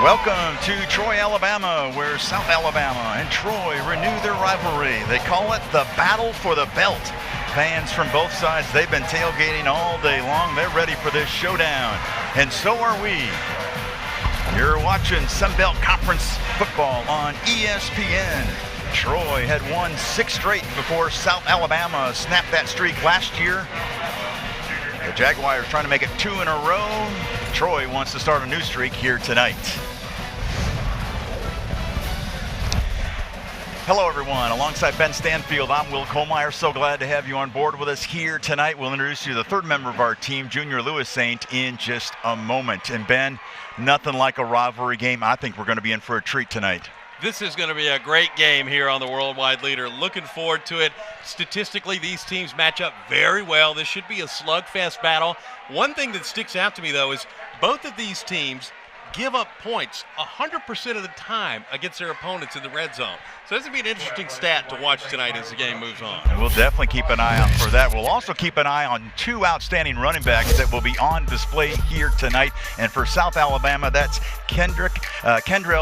Welcome to Troy, Alabama, where South Alabama and Troy renew their rivalry. They call it the Battle for the Belt. Fans from both sides, they've been tailgating all day long. They're ready for this showdown, and so are we. You're watching Sun Belt Conference football on ESPN. Troy had won 6 straight before South Alabama snapped that streak last year. The Jaguars trying to make it 2 in a row. Troy wants to start a new streak here tonight. Hello everyone, alongside Ben Stanfield, I'm Will Kohlmeyer. So glad to have you on board with us here tonight. We'll introduce you to the third member of our team, Junior Lewis Saint, in just a moment. And Ben, nothing like a rivalry game. I think we're going to be in for a treat tonight. This is going to be a great game here on the Worldwide Leader. Looking forward to it. Statistically, these teams match up very well. This should be a slugfest battle. One thing that sticks out to me, though, is both of these teams give up points 100% of the time against their opponents in the red zone. So this will be an interesting stat to watch tonight as the game moves on. And we'll definitely keep an eye out for that. We'll also keep an eye on 2 outstanding running backs that will be on display here tonight. And for South Alabama, that's Kendrell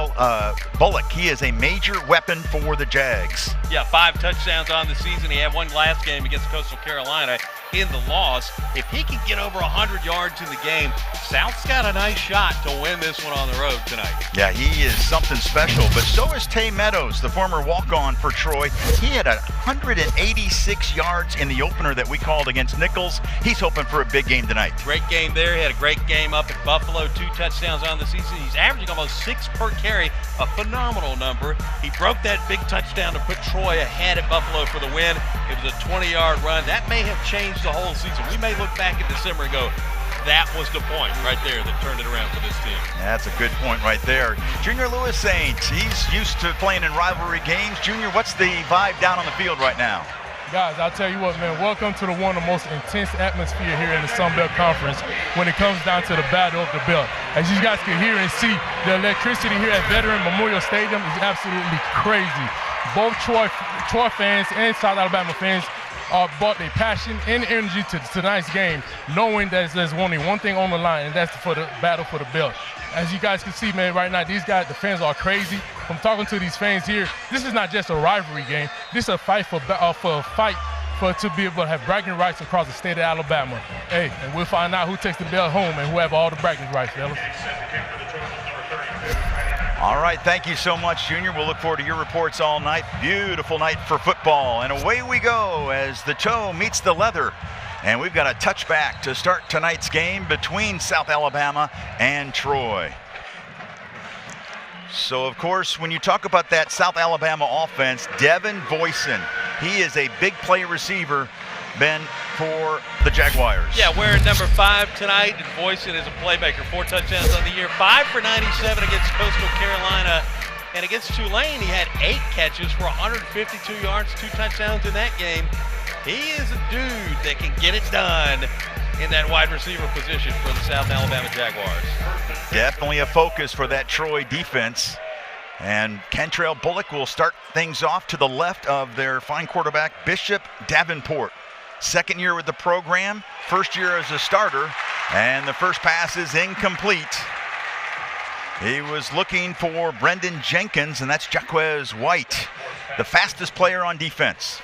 Bullock. He is a major weapon for the Jags. Yeah, 5 touchdowns on the season. He had one last game against Coastal Carolina in the loss. If he can get over 100 yards in the game, South's got a nice shot to win this one on the road tonight. Yeah, he is something special, but so is Tay Meadows, the former walk-on for Troy. He had 186 yards in the opener that we called against Nichols. He's hoping for a big game tonight. Great game there. He had a great game up at Buffalo, 2 touchdowns on the season. He's averaging almost 6 per carry, a phenomenal number. He broke that big touchdown to put Troy ahead at Buffalo for the win. It was a 20-yard run. That may have changed the whole season. We may look back in December and go, that was the point right there that turned it around for this team. That's a good point right there. Junior Lewis Saint, he's used to playing in rivalry games. Junior, what's the vibe down on the field right now? Guys, I'll tell you what, man, welcome to one of the most intense atmosphere here in the Sun Belt Conference when it comes down to the battle of the belt. As you guys can hear and see, the electricity here at Veteran Memorial Stadium is absolutely crazy. Both Troy fans and South Alabama fans brought their passion and energy to tonight's game, knowing that there's only one thing on the line, and that's for the battle for the belt. As you guys can see, man, right now, these guys, the fans are crazy. From talking to these fans here, this is not just a rivalry game. This is a fight to be able to have bragging rights across the state of Alabama. Hey, and we'll find out who takes the belt home and who have all the bragging rights, fellas. All right, thank you so much, Junior. We'll look forward to your reports all night. Beautiful night for football. And away we go as the toe meets the leather. And we've got a touchback to start tonight's game between South Alabama and Troy. So, of course, when you talk about that South Alabama offense, Devin Voisin, he is a big play receiver, Ben, for the Jaguars. Yeah, wearing number 5 tonight, and Voisin is a playmaker. 4 touchdowns on the year, 5 for 97 against Coastal Carolina. And against Tulane, he had 8 catches for 152 yards, 2 touchdowns in that game. He is a dude that can get it done in that wide receiver position for the South Alabama Jaguars. Definitely a focus for that Troy defense. And Kendrell Bullock will start things off to the left of their fine quarterback, Bishop Davenport. Second year with the program, first year as a starter, and the first pass is incomplete. He was looking for Brendan Jenkins, and that's Jaquez White, the fastest player on defense.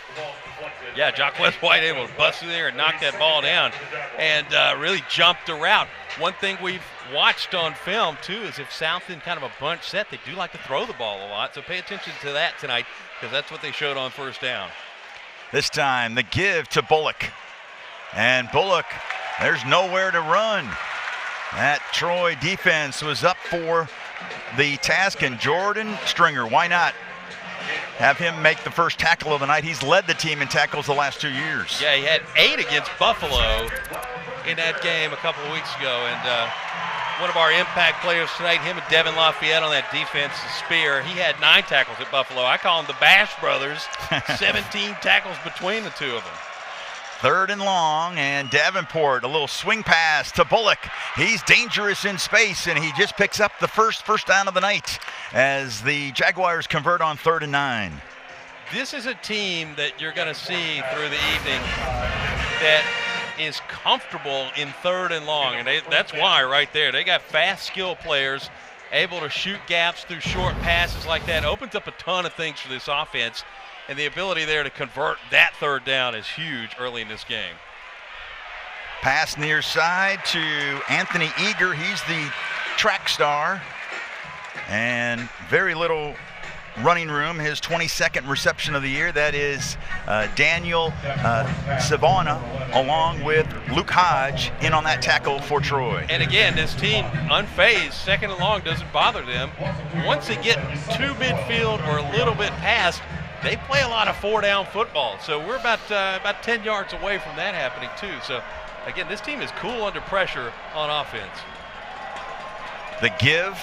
Yeah, Jaquez White able to bust through there and knock that ball down and really jump the route. One thing we've watched on film, too, is if South in kind of a bunch set, they do like to throw the ball a lot. So pay attention to that tonight because that's what they showed on first down. This time, the give to Bullock. And Bullock, there's nowhere to run. That Troy defense was up for the task, and Jordan Stringer, why not have him make the first tackle of the night? He's led the team in tackles the last 2 years. Yeah, he had 8 against Buffalo in that game a couple of weeks ago, and one of our impact players tonight, him and Devin Lafayette on that defense, Spear, he had 9 tackles at Buffalo. I call them the Bash Brothers, 17 tackles between the 2 of them. 3rd and long, and Davenport, a little swing pass to Bullock. He's dangerous in space, and he just picks up the first down of the night as the Jaguars convert on 3rd and 9. This is a team that you're going to see through the evening that is comfortable in 3rd and long, and that's why right there. They got fast, skilled players able to shoot gaps through short passes like that. Opens up a ton of things for this offense, and the ability there to convert that 3rd down is huge early in this game. Pass near side to Anthony Eager. He's the track star, and very little running room. His 22nd reception of the year. That is Daniel Savona along with Luke Hodge in on that tackle for Troy. And again, this team unfazed, 2nd and long doesn't bother them. Once they get to midfield or a little bit past, they play a lot of 4-down football. So we're about 10 yards away from that happening too. So again, this team is cool under pressure on offense. The give.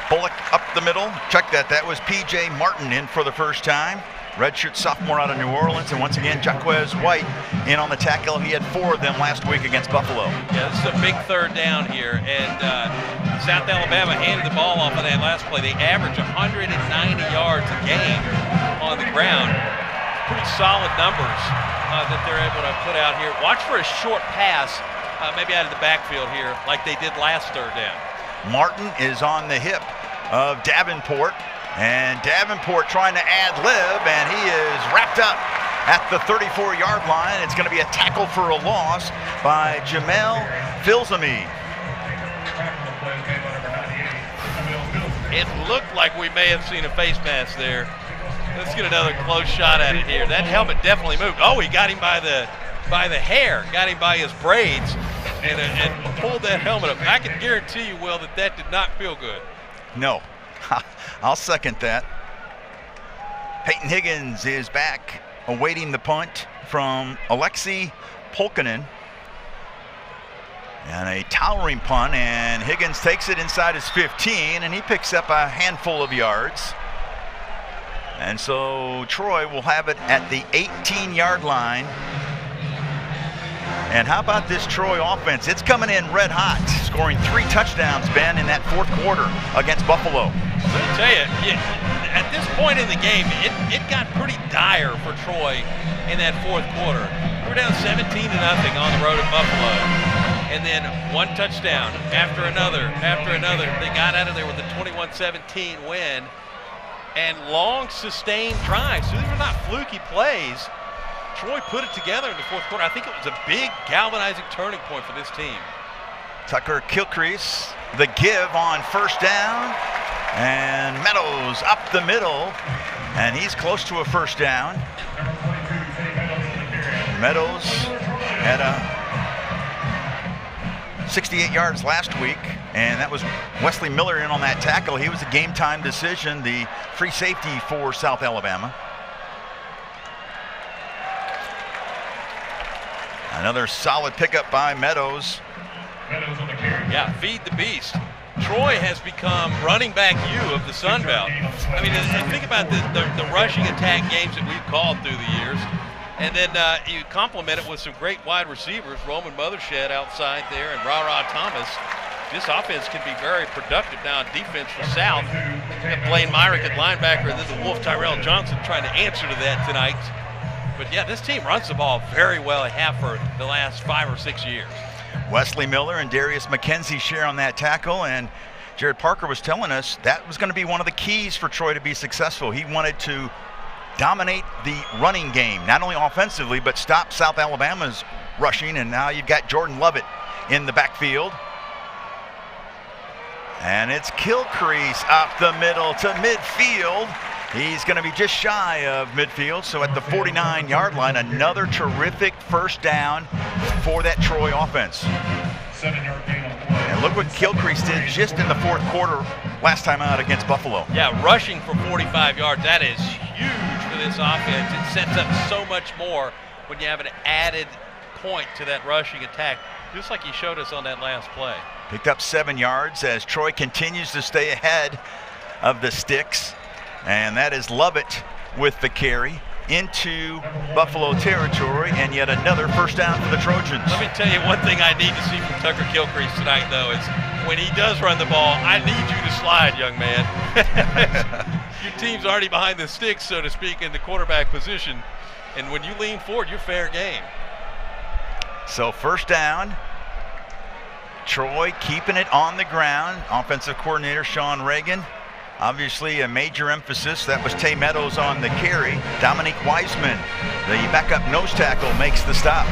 Bullock up the middle. Check that. That was P.J. Martin in for the first time. Redshirt sophomore out of New Orleans. And once again, Jaquez White in on the tackle. He had 4 of them last week against Buffalo. Yeah, this is a big 3rd down here. And South Alabama handed the ball off of that last play. They average 190 yards a game on the ground. Pretty solid numbers that they're able to put out here. Watch for a short pass, maybe out of the backfield here, like they did last 3rd down. Martin is on the hip of Davenport, and Davenport trying to ad-lib, and he is wrapped up at the 34-yard line. It's going to be a tackle for a loss by Jamel Filsamy. It looked like we may have seen a face mask there. Let's get another close shot at it here. That helmet definitely moved. Oh, he got him by the hair, got him by his braids, and pulled that helmet up. I can guarantee you, Will, that did not feel good. No, I'll second that. Peyton Higgins is back, awaiting the punt from Alexi Polkanen. And a towering punt, and Higgins takes it inside his 15, and he picks up a handful of yards. And so Troy will have it at the 18-yard line. And how about this Troy offense? It's coming in red hot, scoring 3 touchdowns, Ben, in that 4th quarter against Buffalo. Let me tell you, at this point in the game, it got pretty dire for Troy in that 4th quarter. We were down 17-0 on the road at Buffalo. And then 1 touchdown after another. They got out of there with a 21-17 win. And long, sustained drives. So these are not fluky plays. Troy put it together in the 4th quarter. I think it was a big galvanizing turning point for this team. Tucker Kilcrease, the give on 1st down. And Meadows up the middle. And he's close to a 1st down. Meadows had 68 yards last week, and that was Wesley Miller in on that tackle. He was a game-time decision, the free safety for South Alabama. Another solid pickup by Meadows. Yeah, feed the beast. Troy has become running back U of the Sun Belt. I mean, think about the rushing attack games that we've called through the years. And then you complement it with some great wide receivers, Roman Mothershed outside there and Ra Thomas. This offense can be very productive now on defense for South. Got Blaine Myrick at linebacker, and then the Wolf Tyrell Johnson trying to answer to that tonight. But yeah, this team runs the ball very well. It have for the last 5 or 6 years. Wesley Miller and Darius McKenzie share on that tackle, and Jared Parker was telling us that was going to be one of the keys for Troy to be successful. He wanted to dominate the running game, not only offensively, but stop South Alabama's rushing. And now you've got Jordan Lovett in the backfield. And it's Kilcrease up the middle to midfield. He's going to be just shy of midfield, so at the 49-yard line, another terrific 1st down for that Troy offense. 7-yard gain on play. And look what Kilcrease did just in the 4th quarter last time out against Buffalo. Yeah, rushing for 45 yards, that is huge for this offense. It sets up so much more when you have an added point to that rushing attack, just like he showed us on that last play. Picked up 7 yards as Troy continues to stay ahead of the sticks. And that is Lovett with the carry into Buffalo territory, and yet another 1st down for the Trojans. Let me tell you one thing I need to see from Tucker Kilcrease tonight, though, is when he does run the ball, I need you to slide, young man. Your team's already behind the sticks, so to speak, in the quarterback position. And when you lean forward, you're fair game. So first down. Troy keeping it on the ground. Offensive coordinator Sean Reagan. Obviously a major emphasis. That was Tay Meadows on the carry. Dominique Wiseman, the backup nose tackle, makes the stop.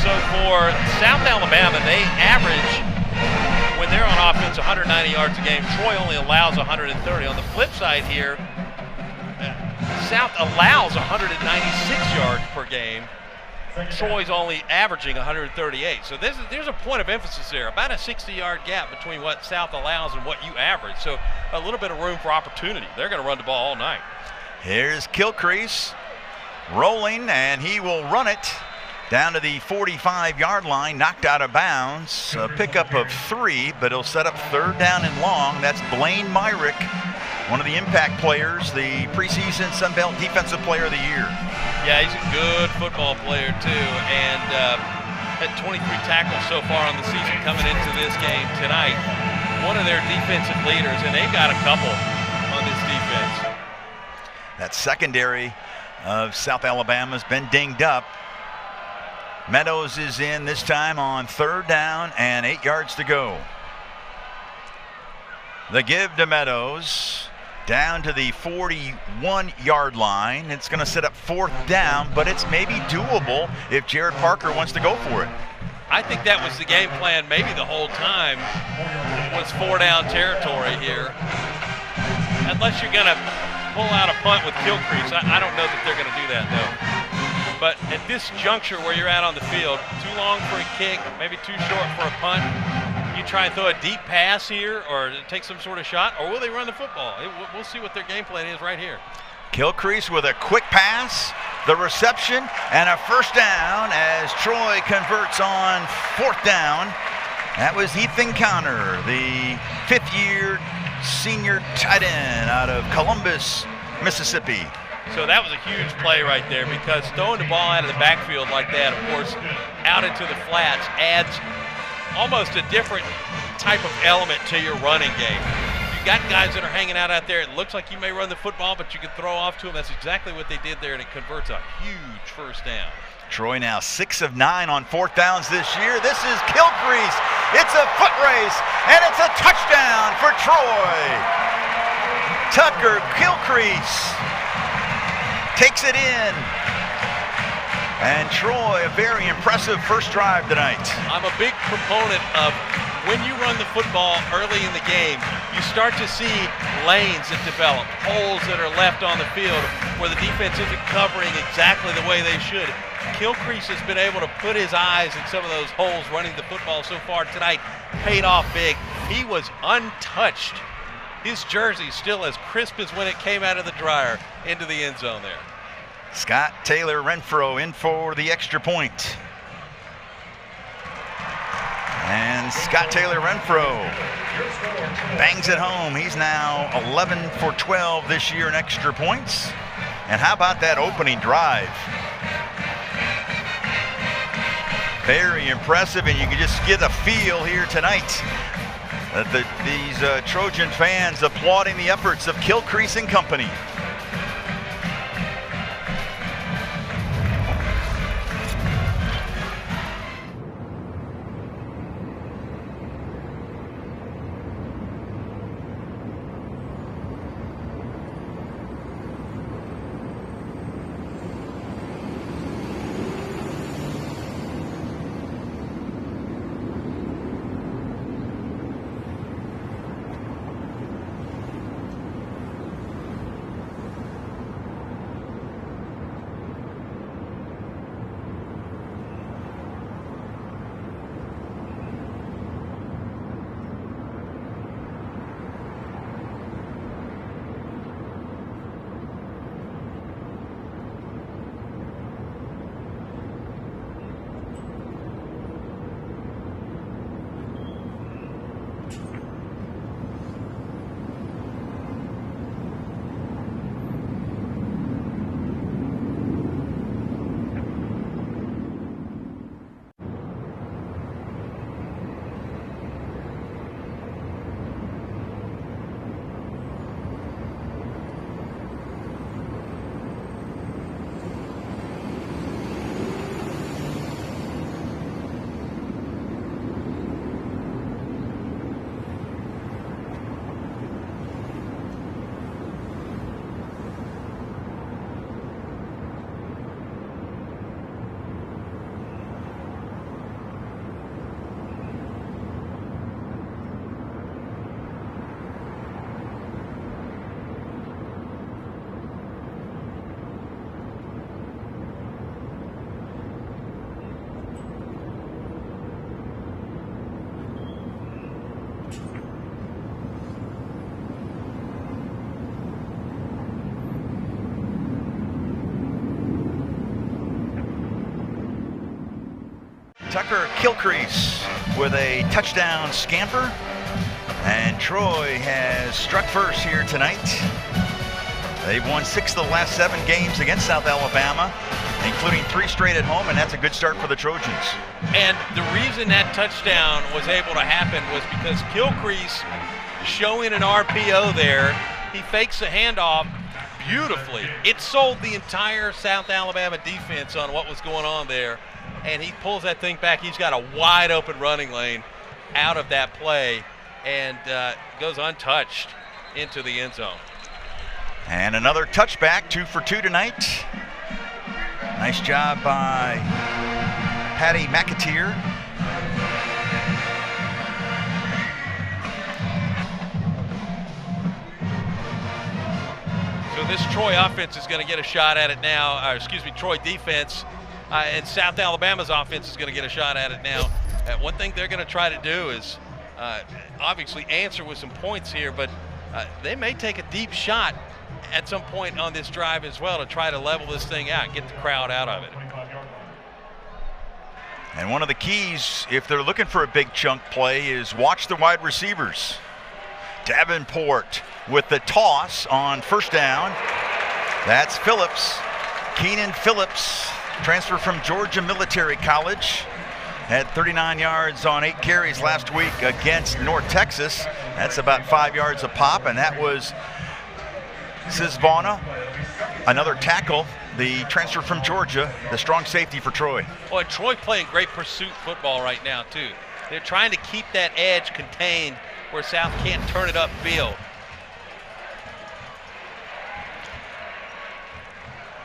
So for South Alabama, they average, when they're on offense, 190 yards a game. Troy only allows 130. On the flip side here, South allows 196 yards per game. Troy's only averaging 138. So there's a point of emphasis there, about a 60-yard gap between what South allows and what you average. So a little bit of room for opportunity. They're going to run the ball all night. Here's Kilcrease rolling, and he will run it down to the 45-yard line, knocked out of bounds. A pickup of 3, but he'll set up third down and long. That's Blaine Myrick, one of the impact players, the preseason Sun Belt Defensive Player of the Year. Yeah, he's a good football player too, and had 23 tackles so far on the season coming into this game tonight. One of their defensive leaders, and they've got a couple on this defense. That secondary of South Alabama's been dinged up. Meadows is in this time on third down and 8 yards to go. The give to Meadows down to the 41-yard line. It's going to set up fourth down, but it's maybe doable if Jared Parker wants to go for it. I think that was the game plan maybe the whole time, was 4-down territory here. Unless you're going to pull out a punt with Kilcrease. I don't know that they're going to do that, though. But at this juncture where you're at on the field, too long for a kick, maybe too short for a punt, you try and throw a deep pass here or take some sort of shot, or will they run the football? We'll see what their game plan is right here. Kilcrease with a quick pass, the reception, and a first down as Troy converts on fourth down. That was Ethan Connor, the fifth-year senior tight end out of Columbus, Mississippi. So that was a huge play right there, because throwing the ball out of the backfield like that, of course, out into the flats adds almost a different type of element to your running game. You got guys that are hanging out there. It looks like you may run the football, but you can throw off to them. That's exactly what they did there, and it converts a huge first down. Troy now 6 of 9 on fourth downs this year. This is Kilcrease. It's a foot race, and it's a touchdown for Troy. Tucker Kilcrease takes it in. And Troy, a very impressive first drive tonight. I'm a big proponent of when you run the football early in the game, you start to see lanes that develop, holes that are left on the field where the defense isn't covering exactly the way they should. Kilcrease has been able to put his eyes in some of those holes running the football so far tonight. Paid off big. He was untouched. His jersey still as crisp as when it came out of the dryer into the end zone there. Scott Taylor Renfro in for the extra point. And Scott Taylor Renfro bangs it home. He's now 11 for 12 this year in extra points. And how about that opening drive? Very impressive, and you can just get a feel here tonight that these Trojan fans applauding the efforts of Kilcrease and company. Tucker Kilcrease with a touchdown scamper. And Troy has struck first here tonight. They've won 6 of the last 7 games against South Alabama, including 3 straight at home, and that's a good start for the Trojans. And the reason that touchdown was able to happen was because Kilcrease showing an RPO there. He fakes a handoff beautifully. It sold the entire South Alabama defense on what was going on there, and he pulls that thing back. He's got a wide open running lane out of that play and goes untouched into the end zone. And another touchback, 2 for 2 tonight. Nice job by Patty McAteer. So this Troy offense is going to get a shot at it now, Troy defense, and South Alabama's offense is going to get a shot at it now. One thing they're going to try to do is obviously answer with some points here, but they may take a deep shot at some point on this drive as well to try to level this thing out and get the crowd out of it. And one of the keys, if they're looking for a big chunk play, is watch the wide receivers. Davenport with the toss on first down. That's Phillips. Keenan Phillips, transfer from Georgia Military College. Had 39 yards on 8 carries last week against North Texas. That's about 5 yards a pop, and that was Sisvona, another tackle, the transfer from Georgia, the strong safety for Troy. Well, Troy playing great pursuit football right now, too. They're trying to keep that edge contained where South can't turn it upfield.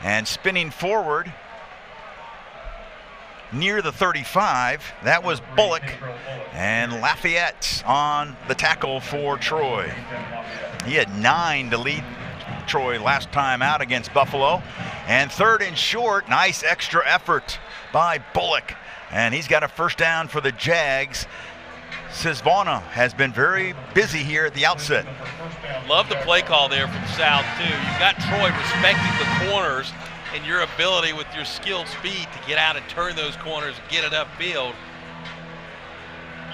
And spinning forward near the 35, that was Bullock, and Lafayette on the tackle for Troy. He had 9 to lead Troy last time out against Buffalo. And 3rd and short, nice extra effort by Bullock, and he's got a first down for the Jags. Sisvona has been very busy here at the outset. Love the play call there from South, too. You've got Troy respecting the corners and your ability with your skilled speed to get out and turn those corners and get it upfield.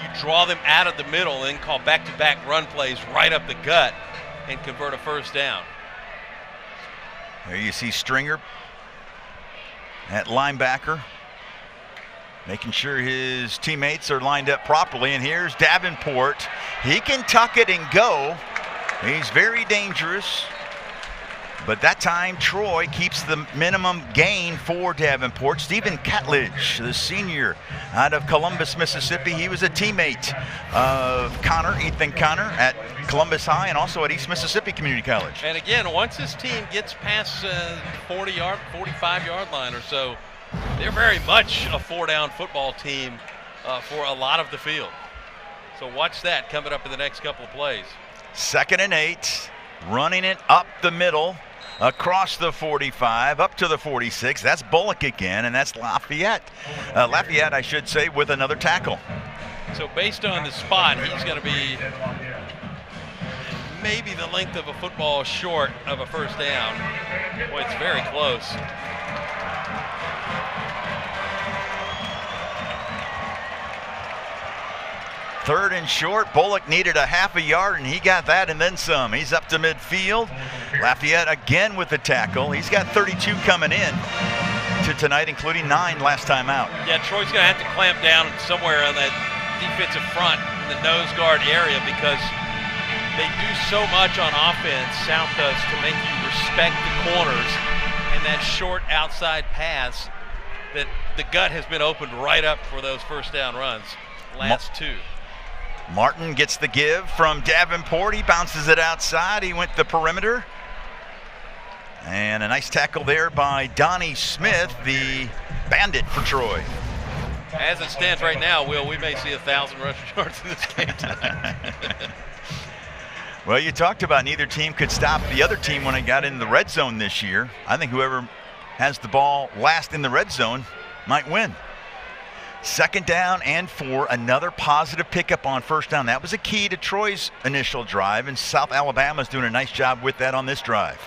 You draw them out of the middle and call back-to-back run plays right up the gut and convert a first down. There you see Stringer at linebacker, making sure his teammates are lined up properly. And here's Davenport. He can tuck it and go. He's very dangerous. But that time, Troy keeps the minimum gain for Davenport. Stephen Catledge, the senior out of Columbus, Mississippi. He was a teammate of Ethan Connor at Columbus High and also at East Mississippi Community College. And again, once this team gets past 45-yard line or so, they're very much a 4-down football team for a lot of the field. So watch that coming up in the next couple of plays. 2nd and 8, running it up the middle, across the 45, up to the 46. That's Bullock again, and that's Lafayette. Lafayette, I should say, with another tackle. So based on the spot, he's going to be maybe the length of a football short of a first down. Boy, it's very close. Third and short. Bullock needed a half a yard, and he got that and then some. He's up to midfield. Lafayette again with the tackle. He's got 32 coming in to tonight, including 9 last time out. Yeah, Troy's going to have to clamp down somewhere on that defensive front in the nose guard area because they do so much on offense, South does, to make you respect the corners and that short outside pass that the gut has been opened right up for those first down runs. Last 2. Martin gets the give from Davenport. He bounces it outside. He went the perimeter. And a nice tackle there by Donnie Smith, the bandit for Troy. As it stands right now, Will, we may see 1,000 rushing yards in this game tonight. Well, you talked about neither team could stop the other team when it got in the red zone this year. I think whoever has the ball last in the red zone might win. 2nd down and 4, another positive pickup on first down. That was a key to Troy's initial drive, and South Alabama's doing a nice job with that on this drive.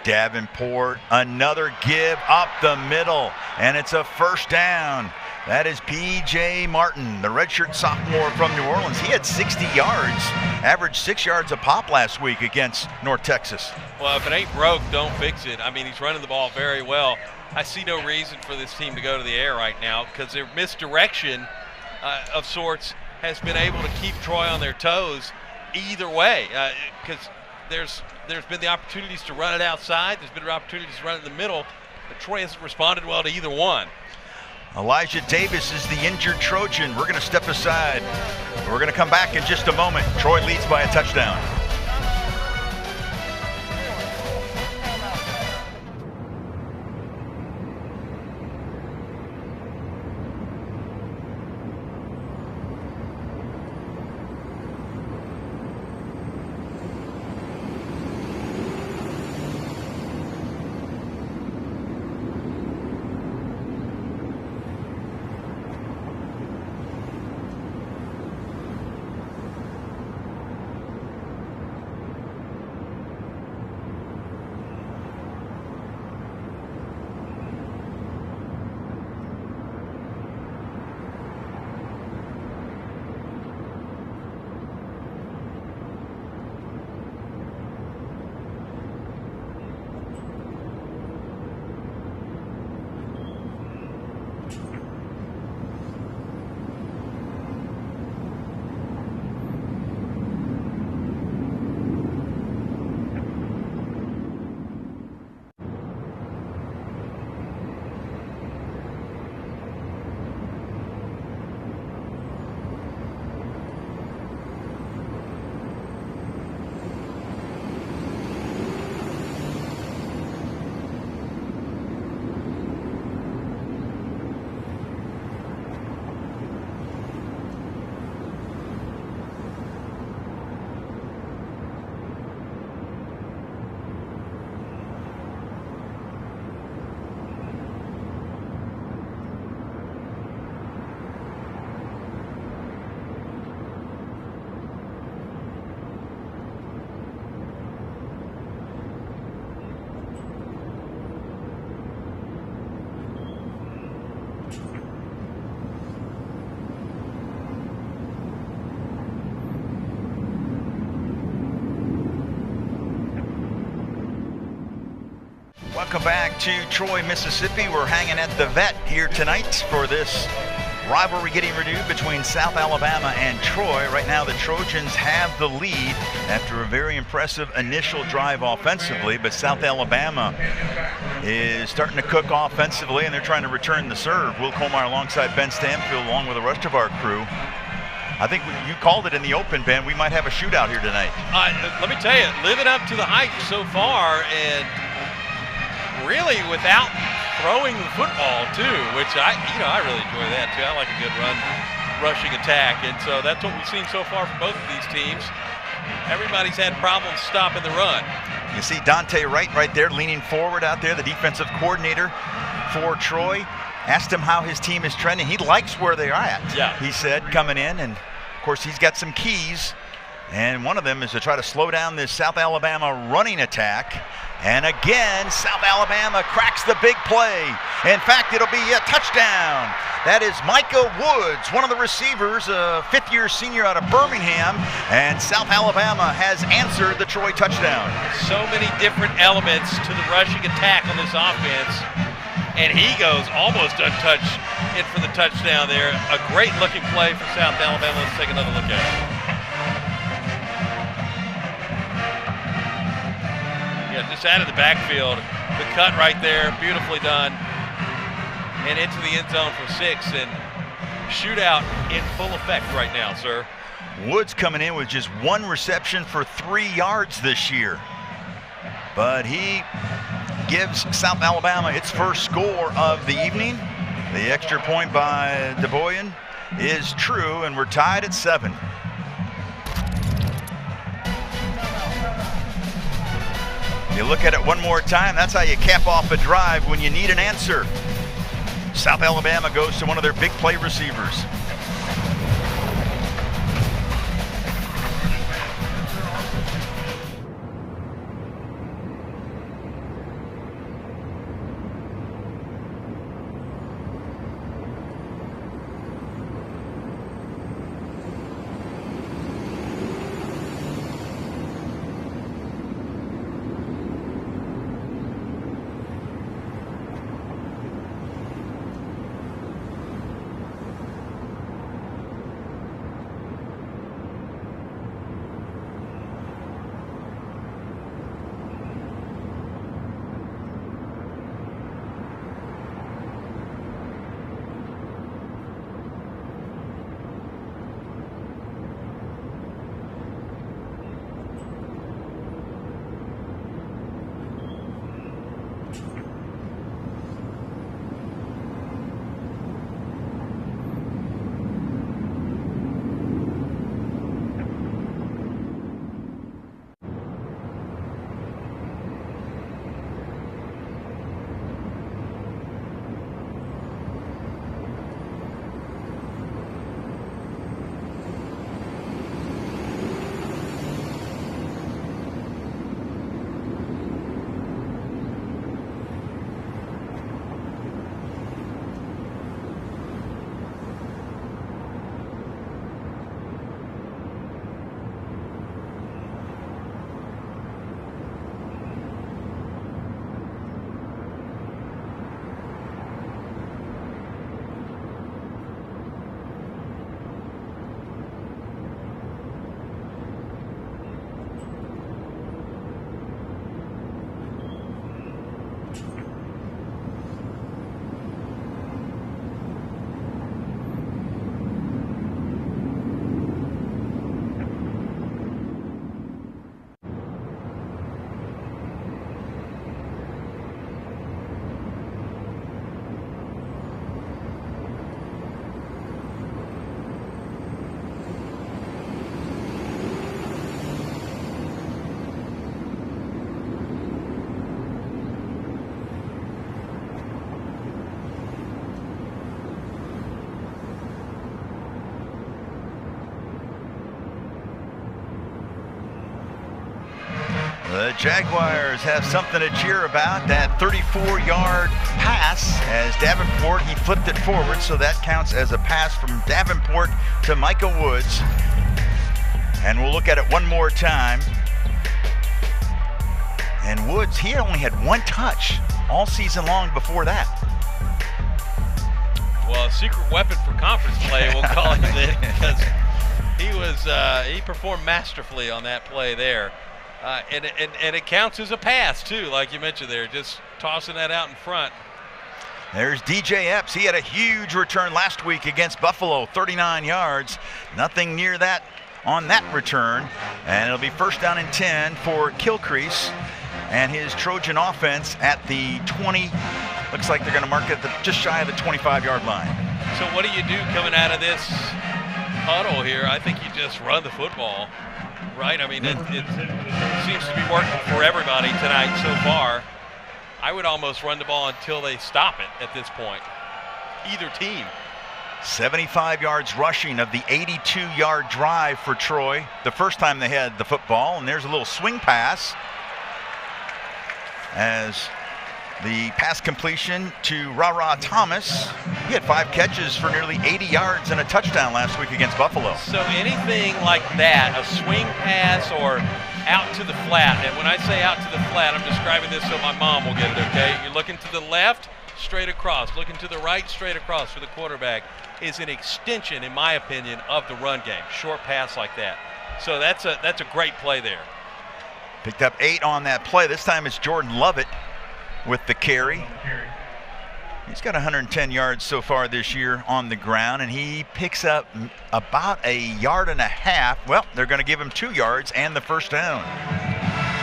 Davenport, another give up the middle, and it's a first down. That is P.J. Martin, the redshirt sophomore from New Orleans. He had 60 yards, averaged 6 yards a pop last week against North Texas. Well, if it ain't broke, don't fix it. I mean, he's running the ball very well. I see no reason for this team to go to the air right now because their misdirection of sorts has been able to keep Troy on their toes either way. Because there's been the opportunities to run it outside. There's been opportunities to run it in the middle. But Troy hasn't responded well to either one. Elijah Davis is the injured Trojan. We're going to step aside. We're going to come back in just a moment. Troy leads by a touchdown. Welcome back to Troy, Mississippi. We're hanging at the Vet here tonight for this rivalry getting renewed between South Alabama and Troy. Right now the Trojans have the lead after a very impressive initial drive offensively, but South Alabama is starting to cook offensively and they're trying to return the serve. Will Colmeyer alongside Ben Stanfield along with the rest of our crew. I think you called it in the open, Ben. We might have a shootout here tonight. Let me tell you, living up to the hype so far and really without throwing the football too, which I really enjoy that too. I like a good rushing attack, and so that's what we've seen so far from both of these teams. Everybody's had problems stopping the run. You see Dante Wright right there leaning forward out there, the defensive coordinator for Troy. Asked him how his team is trending. He likes where they are at, yeah. He said, coming in, and of course he's got some keys, and one of them is to try to slow down this South Alabama running attack. And again, South Alabama cracks the big play. In fact, it'll be a touchdown. That is Micah Woods, one of the receivers, a fifth-year senior out of Birmingham, and South Alabama has answered the Troy touchdown. So many different elements to the rushing attack on this offense, and he goes almost untouched in for the touchdown there. A great-looking play for South Alabama. Let's take another look at it. Yeah, just out of the backfield, the cut right there, beautifully done, and into the end zone for 6, and shootout in full effect right now, sir. Woods coming in with just one reception for 3 yards this year, but he gives South Alabama its first score of the evening. The extra point by DeBoyan is true, and we're tied at 7. You look at it one more time, that's how you cap off a drive when you need an answer. South Alabama goes to one of their big play receivers. The Jaguars have something to cheer about. That 34-yard pass as Davenport, he flipped it forward, so that counts as a pass from Davenport to Micah Woods. And we'll look at it one more time. And Woods, he only had one touch all season long before that. Well, a secret weapon for conference play, we'll call him that, because he performed masterfully on that play there. And it counts as a pass, too, like you mentioned there, just tossing that out in front. There's DJ Epps. He had a huge return last week against Buffalo, 39 yards. Nothing near that on that return. And it'll be first down and 10 for Kilcrease and his Trojan offense at the 20. Looks like they're going to mark it just shy of the 25-yard line. So what do you do coming out of this huddle here? I think you just run the football. Right? I mean, it seems to be working for everybody tonight so far. I would almost run the ball until they stop it at this point. Either team. 75 yards rushing of the 82-yard drive for Troy. The first time they had the football, and there's a little swing pass as the pass completion to Ra Thomas. He had 5 catches for nearly 80 yards and a touchdown last week against Buffalo. So anything like that, a swing pass or out to the flat, and when I say out to the flat, I'm describing this so my mom will get it, okay? You're looking to the left, straight across. Looking to the right, straight across for the quarterback is an extension, in my opinion, of the run game. Short pass like that. So that's a great play there. Picked up 8 on that play. This time it's Jordan Lovett with the carry. He's got 110 yards so far this year on the ground, and he picks up about a yard and a half. Well, they're going to give him 2 yards and the first down.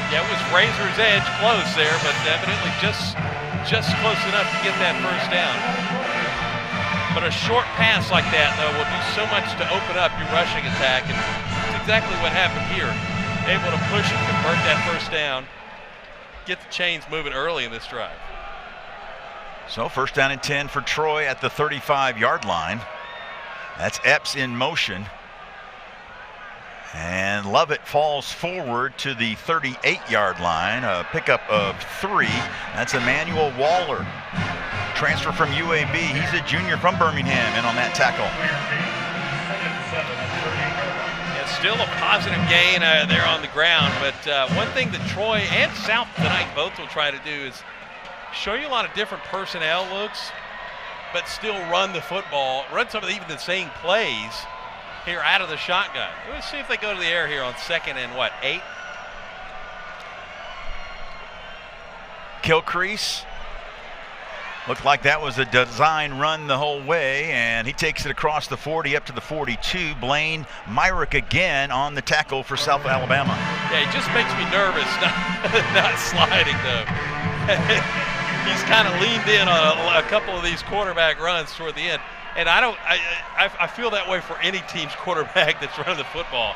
Yeah, it was razor's edge close there, but evidently just close enough to get that first down. But a short pass like that, though, will do so much to open up your rushing attack, and that's exactly what happened here. Able to push and convert that first down, get the chains moving early in this drive. So first down and 10 for Troy at the 35-yard line. That's Epps in motion. And Lovett falls forward to the 38-yard line, a pickup of 3. That's Emmanuel Waller, transfer from UAB. He's a junior from Birmingham, and on that tackle. Still a positive gain there on the ground, but one thing that Troy and South tonight both will try to do is show you a lot of different personnel looks, but still run the football, run some of even the same plays here out of the shotgun. Let's see if they go to the air here on 2nd and 8? Kilcrease. Looked like that was a design run the whole way, and he takes it across the 40 up to the 42. Blaine Myrick again on the tackle for South Alabama. Yeah, he just makes me nervous, not sliding though. He's kind of leaned in on a couple of these quarterback runs toward the end, and I feel that way for any team's quarterback that's running the football.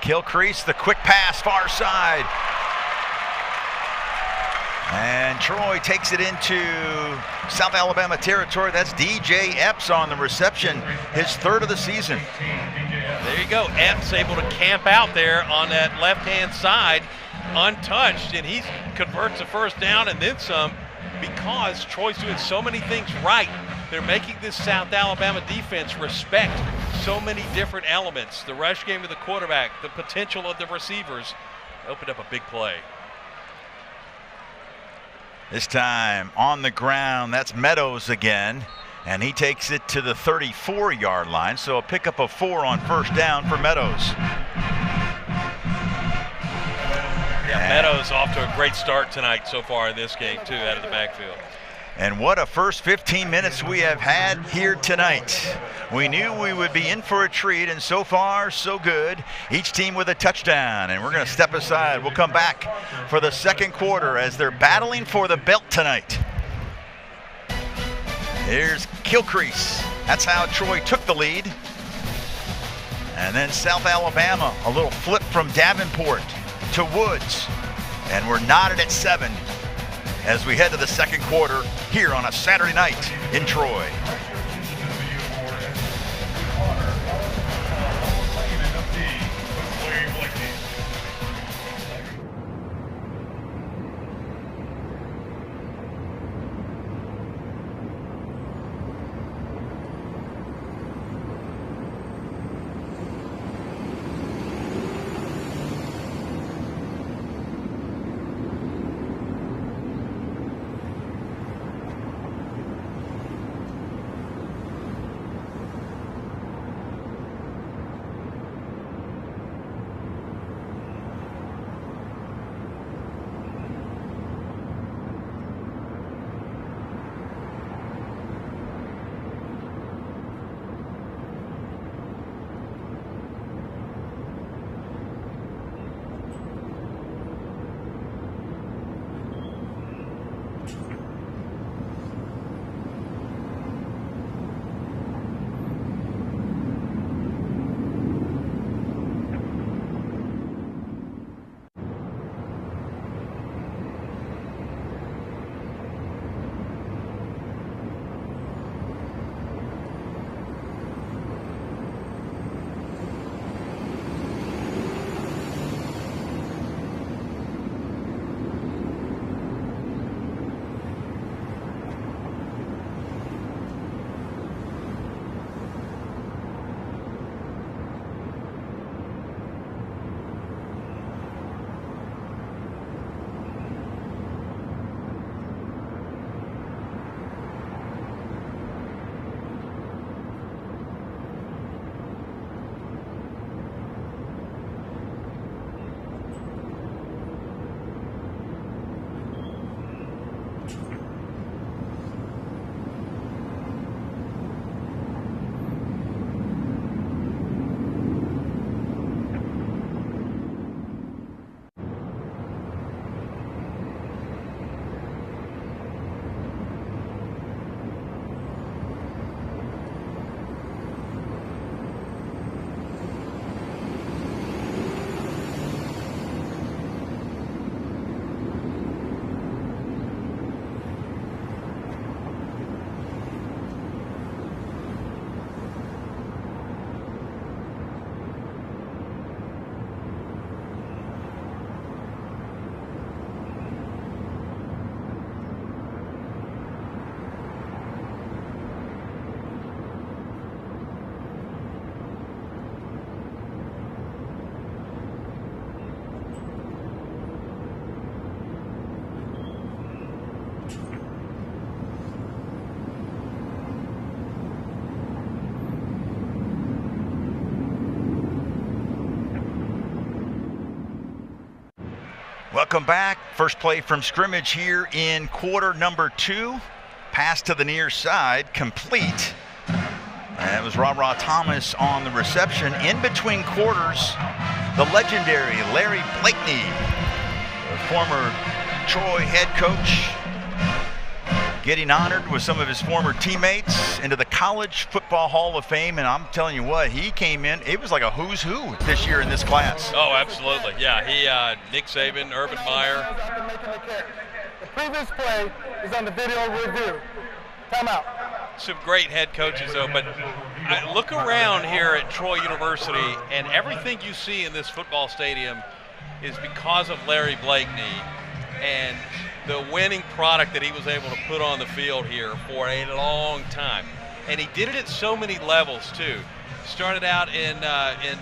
Kilcrease, the quick pass, far side. And Troy takes it into South Alabama territory. That's DJ Epps on the reception, his 3rd of the season. There you go. Epps able to camp out there on that left-hand side, untouched, and he converts a first down and then some because Troy's doing so many things right. They're making this South Alabama defense respect so many different elements. The rush game of the quarterback, the potential of the receivers. Opened up a big play. This time on the ground, that's Meadows again, and he takes it to the 34-yard line, so a pickup of 4 on first down for Meadows. Yeah, Meadows off to a great start tonight so far in this game, too, out of the backfield. And what a first 15 minutes we have had here tonight. We knew we would be in for a treat, and so far, so good. Each team with a touchdown, and we're going to step aside. We'll come back for the second quarter as they're battling for the belt tonight. Here's Kilcrease. That's how Troy took the lead. And then South Alabama, a little flip from Davenport to Woods. And we're knotted at 7 as we head to the second quarter here on a Saturday night in Troy. Welcome back. First play from scrimmage here in quarter number 2. Pass to the near side, complete. That was Ra Thomas on the reception. In between quarters, the legendary Larry Blakeney, the former Troy head coach, getting honored with some of his former teammates into the College Football Hall of Fame. And I'm telling you what, he came in, it was like a who's who this year in this class. Oh, absolutely. Yeah, he, Nick Saban, Urban Meyer. The previous play is on the video review. Time out. Some great head coaches, though, but I look around here at Troy University, and everything you see in this football stadium is because of Larry Blakeney and the winning product that he was able to put on the field here for a long time. And he did it at so many levels, too. Started out in AA and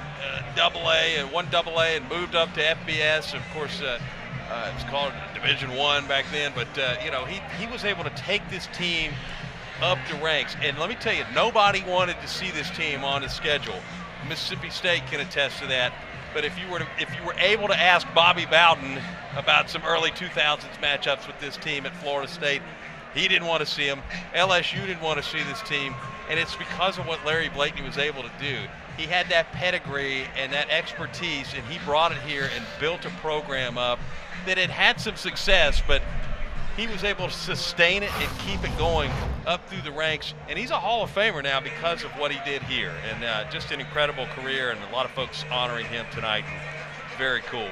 1AA and moved up to FBS. Of course, it was called Division I back then, but, you know, he was able to take this team up the ranks. And let me tell you, nobody wanted to see this team on the schedule. Mississippi State can attest to that. But if you were able to ask Bobby Bowden about some early 2000s matchups with this team at Florida State, he didn't want to see them. LSU didn't want to see this team, and it's because of what Larry Blakeney was able to do. He had that pedigree and that expertise, and he brought it here and built a program up that had some success, but he was able to sustain it and keep it going up through the ranks. And he's a Hall of Famer now because of what he did here. And just an incredible career, and a lot of folks honoring him tonight. Very cool.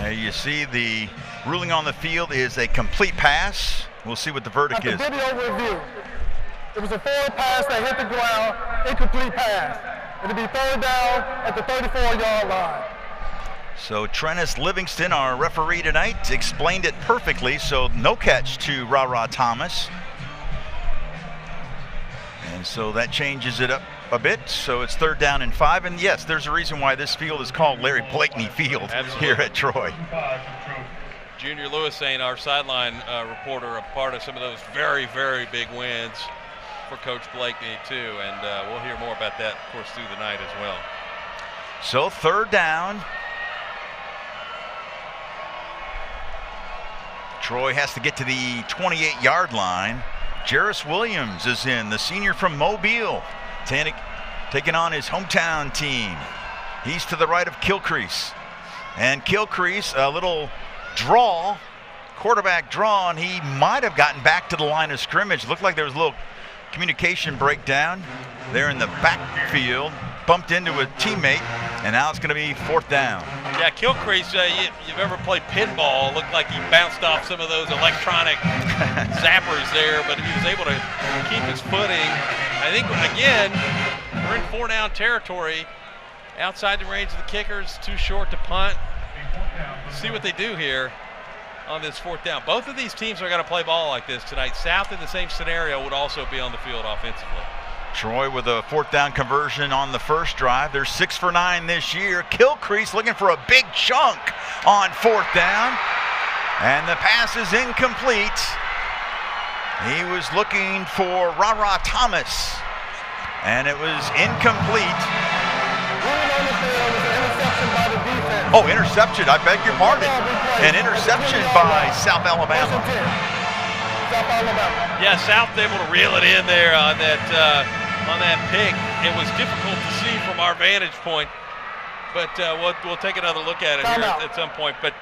You see the ruling on the field is a complete pass. We'll see what the verdict is. Video review. It was a forward pass that hit the ground, incomplete pass. It'll be third down at the 34-yard line. So Trennis Livingston, our referee tonight, explained it perfectly. So no catch to Ra Thomas. And so that changes it up a bit. So it's 3rd down and 5. And yes, there's a reason why this field is called Larry Blakeney Field. Absolutely. Here at Troy. Junior Lewis saying, our sideline reporter, a part of some of those very, very big wins for Coach Blakeney too. And we'll hear more about that, of course, through the night as well. So 3rd down. Troy has to get to the 28-yard line. Jarris Williams is in, the senior from Mobile, taking on his hometown team. He's to the right of Kilcrease. And Kilcrease, a little draw, quarterback draw, and he might have gotten back to the line of scrimmage. Looked like there was a little communication breakdown there in the backfield. Bumped into a teammate, and now it's going to be 4th down. Yeah, Kilcrease, you've ever played pinball, looked like he bounced off some of those electronic zappers there, but he was able to keep his footing. I think, again, we're in 4-down territory. Outside the range of the kickers, too short to punt. See what they do here on this 4th down. Both of these teams are going to play ball like this tonight. South in the same scenario would also be on the field offensively. Troy with a 4th down conversion on the first drive. They're 6 for 9 this year. Kilcrease looking for a big chunk on 4th down. And the pass is incomplete. He was looking for Ra Thomas. And it was incomplete. Oh, interception. I beg your pardon. An interception by South Alabama. Yeah, South able to reel it in there on that pick. It was difficult to see from our vantage point, but we'll take another look at it here at some point. But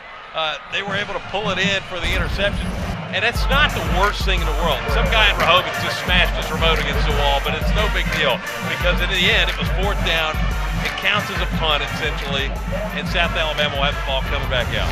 they were able to pull it in for the interception, and that's not the worst thing in the world. Some guy in Rehoboth just smashed his remote against the wall, but it's no big deal because in the end it was 4th down. It counts as a punt essentially, and South Alabama will have the ball coming back out.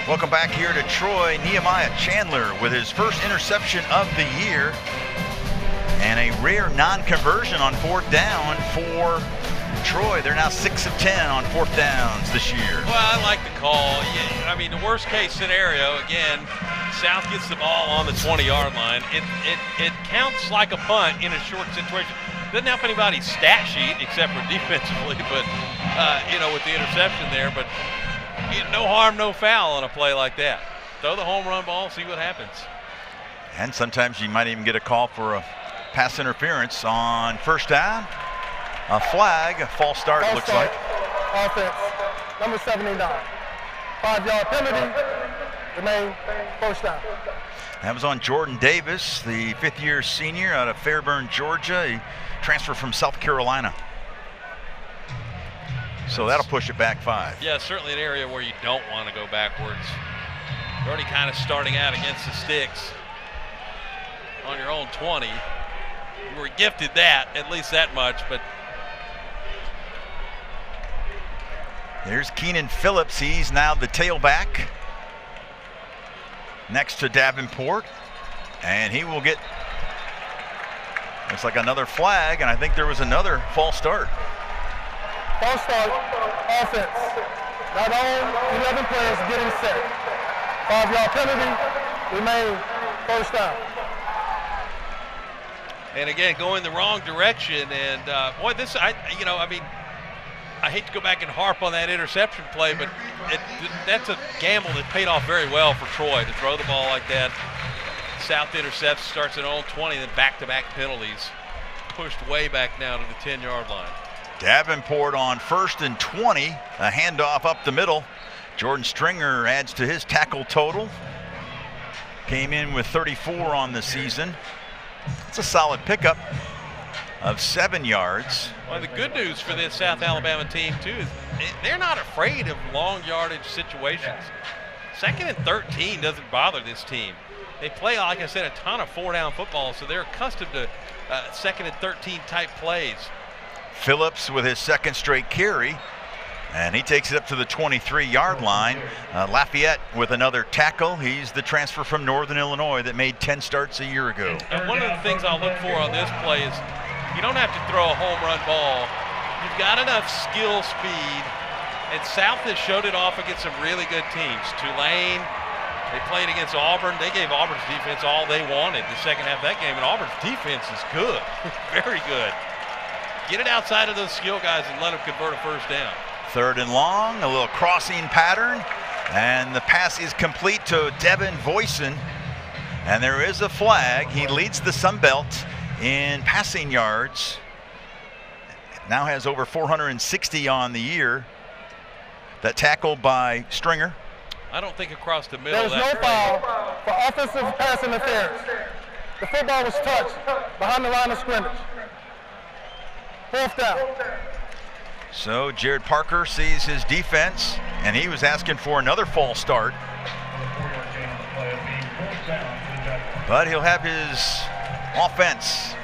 Welcome back here to Troy. Nehemiah Chandler with his first interception of the year and a rare non-conversion on 4th down for Troy. They're now 6 of 10 on 4th downs this year. Well, I like the call. Yeah, I mean, the worst case scenario, again, South gets the ball on the 20-yard line. It counts like a punt in a short situation. Doesn't help anybody's stat sheet except for defensively, but, with the interception there. But no harm, no foul on a play like that. Throw the home run ball, see what happens. And sometimes you might even get a call for a pass interference on 1st down. A flag, a false start, it looks like. Offense, number 79. 5-yard penalty, remain 1st down. That was on Jordan Davis, the 5th-year senior out of Fairburn, Georgia. He transferred from South Carolina. So that'll push it back 5. Yeah, certainly an area where you don't want to go backwards. You're already kind of starting out against the sticks on your own 20. You were gifted that, at least that much, but there's Keenan Phillips. He's now the tailback next to Davenport, and he will get, looks like another flag, and I think there was another false start. False start, offense. Not on 11 players getting set. 5-yard penalty, remain 1st down. And again, going the wrong direction, and boy, this, I hate to go back and harp on that interception play, but that's a gamble that paid off very well for Troy to throw the ball like that. South intercepts, starts at own 20, then back-to-back penalties. Pushed way back now to the 10-yard line. Davenport on 1st and 20, a handoff up the middle. Jordan Stringer adds to his tackle total. Came in with 34 on the season. It's a solid pickup of 7 yards. Well, the good news for this South Alabama team, too, is they're not afraid of long yardage situations. 2nd and 13 doesn't bother this team. They play, like I said, a ton of 4-down football, so they're accustomed to 2nd and 13 type plays. Phillips with his 2nd straight carry, and he takes it up to the 23-yard line. Lafayette with another tackle. He's the transfer from Northern Illinois that made 10 starts a year ago. And one of the things I'll look for on this play is you don't have to throw a home run ball. You've got enough skill, speed, and South has showed it off against some really good teams. Tulane, they played against Auburn. They gave Auburn's defense all they wanted the second half of that game, and Auburn's defense is good, very good. Get it outside of those skill guys and let them convert a 1st down. 3rd and long, a little crossing pattern, and the pass is complete to Devin Voisin, and there is a flag. He leads the Sun Belt in passing yards. Now has over 460 on the year. That tackle by Stringer. I don't think across the middle. There's no foul for offensive pass interference. The football was touched behind the line of scrimmage. 4th down. So Jared Parker sees his defense, and he was asking for another false start. But he'll have his offense,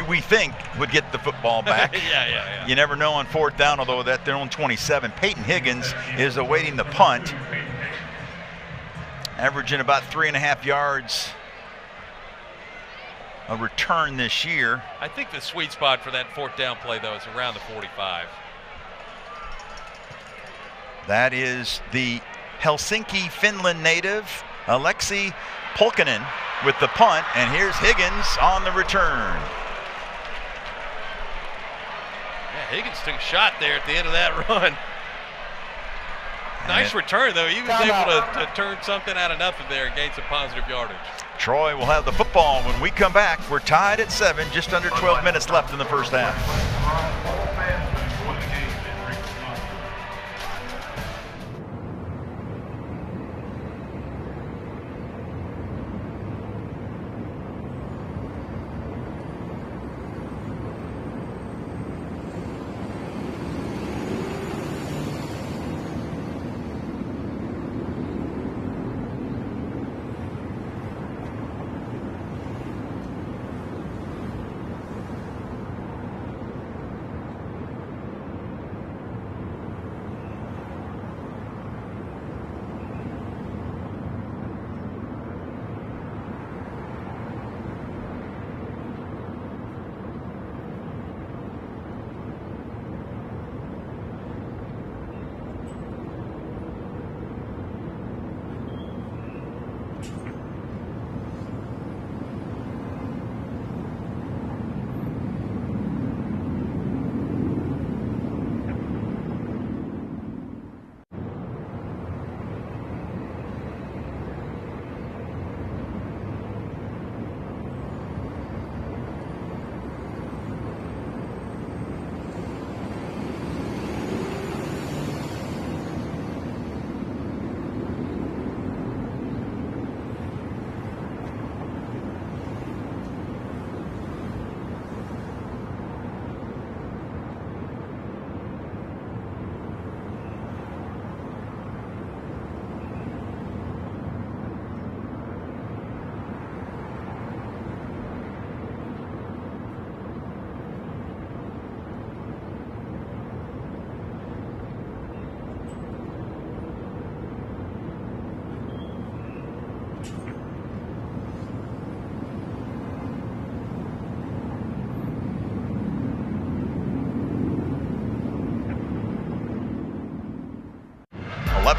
we think, would get the football back. Yeah. You never know on 4th down, although that they're on 27. Peyton Higgins is awaiting the punt, averaging about 3.5 yards a return this year. I think the sweet spot for that 4th down play, though, is around the 45. That is the Helsinki, Finland native, Alexi Polkinen with the punt, and here's Higgins on the return. Yeah, Higgins took a shot there at the end of that run. Nice return, though. He was able to turn something out of nothing there and gain some positive yardage. Troy will have the football when we come back. We're tied at 7, just under 12 minutes left in the 1st half.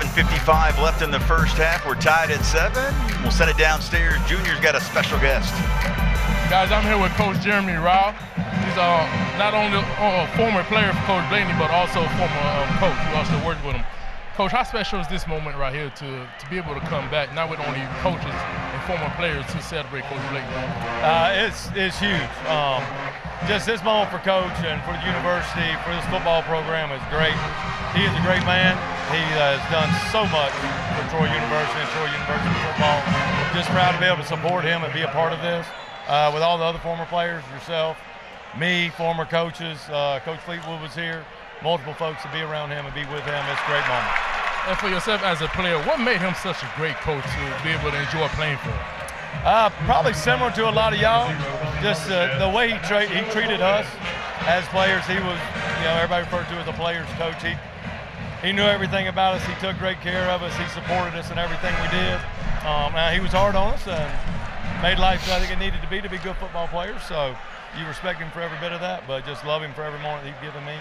11:55 left in the first half. We're tied at 7. We'll send it downstairs. Junior's got a special guest. Guys, I'm here with Coach Jeremy Rao. He's not only a former player for Coach Blaney, but also a former coach. We also worked with him. Coach, how special is this moment right here to be able to come back, not with only coaches and former players to celebrate Coach Blaney? It's huge. Just this moment for Coach and for the university, for this football program is great. He is a great man. He has done so much for Troy University and Troy University football. Just proud to be able to support him and be a part of this. With all the other former players, yourself, me, former coaches, Coach Fleetwood was here, multiple folks to be around him and be with him. It's a great moment. And for yourself as a player, what made him such a great coach to be able to enjoy playing for him? Probably similar to a lot of y'all, just the way he treated us as players. He was, everybody referred to as a player's coach. He knew everything about us. He took great care of us. He supported us in everything we did. Now he was hard on us and made life I think it needed to be good football players. So you respect him for every bit of that, but just love him for every moment he's given me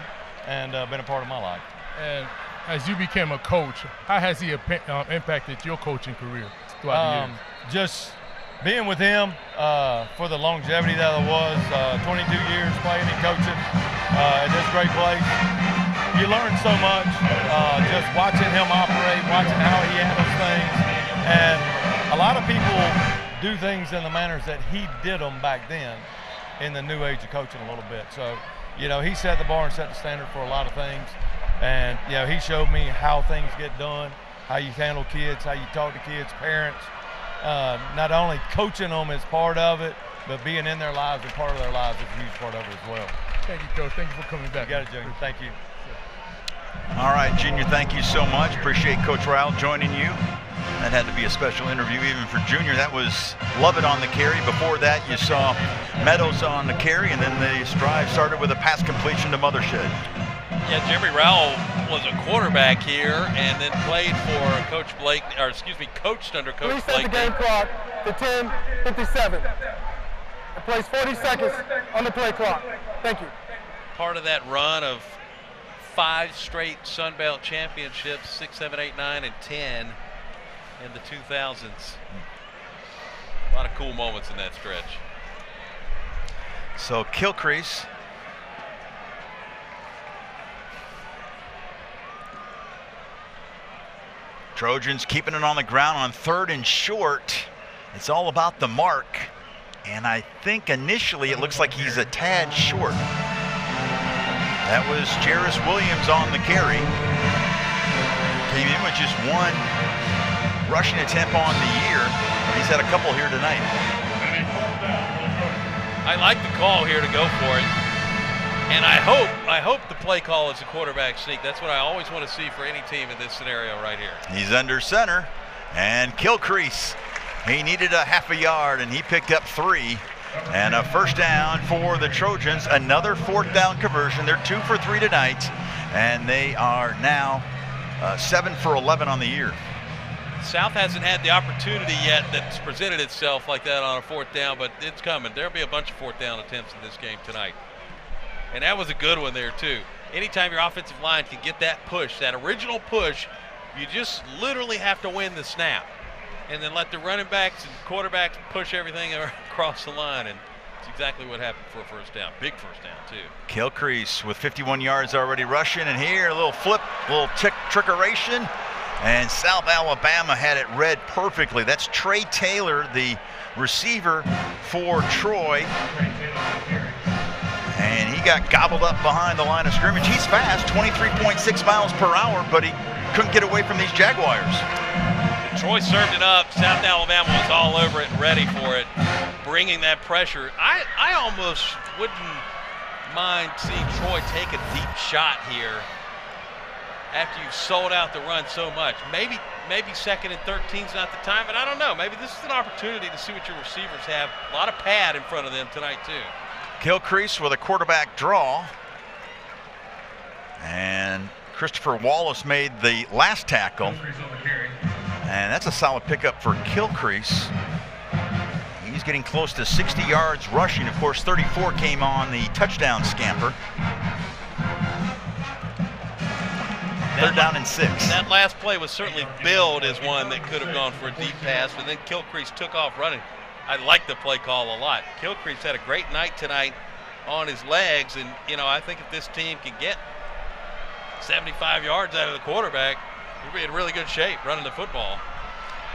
and been a part of my life. And as you became a coach, how has he impacted your coaching career throughout the years? Just being with him for the longevity that it was, 22 years playing and coaching at this great place. You learn so much just watching him operate, watching how he handles things. And a lot of people do things in the manners that he did them back then in the new age of coaching a little bit. So, he set the bar and set the standard for a lot of things. And, he showed me how things get done, how you handle kids, how you talk to kids, parents. Not only coaching them is part of it, but being in their lives and part of their lives is a huge part of it as well. Thank you, Coach. Thank you for coming back. You got it, Junior. Thank you. All right, Junior, thank you so much. Appreciate Coach Ryle joining you. That had to be a special interview even for Junior. That was Lovett on the carry. Before that, you saw Meadows on the carry, and then the drive started with a pass completion to Mothershed. Yeah, Jeremy Rowell was a quarterback here and then played for Coach Blake, coached under Coach Blake. Reset the game clock to 10:57. It plays 40 seconds on the play clock. Thank you. Part of that run of 5 straight Sun Belt championships, 6, 7, 8, 9, and 10 in the 2000s. A lot of cool moments in that stretch. So Kilcrease Trojans keeping it on the ground on 3rd and short. It's all about the mark. And I think initially it looks like he's a tad short. That was Jarris Williams on the carry. Came in with just 1 rushing attempt on the year. He's had a couple here tonight. I like the call here to go for it. And I hope the play call is a quarterback sneak. That's what I always want to see for any team in this scenario right here. He's under center, and Kilcrease, he needed a half a yard, and he picked up 3. And a first down for the Trojans. Another 4th down conversion. They're 2 for 3 tonight, and they are now 7 for 11 on the year. South hasn't had the opportunity yet that's presented itself like that on a 4th down, but it's coming. There'll be a bunch of 4th down attempts in this game tonight. And that was a good one there, too. Anytime your offensive line can get that push, that original push, you just literally have to win the snap. And then let the running backs and quarterbacks push everything across the line. And it's exactly what happened for a first down. Big first down, too. Kilcrease with 51 yards already rushing. And here, a little flip, a little trickeration. And South Alabama had it read perfectly. That's Trey Taylor, the receiver for Troy. And he got gobbled up behind the line of scrimmage. He's fast, 23.6 miles per hour, but he couldn't get away from these Jaguars. Troy served it up. South Alabama was all over it and ready for it, bringing that pressure. I almost wouldn't mind seeing Troy take a deep shot here after you've sold out the run so much. Maybe 2nd and 13 is not the time, but I don't know. Maybe this is an opportunity to see what your receivers have. A lot of pad in front of them tonight, too. Kilcrease with a quarterback draw. And Christopher Wallace made the last tackle. And that's a solid pickup for Kilcrease. He's getting close to 60 yards rushing. Of course, 34 came on the touchdown scamper. Third down and 6. That last play was certainly billed as one that could have gone for a deep pass, but then Kilcrease took off running. I like the play call a lot. Kilcrease had a great night tonight on his legs, and, you know, I think if this team can get 75 yards out of the quarterback, we'll be in really good shape running the football.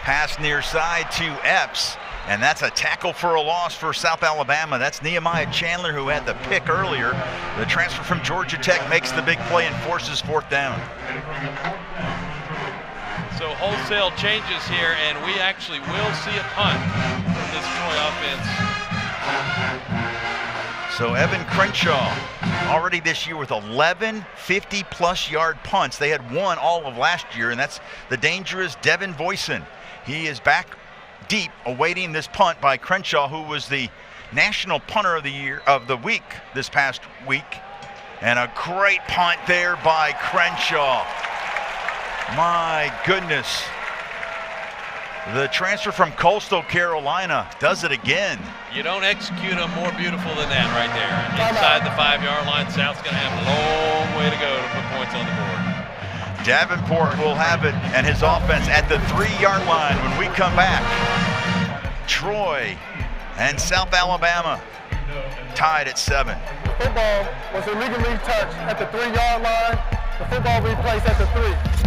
Pass near side to Epps, and that's a tackle for a loss for South Alabama. That's Nehemiah Chandler, who had the pick earlier. The transfer from Georgia Tech makes the big play and forces 4th down. So wholesale changes here, and we actually will see a punt from this Troy offense. So Evan Crenshaw, already this year with 11 50-plus yard punts. They had one all of last year, and that's the dangerous Devin Voisin. He is back deep, awaiting this punt by Crenshaw, who was the national punter of the week this past week. And a great punt there by Crenshaw. My goodness. The transfer from Coastal Carolina does it again. You don't execute them more beautiful than that right there. Inside the 5-yard line, South's going to have a long way to go to put points on the board. Davenport will have it and his offense at the 3-yard line when we come back. Troy and South Alabama tied at 7. The football was illegally touched at the 3-yard line. The football replaced at the 3.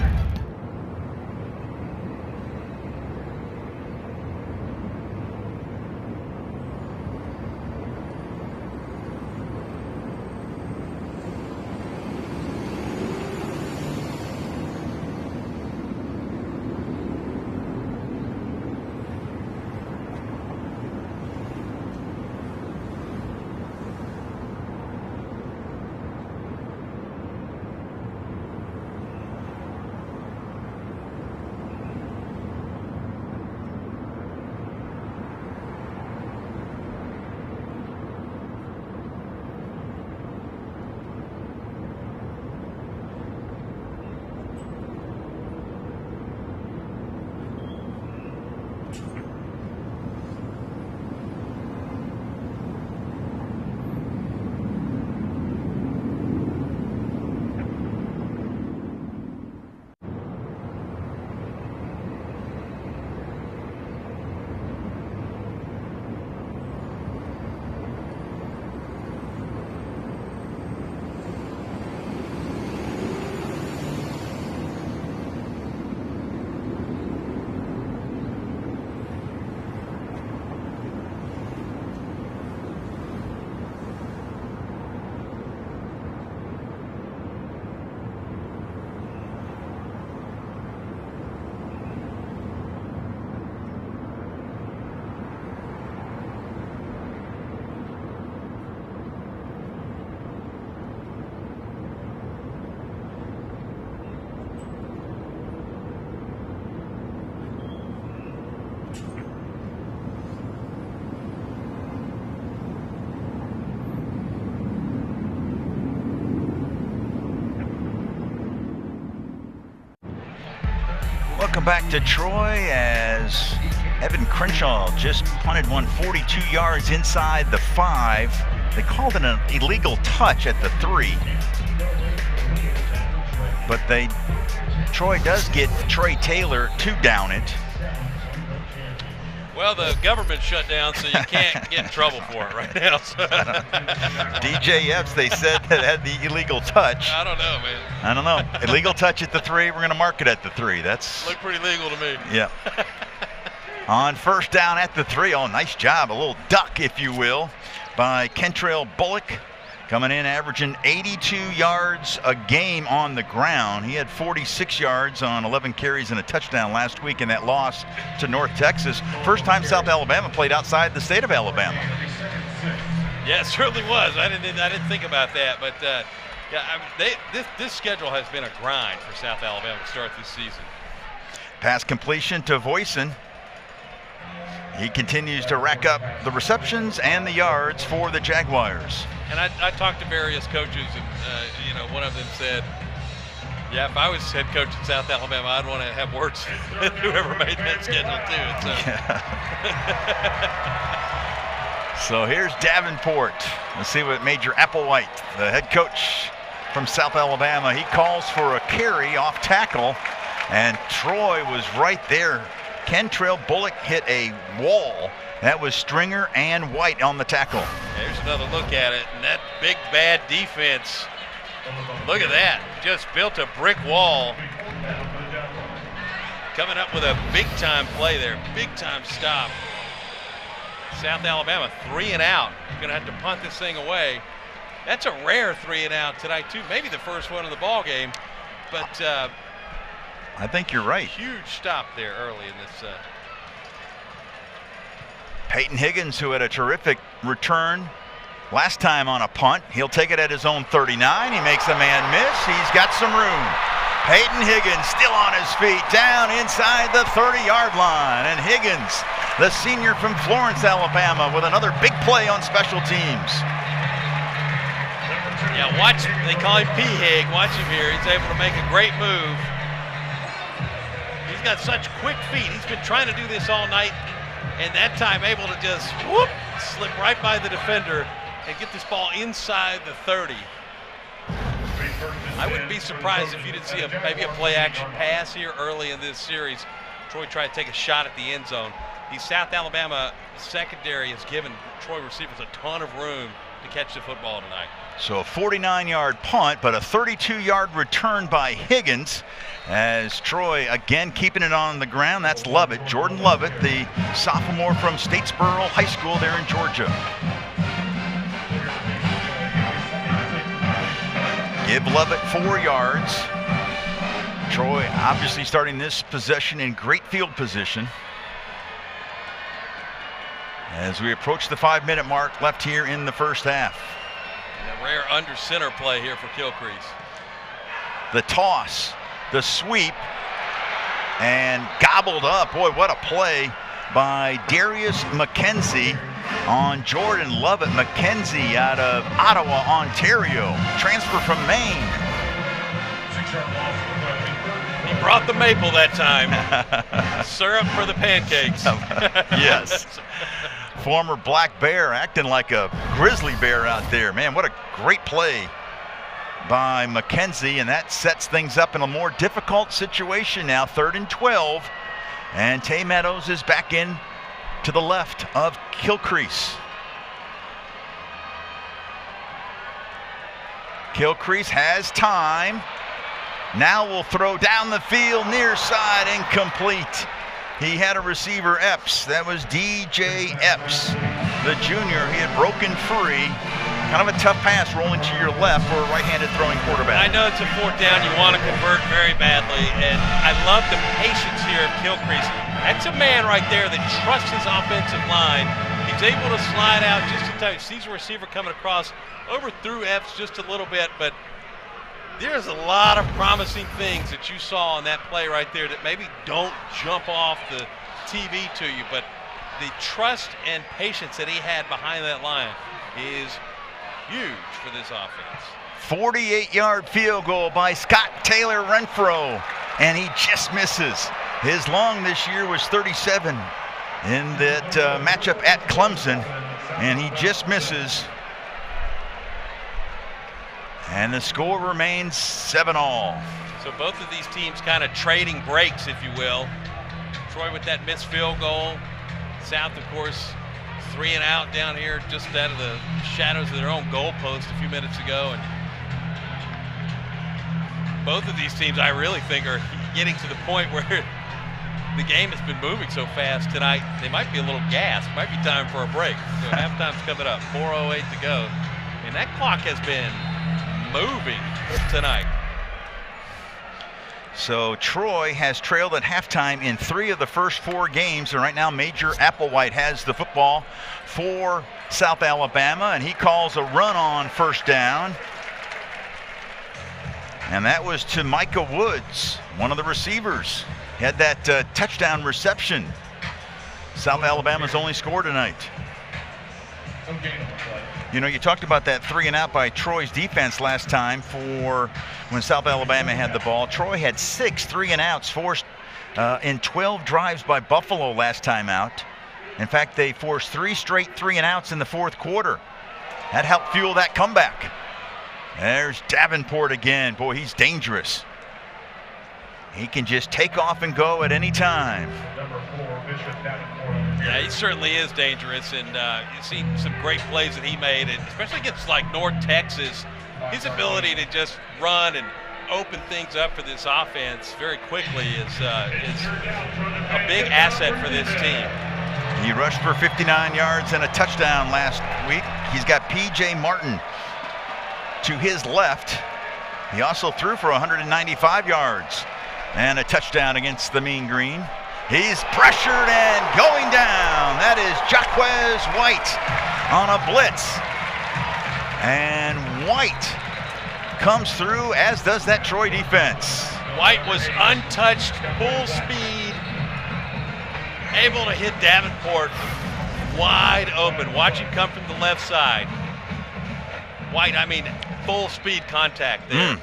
Welcome back to Troy as Evan Crenshaw just punted one 42 yards inside the 5. They called it an illegal touch at the 3. But Troy does get Trey Taylor to down it. Well, the government shut down, so you can't get in trouble for it right now. So. DJ Epps, they said that had the illegal touch. I don't know, man. I don't know. Illegal touch at the 3. We're going to mark it at the 3. That's looked pretty legal to me. Yeah. On first down at the 3. Oh, nice job. A little duck, if you will, by Kentrell Bullock. Coming in, averaging 82 yards a game on the ground. He had 46 yards on 11 carries and a touchdown last week in that loss to North Texas. First time South Alabama played outside the state of Alabama. Yeah, it certainly was. I didn't think about that, but yeah, this schedule has been a grind for South Alabama to start this season. Pass completion to Voisin. He continues to rack up the receptions and the yards for the Jaguars. And I talked to various coaches, and one of them said, "Yeah, if I was head coach at South Alabama, I'd want to have words with whoever made that schedule too." So, So here's Davenport. Let's see what Major Applewhite, the head coach from South Alabama. He calls for a carry off tackle, and Troy was right there. Kentrell Bullock hit a wall. That was Stringer and White on the tackle. There's another look at it, and that big bad defense. Look at that, just built a brick wall. Coming up with a big-time play there, big-time stop. South Alabama 3 and out. Gonna have to punt this thing away. That's a rare 3 and out tonight too. Maybe the first one of the ball game, but I think you're right. Huge stop there early in this. Peyton Higgins, who had a terrific return last time on a punt. He'll take it at his own 39. He makes a man miss. He's got some room. Peyton Higgins still on his feet, down inside the 30-yard line. And Higgins, the senior from Florence, Alabama, with another big play on special teams. Yeah, watch, they call him P-Hig. Watch him here. He's able to make a great move. He's got such quick feet. He's been trying to do this all night, and that time able to just whoop, slip right by the defender and get this ball inside the 30. I wouldn't be surprised if you didn't see maybe a play-action pass here early in this series. Troy tried to take a shot at the end zone. The South Alabama secondary has given Troy receivers a ton of room to catch the football tonight. So a 49-yard punt, but a 32-yard return by Higgins, as Troy again keeping it on the ground. That's Lovett, Jordan Lovett, the sophomore from Statesboro High School there in Georgia. Give Lovett 4 yards. Troy obviously starting this possession in great field position. As we approach the 5-minute mark left here in the first half. And a rare under center play here for Gilcrease. The toss, the sweep, and gobbled up. Boy, what a play by Darius McKenzie on Jordan Lovett. McKenzie out of Ottawa, Ontario, transfer from Maine. He brought the maple that time. Syrup for the pancakes. Yes. Former Black Bear acting like a grizzly bear out there. Man, what a great play by McKenzie, and that sets things up in a more difficult situation now. 3rd and 12, and Tay Meadows is back in to the left of Gilcrease. Gilcrease has time. Now will throw down the field, near side, incomplete. He had a receiver, Epps. That was DJ Epps, the junior. He had broken free. Kind of a tough pass rolling to your left for a right-handed throwing quarterback. I know it's a 4th down. You want to convert very badly, and I love the patience here of Gilcrease. That's a man right there that trusts his offensive line. He's able to slide out just in time. He sees a receiver coming across, overthrew Epps just a little bit, but there's a lot of promising things that you saw on that play right there that maybe don't jump off the TV to you, but the trust and patience that he had behind that line is huge for this offense. 48-yard field goal by Scott Taylor Renfro, and he just misses. His long this year was 37 in that matchup at Clemson, and he just misses. And the score remains 7-all. So both of these teams kind of trading breaks, if you will. Troy with that missed field goal. South, of course, 3 and out down here, just out of the shadows of their own goalpost a few minutes ago. And both of these teams, I really think, are getting to the point where the game has been moving so fast tonight. They might be a little gassed. Might be time for a break. So halftime's coming up. 4:08 to go. And that clock has been moving tonight. So Troy has trailed at halftime in 3 of the first 4 games, and right now Major Applewhite has the football for South Alabama, and he calls a run on 1st down. And that was to Micah Woods, one of the receivers. He had that touchdown reception. South Alabama's only score tonight. You know, you talked about that 3 and out by Troy's defense last time for when South Alabama had the ball. Troy had 6 3 and outs forced in 12 drives by Buffalo last time out. In fact, they forced 3 straight 3 and outs in the 4th quarter. That helped fuel that comeback. There's Davenport again. Boy, he's dangerous. He can just take off and go at any time. Yeah, he certainly is dangerous, and you've seen some great plays that he made, and especially against like North Texas. His ability to just run and open things up for this offense very quickly is a big asset for this team. He rushed for 59 yards and a touchdown last week. He's got P.J. Martin to his left. He also threw for 195 yards and a touchdown against the Mean Green. He's pressured and going down. That is Jaquez White on a blitz. And White comes through, as does that Troy defense. White was untouched, full speed, able to hit Davenport wide open. Watch him come from the left side. White, I mean, full speed contact there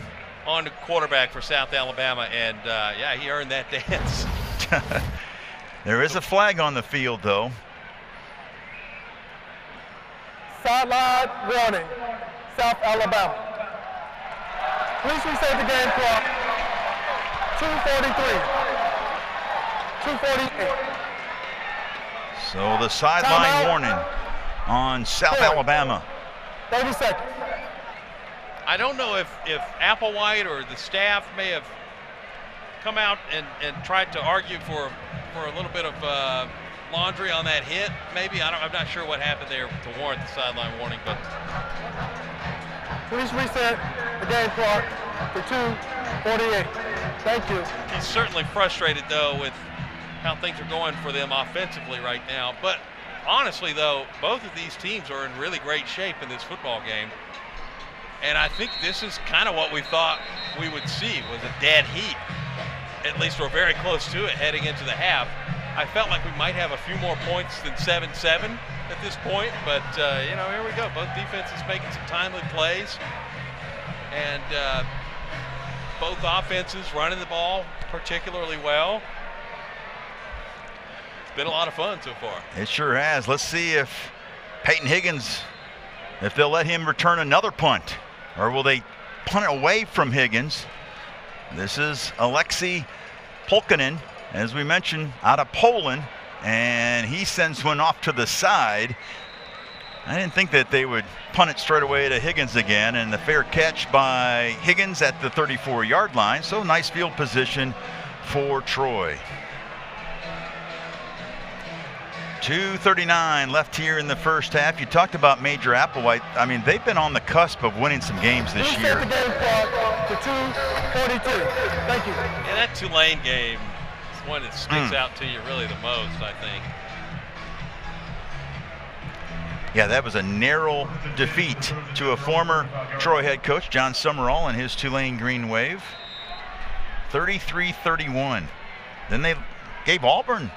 on the quarterback for South Alabama, and yeah, he earned that dance. There is a flag on the field, though. Sideline warning, South Alabama. Please reset the game clock. 2:43. 2:48. So the sideline warning on South Alabama. 30 seconds. I don't know if Applewhite or the staff may have come out and tried to argue for a little bit of laundry on that hit. Maybe I'm not sure what happened there to warrant the sideline warning, but please reset the game clock for 2:48. Thank you. He's certainly frustrated though with how things are going for them offensively right now. But honestly though, both of these teams are in really great shape in this football game. And I think this is kind of what we thought we would see, was a dead heat. At least we're very close to it heading into the half. I felt like we might have a few more points than 7-7 at this point, but you know, here we go. Both defenses making some timely plays, and both offenses running the ball particularly well. It's been a lot of fun so far. It sure has. Let's see if Peyton Higgins, if they'll let him return another punt, or will they punt it away from Higgins? This is Alexei Polkanen, as we mentioned, out of Poland, and he sends one off to the side. I didn't think that they would punt it straight away to Higgins again, and the fair catch by Higgins at the 34-yard line. So nice field position for Troy. 2:39 left here in the first half. You talked about Major Applewhite. I mean, they've been on the cusp of winning some games this year. Reset the game clock to 2:42. Thank you. Yeah, that Tulane game is one that sticks out to you really the most, I think. Yeah, that was a narrow defeat to a former Troy head coach, John Summerall, and his Tulane Green Wave. 33-31. Then they gave Auburn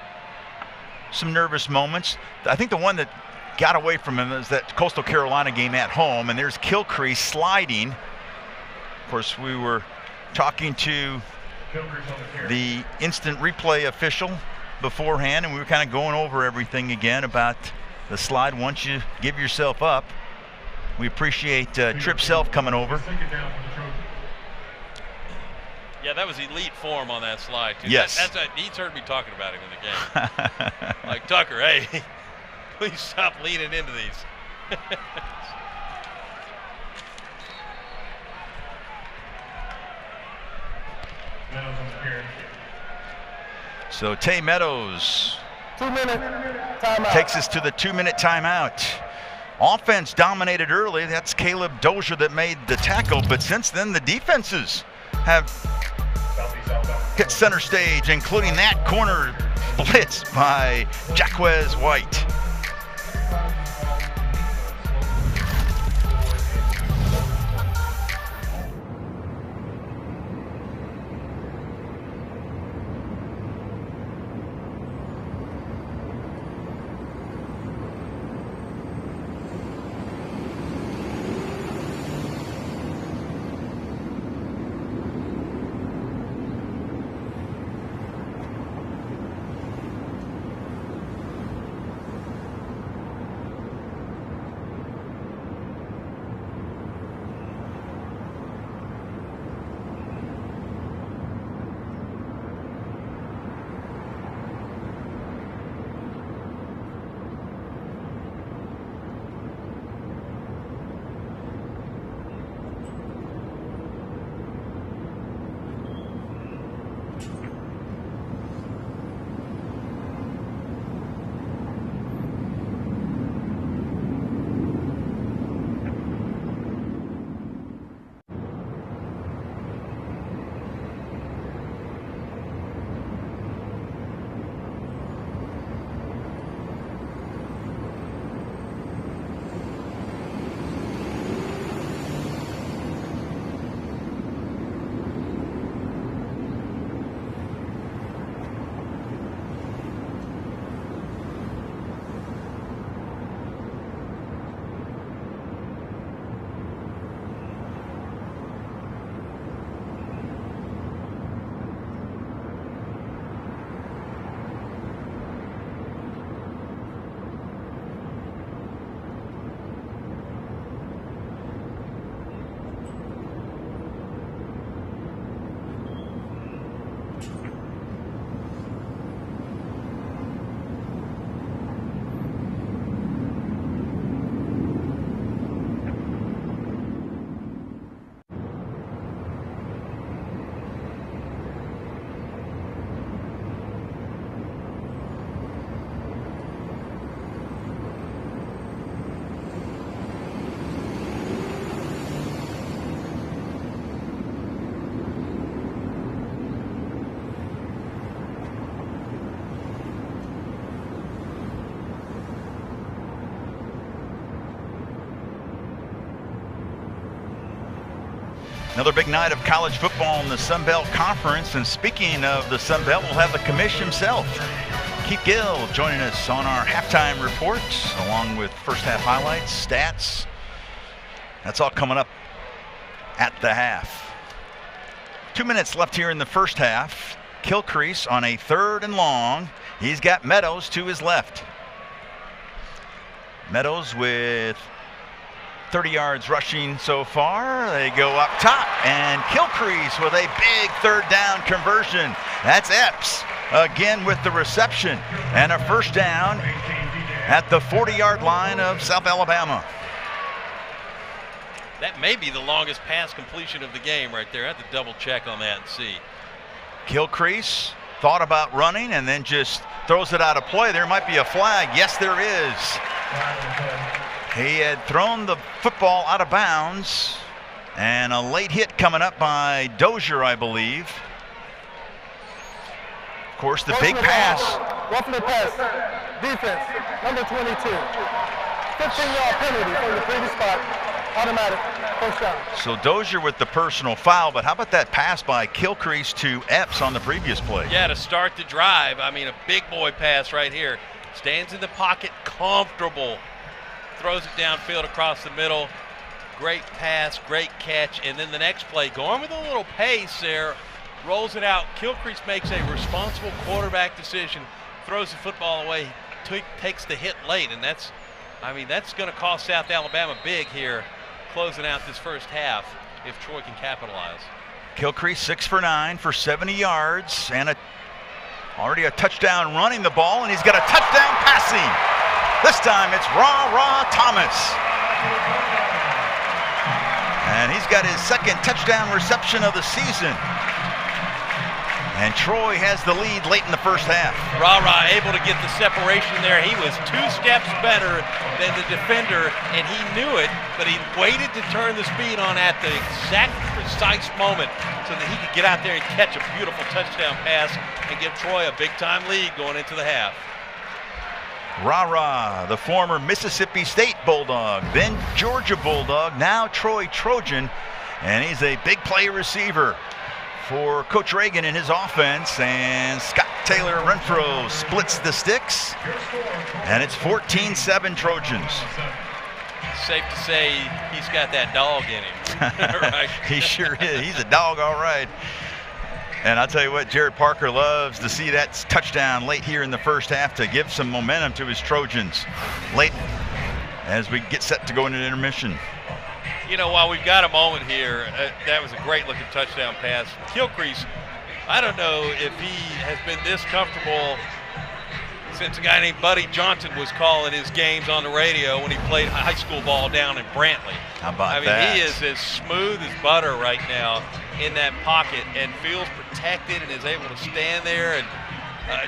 some nervous moments. I think the one that got away from him is that Coastal Carolina game at home, and there's Kilcrease sliding. Of course, we were talking to the instant replay official beforehand, and we were kind of going over everything again about the slide once you give yourself up. We appreciate Trip Self coming over. Yeah, that was elite form on that slide, too. Yes. He's heard me talking about him in the game. Like, Tucker, hey, please stop leaning into these. So Tay Meadows 2-minute timeout. takes us to the 2-minute timeout. Offense dominated early. That's Caleb Dozier that made the tackle, but since then the defenses have hit center stage, including that corner blitz by Jaquez White. Another big night of college football in the Sun Belt Conference. And speaking of the Sun Belt, we'll have the commish himself, Keith Gill, joining us on our halftime reports, along with first half highlights, stats. That's all coming up at the half. 2 minutes left here in the first half. Kilcrease on a 3rd and long. He's got Meadows to his left. Meadows with 30 yards rushing so far. They go up top, and Kilcrease with a big 3rd down conversion. That's Epps again with the reception, and a 1st down at the 40-yard line of South Alabama. That may be the longest pass completion of the game right there. I have to double check on that and see. Kilcrease thought about running and then just throws it out of play. There might be a flag. Yes, there is. He had thrown the football out of bounds, and a late hit coming up by Dozier, I believe. Of course, the big pass. Roughing the pass. Defense, number 22. 15-yard penalty from the previous spot. Automatic, 1st down. So Dozier with the personal foul, but how about that pass by Kilcrease to Epps on the previous play? Yeah, to start the drive. I mean, a big boy pass right here. Stands in the pocket, comfortable. Throws it downfield across the middle. Great pass, great catch. And then the next play, going with a little pace there, rolls it out. Kilcrease makes a responsible quarterback decision, throws the football away, takes the hit late. And that's going to cost South Alabama big here, closing out this first half if Troy can capitalize. Kilcrease 6 for 9 for 70 yards and already a touchdown running the ball, and he's got a touchdown passing. This time it's Ra Thomas. And he's got his 2nd touchdown reception of the season. And Troy has the lead late in the first half. Ra able to get the separation there. He was 2 steps better than the defender, and he knew it, but he waited to turn the speed on at the exact precise moment so that he could get out there and catch a beautiful touchdown pass and give Troy a big-time lead going into the half. Ra, the former Mississippi State Bulldog, then Georgia Bulldog, now Troy Trojan, and he's a big play receiver for Coach Reagan in his offense, and Scott Taylor Renfro splits the sticks, and it's 14-7 Trojans. Safe to say he's got that dog in him. Right? He sure is. He's a dog, all right. And I'll tell you what, Jared Parker loves to see that touchdown late here in the first half to give some momentum to his Trojans late as we get set to go into intermission. You know, while we've got a moment here, that was a great-looking touchdown pass. Kilcrease, I don't know if he has been this comfortable since a guy named Buddy Johnson was calling his games on the radio when he played high school ball down in Brantley. How about that? I mean, he is as smooth as butter right now in that pocket and feels protected and is able to stand there and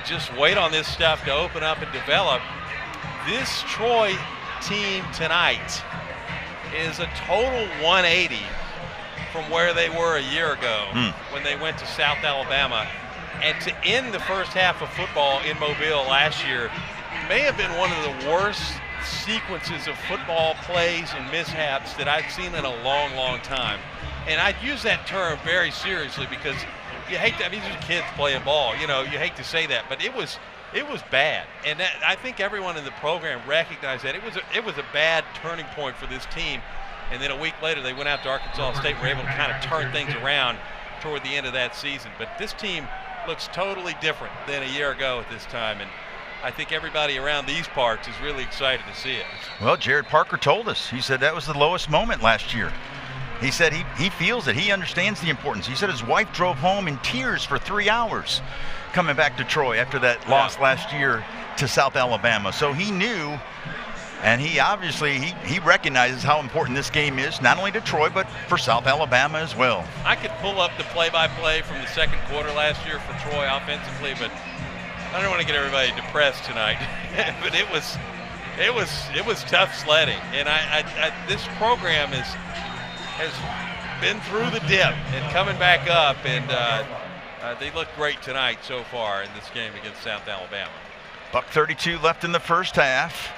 just wait on this stuff to open up and develop. This Troy team tonight is a total 180 from where they were a year ago when they went to South Alabama. And to end the first half of football in Mobile last year may have been one of the worst sequences of football plays and mishaps that I've seen in a long, long time. And I'd use that term very seriously because you hate to, I mean, these are kids playing ball, you know, you hate to say that, but it was bad. And that, I think everyone in the program recognized that. It was a bad turning point for this team. And then a week later, they went out to Arkansas State and were able to kind of turn things around toward the end of that season. But this team looks totally different than a year ago at this time, and I think everybody around these parts is really excited to see it. Well, Jared Parker told us, he said that was the lowest moment last year. He said he feels it, he understands the importance. He said his wife drove home in tears for 3 hours coming back to Troy after that loss last year to South Alabama. So he knew, and he obviously he recognizes how important this game is, not only to Troy, but for South Alabama as well. I could pull up the play-by-play from the second quarter last year for Troy offensively, but I don't want to get everybody depressed tonight. But it was tough sledding, and this program has been through the dip and coming back up, and they look great tonight so far in this game against South Alabama. $1:32 left in the first half.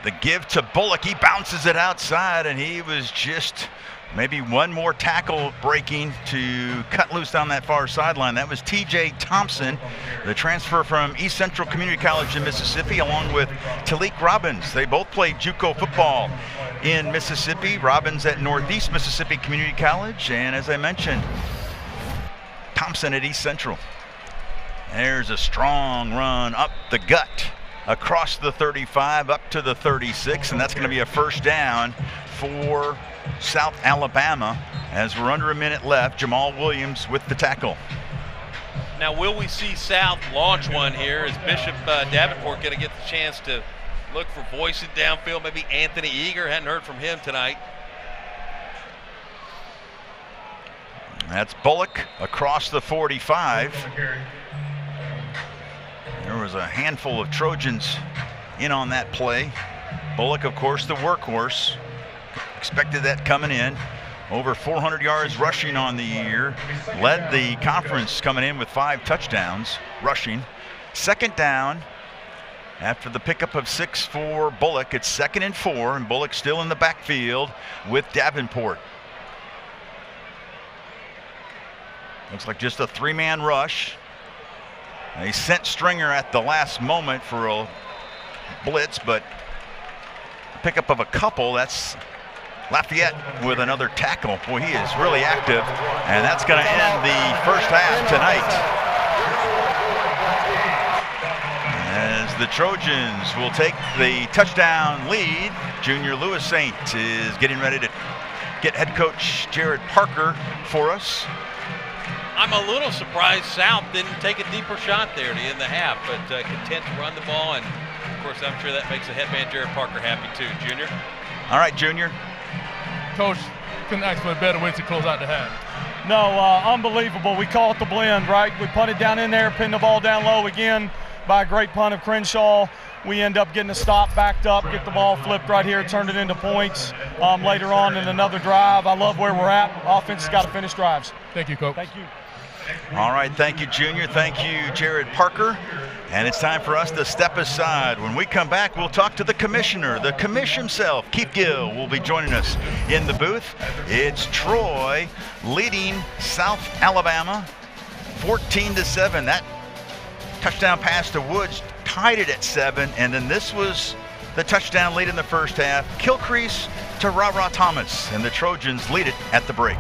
The give to Bullock, he bounces it outside, and he was just Maybe one more tackle breaking to cut loose down that far sideline. That was T.J. Thompson, the transfer from East Central Community College in Mississippi, along with Talik Robbins. They both played JUCO football in Mississippi. Robbins at Northeast Mississippi Community College, and as I mentioned, Thompson at East Central. There's a strong run up the gut, across the 35, up to the 36, and that's going to be a first down for South Alabama as we're under a minute left. Jamal Williams with the tackle. Now, will we see South launch one here? Is Bishop Davenport going to get the chance to look for voices downfield? Maybe Anthony Eager. Hadn't heard from him tonight. That's Bullock across the 45. There was a handful of Trojans in on that play. Bullock, of course, the workhorse. Expected that coming in. Over 400 yards rushing on the year. Led the conference coming in with 5 touchdowns rushing. Second down after the pickup of 6 for Bullock. It's 2nd and 4, and Bullock still in the backfield with Davenport. Looks like just a 3-man rush. They sent Stringer at the last moment for a blitz, but pickup of a couple. That's Lafayette with another tackle. Boy, he is really active, and that's going to end the first half tonight, as the Trojans will take the touchdown lead. Junior Lewis Saint is getting ready to get head coach Jared Parker for us. I'm a little surprised South didn't take a deeper shot there to end the half, but content to run the ball, and of course I'm sure that makes the head man Jared Parker happy too. Junior? All right, Junior. Coach, couldn't ask for a better way to close out the half. No, unbelievable. We call it the blend, right? We punted down in there, pinned the ball down low again by a great punt of Crenshaw. We end up getting a stop, backed up, get the ball flipped right here, turned it into points later on in another drive. I love where we're at. Offense has got to finish drives. Thank you, Coach. Thank you. All right, thank you, Junior. Thank you, Jared Parker. And it's time for us to step aside. When we come back, we'll talk to the commissioner, the commish himself, Keith Gill, will be joining us in the booth. It's Troy leading South Alabama 14-7. That touchdown pass to Woods tied it at 7, and then this was the touchdown lead in the first half. Kilcrease to Ra Thomas, and the Trojans lead it at the break.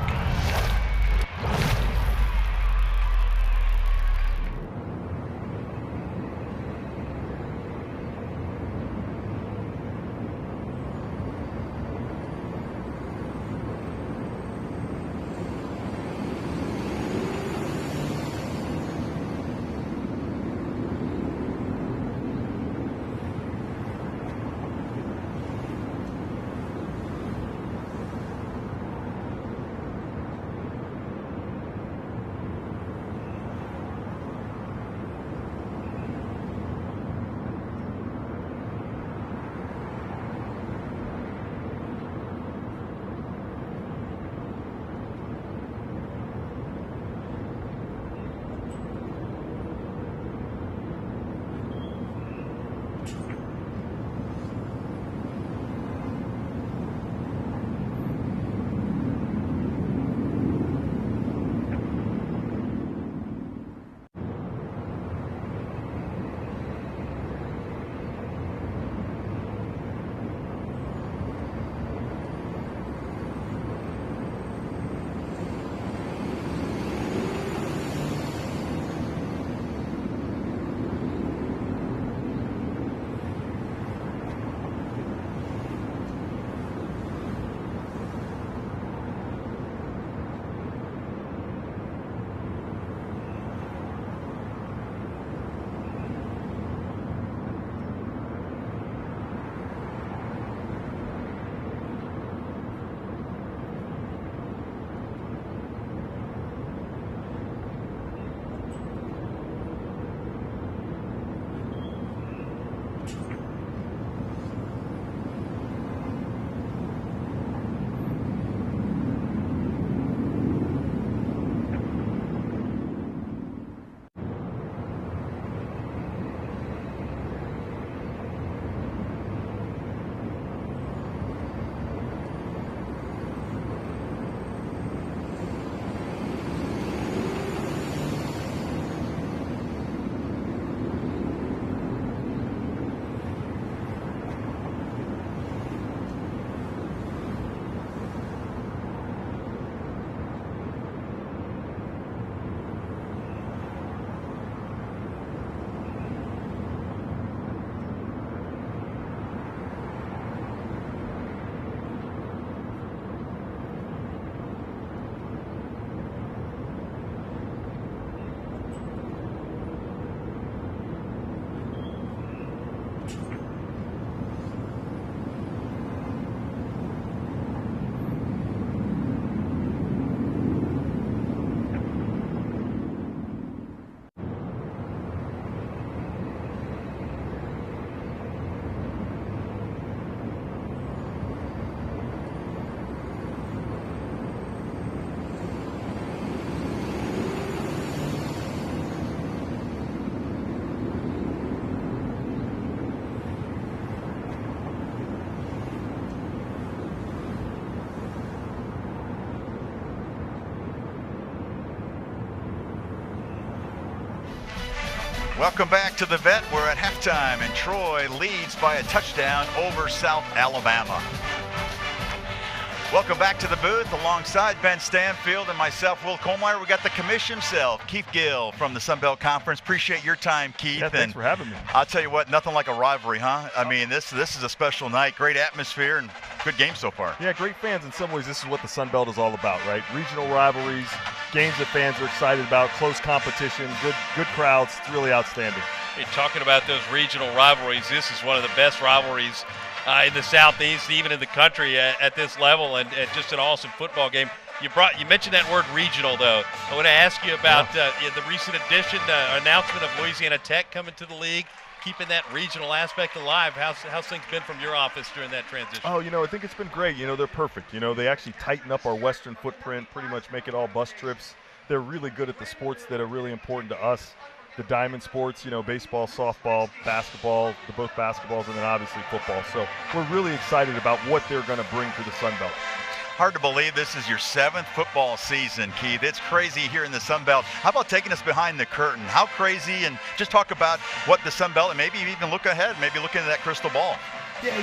Welcome back to the Vet. We're at halftime, and Troy leads by a touchdown over South Alabama. Welcome back to the booth. Alongside Ben Stanfield and myself, Will Kohlmeyer, we got the commissioner himself, Keith Gill from the Sun Belt Conference. Appreciate your time, Keith. Yeah, thanks for having me. I'll tell you what, nothing like a rivalry, huh? I mean, this is a special night, great atmosphere, and good game so far. Yeah, great fans. In some ways, this is what the Sun Belt is all about, right? Regional rivalries, games that fans are excited about, close competition, good crowds. It's really outstanding. Hey, talking about those regional rivalries, this is one of the best rivalries in the Southeast, even in the country at this level, and just an awesome football game. You mentioned that word regional, though. I want to ask you about the recent addition, announcement of Louisiana Tech coming to the league, keeping that regional aspect alive. How's things been from your office during that transition? Oh, I think it's been great. They're perfect. They actually tighten up our western footprint, pretty much make it all bus trips. They're really good at the sports that are really important to us. The diamond sports, baseball, softball, basketball, both basketballs, and then obviously football. So we're really excited about what they're going to bring to the Sun Belt. Hard to believe this is your 7th football season, Keith. It's crazy here in the Sun Belt. How about taking us behind the curtain? How crazy, and just talk about what the Sun Belt, and maybe even look ahead, maybe look into that crystal ball. Yeah,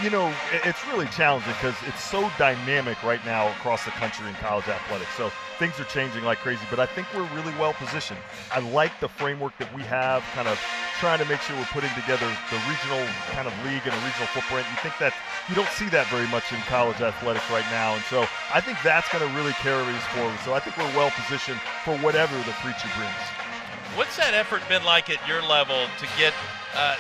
it's really challenging because it's so dynamic right now across the country in college athletics. So things are changing like crazy, but I think we're really well positioned. I like the framework that we have, kind of trying to make sure we're putting together the regional kind of league and a regional footprint. You don't see that very much in college athletics right now, and so I think that's going to really carry us forward. So I think we're well positioned for whatever the future brings. What's that effort been like at your level to get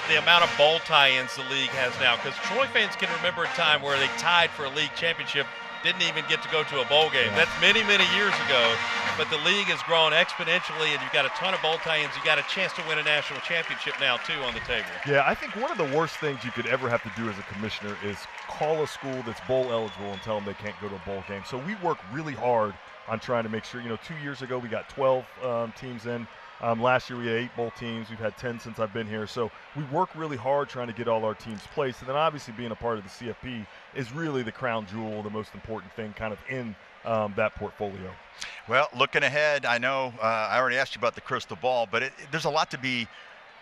the amount of bowl tie-ins the league has now? Because Troy fans can remember a time where they tied for a league championship, didn't even get to go to a bowl game. Yeah. That's many, many years ago. But the league has grown exponentially, and you've got a ton of bowl tie-ins. You got a chance to win a national championship now, too, on the table. Yeah, I think one of the worst things you could ever have to do as a commissioner is call a school that's bowl eligible and tell them they can't go to a bowl game. So we work really hard on trying to make sure, 2 years ago we got 12 teams in. Last year we had 8 bowl teams. We've had 10 since I've been here. So we work really hard trying to get all our teams placed. And then obviously being a part of the CFP is really the crown jewel, the most important thing kind of in that portfolio. Well, looking ahead, I know I already asked you about the crystal ball, but there's a lot to be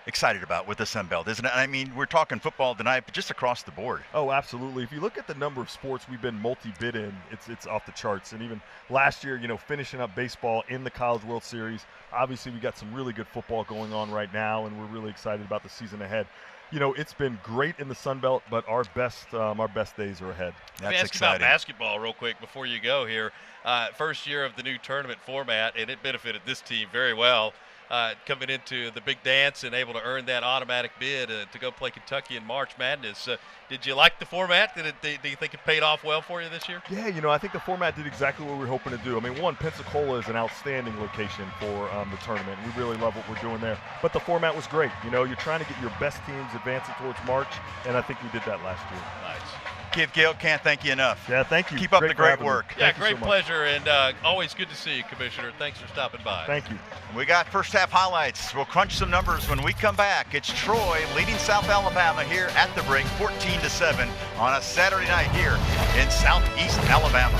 excited about with the Sun Belt, isn't it? I mean, we're talking football tonight, but just across the board. Oh, absolutely. If you look at the number of sports we've been multi-bid in, it's off the charts. And even last year, finishing up baseball in the College World Series, obviously we got some really good football going on right now, and we're really excited about the season ahead. It's been great in the Sun Belt, but our best days are ahead. Let me ask you about basketball real quick before you go here. First year of the new tournament format, and it benefited this team very well. Coming into the big dance and able to earn that automatic bid to go play Kentucky in March Madness. Did you like the format? Do you think it paid off well for you this year? Yeah, I think the format did exactly what we were hoping to do. I mean, one, Pensacola is an outstanding location for the tournament. We really love what we're doing there. But the format was great. You're trying to get your best teams advancing towards March, and I think we did that last year. Nice. Keith Gill, can't thank you enough. Yeah, thank you. Keep up the great work. Yeah, great pleasure, and always good to see you, Commissioner. Thanks for stopping by. Thank you. We got first half highlights. We'll crunch some numbers when we come back. It's Troy leading South Alabama here at the break, 14-7 on a Saturday night here in Southeast Alabama.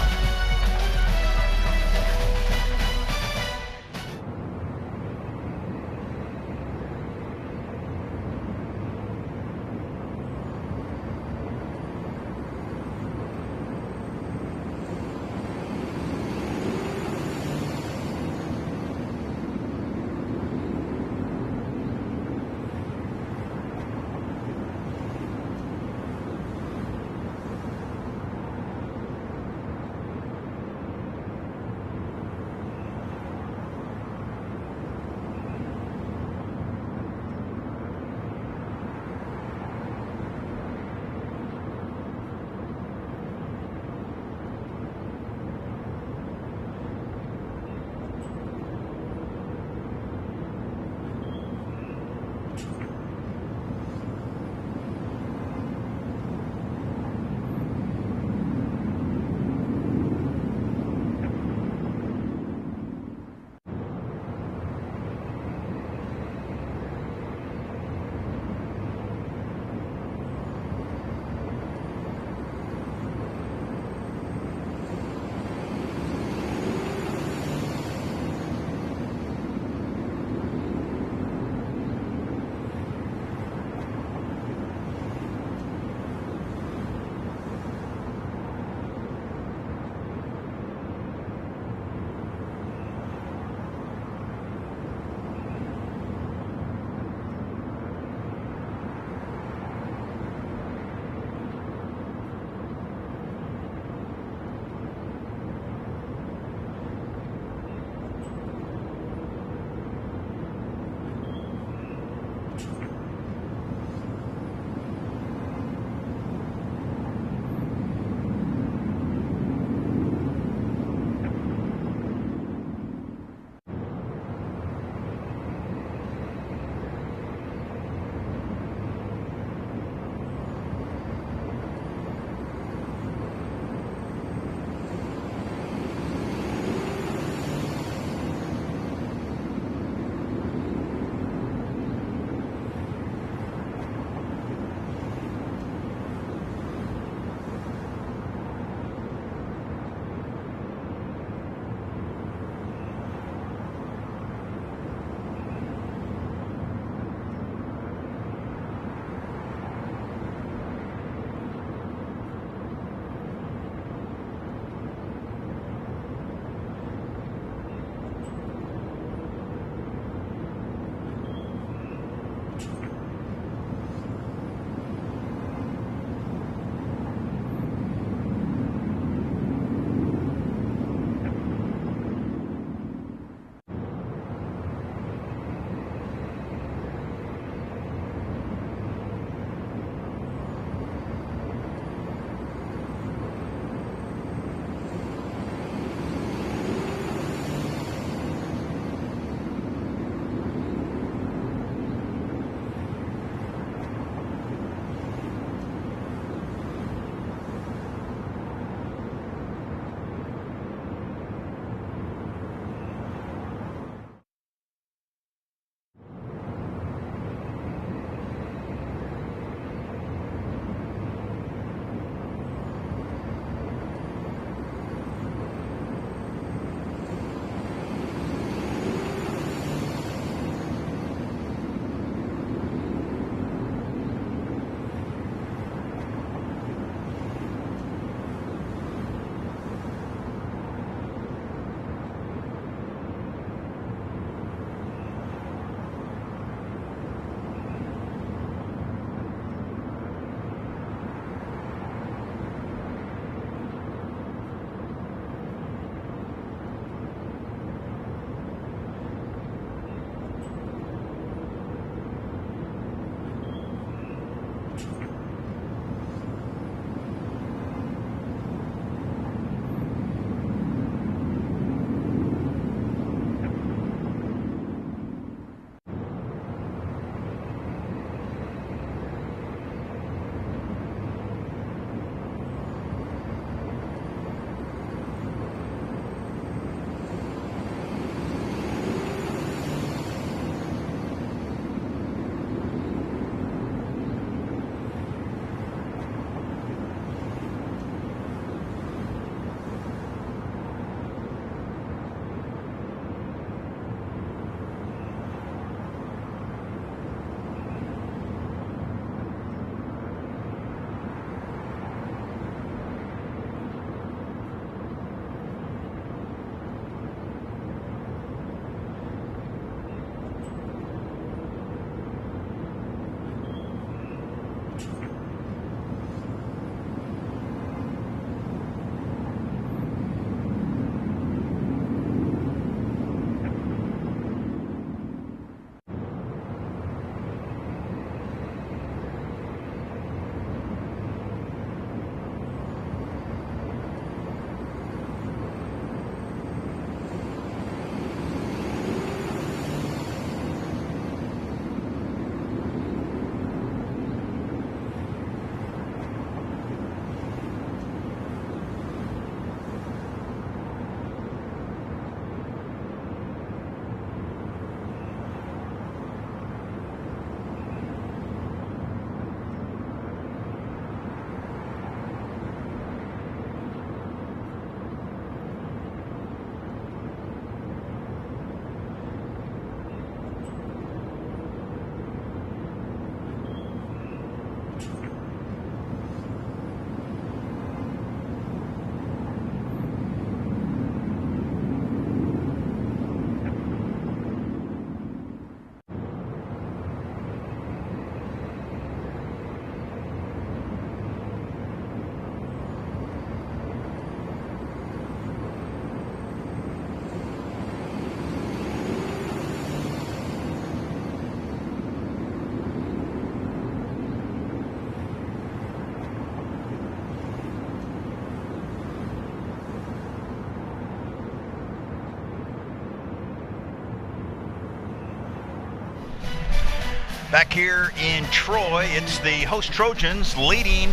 Back here in Troy, it's the host Trojans leading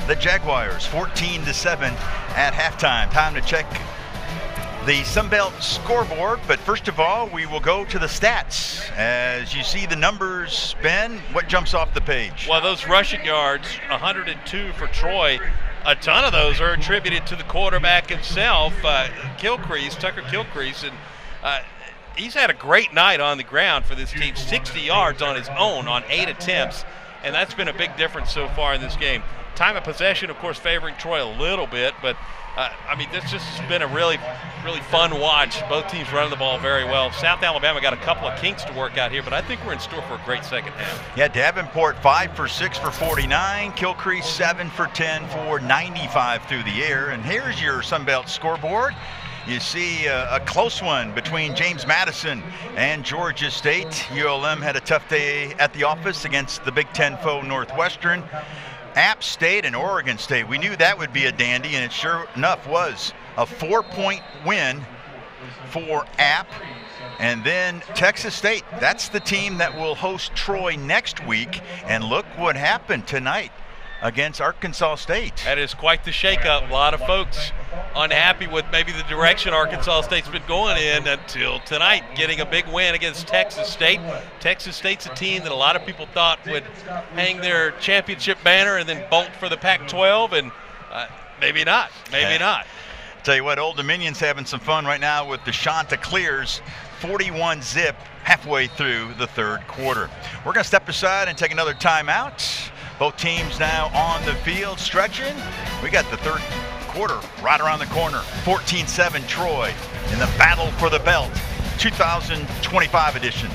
the Jaguars 14-7 at halftime. Time to check the Sunbelt scoreboard, but first of all, we will go to the stats. As you see the numbers, Ben, what jumps off the page? Well, those rushing yards, 102 for Troy. A ton of those are attributed to the quarterback himself, Tucker Kilcrease, and he's had a great night on the ground for this team. 60 yards on his own on 8 attempts, and that's been a big difference so far in this game. Time of possession, of course, favoring Troy a little bit, but this just has been a really, really fun watch. Both teams running the ball very well. South Alabama got a couple of kinks to work out here, but I think we're in store for a great second half. Yeah, Davenport 5 for 6 for 49. Kilcrease 7 for 10 for 95 through the air. And here's your Sunbelt scoreboard. You see a close one between James Madison and Georgia State. ULM had a tough day at the office against the Big Ten foe Northwestern. App State and Oregon State. We knew that would be a dandy, and it sure enough was a 4-point win for App. And then Texas State, that's the team that will host Troy next week. And look what happened tonight against Arkansas State. That is quite the shakeup. A lot of folks unhappy with maybe the direction Arkansas State's been going in until tonight, getting a big win against Texas State. Texas State's a team that a lot of people thought would hang their championship banner and then bolt for the Pac-12, and maybe not. Maybe not. Tell you what, Old Dominion's having some fun right now with the Chanticleers, 41-zip halfway through the third quarter. We're going to step aside and take another timeout. Both teams now on the field stretching. We got the third quarter right around the corner. 14-7 Troy in the battle for the belt, 2025 edition.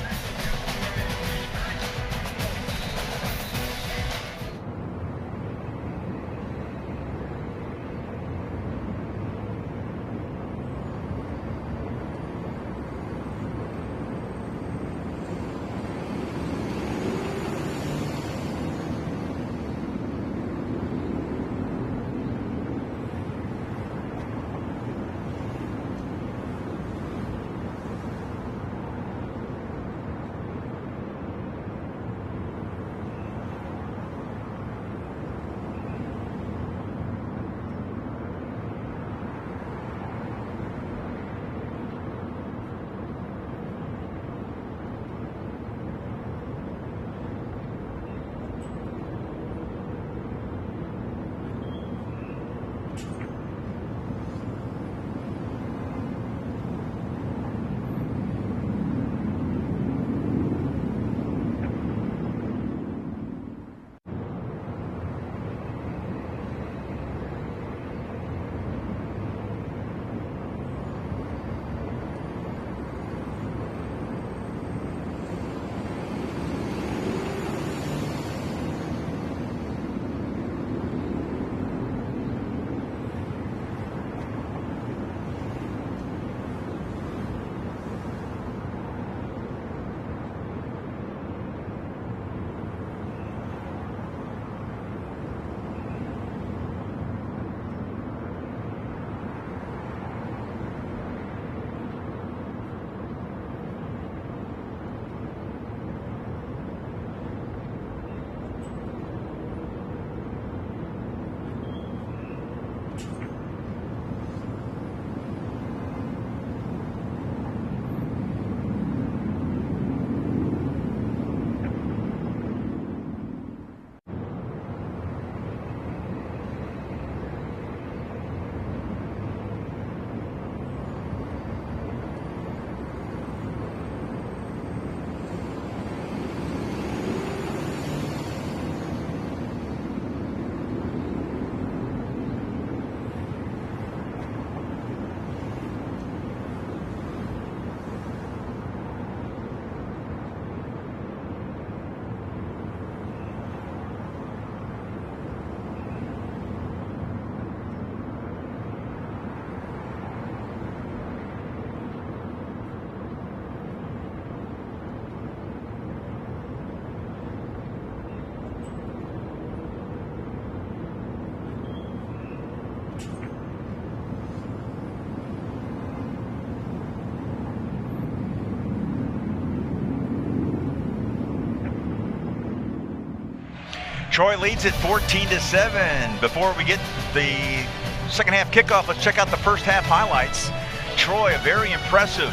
Troy leads it 14-7. Before we get the second half kickoff, let's check out the first half highlights. Troy, a very impressive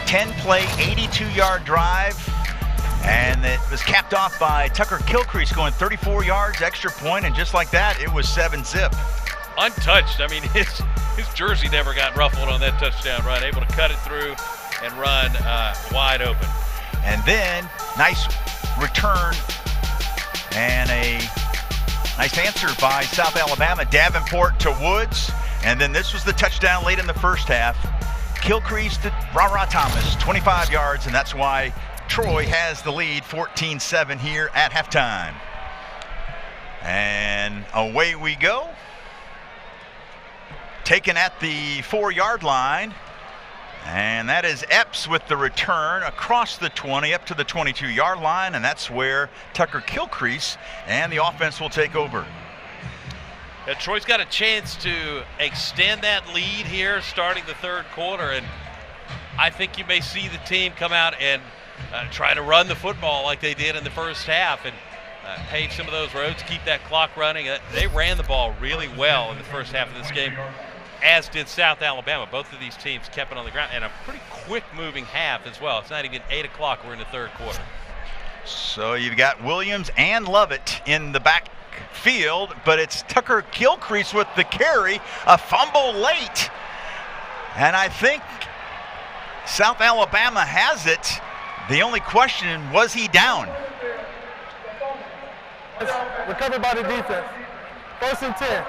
10-play, 82-yard drive. And it was capped off by Tucker Kilcrease going 34 yards, extra point, and just like that, it was 7-zip. Untouched. I mean, his jersey never got ruffled on that touchdown run. Able to cut it through and run wide open. And then, nice return and a nice answer by South Alabama. Davenport to Woods. And then this was the touchdown late in the first half. Kilcrease to Ra Thomas, 25 yards, and that's why Troy has the lead 14-7 here at halftime. And away we go. Taken at the 4-yard line. And that is Epps with the return across the 20 up to the 22-yard line, and that's where Tucker Kilcrease and the offense will take over. Troy's got a chance to extend that lead here starting the third quarter, and I think you may see the team come out and try to run the football like they did in the first half and pave some of those roads, keep that clock running. They ran the ball really well in the first half of this game, as did South Alabama. Both of these teams kept it on the ground, and a pretty quick-moving half as well. It's not even 8 o'clock. We're in the third quarter. So you've got Williams and Lovett in the backfield, but it's Tucker Kilcrease with the carry, a fumble late. And I think South Alabama has it. The only question, was he down? Recovered by the defense. 1st and 10.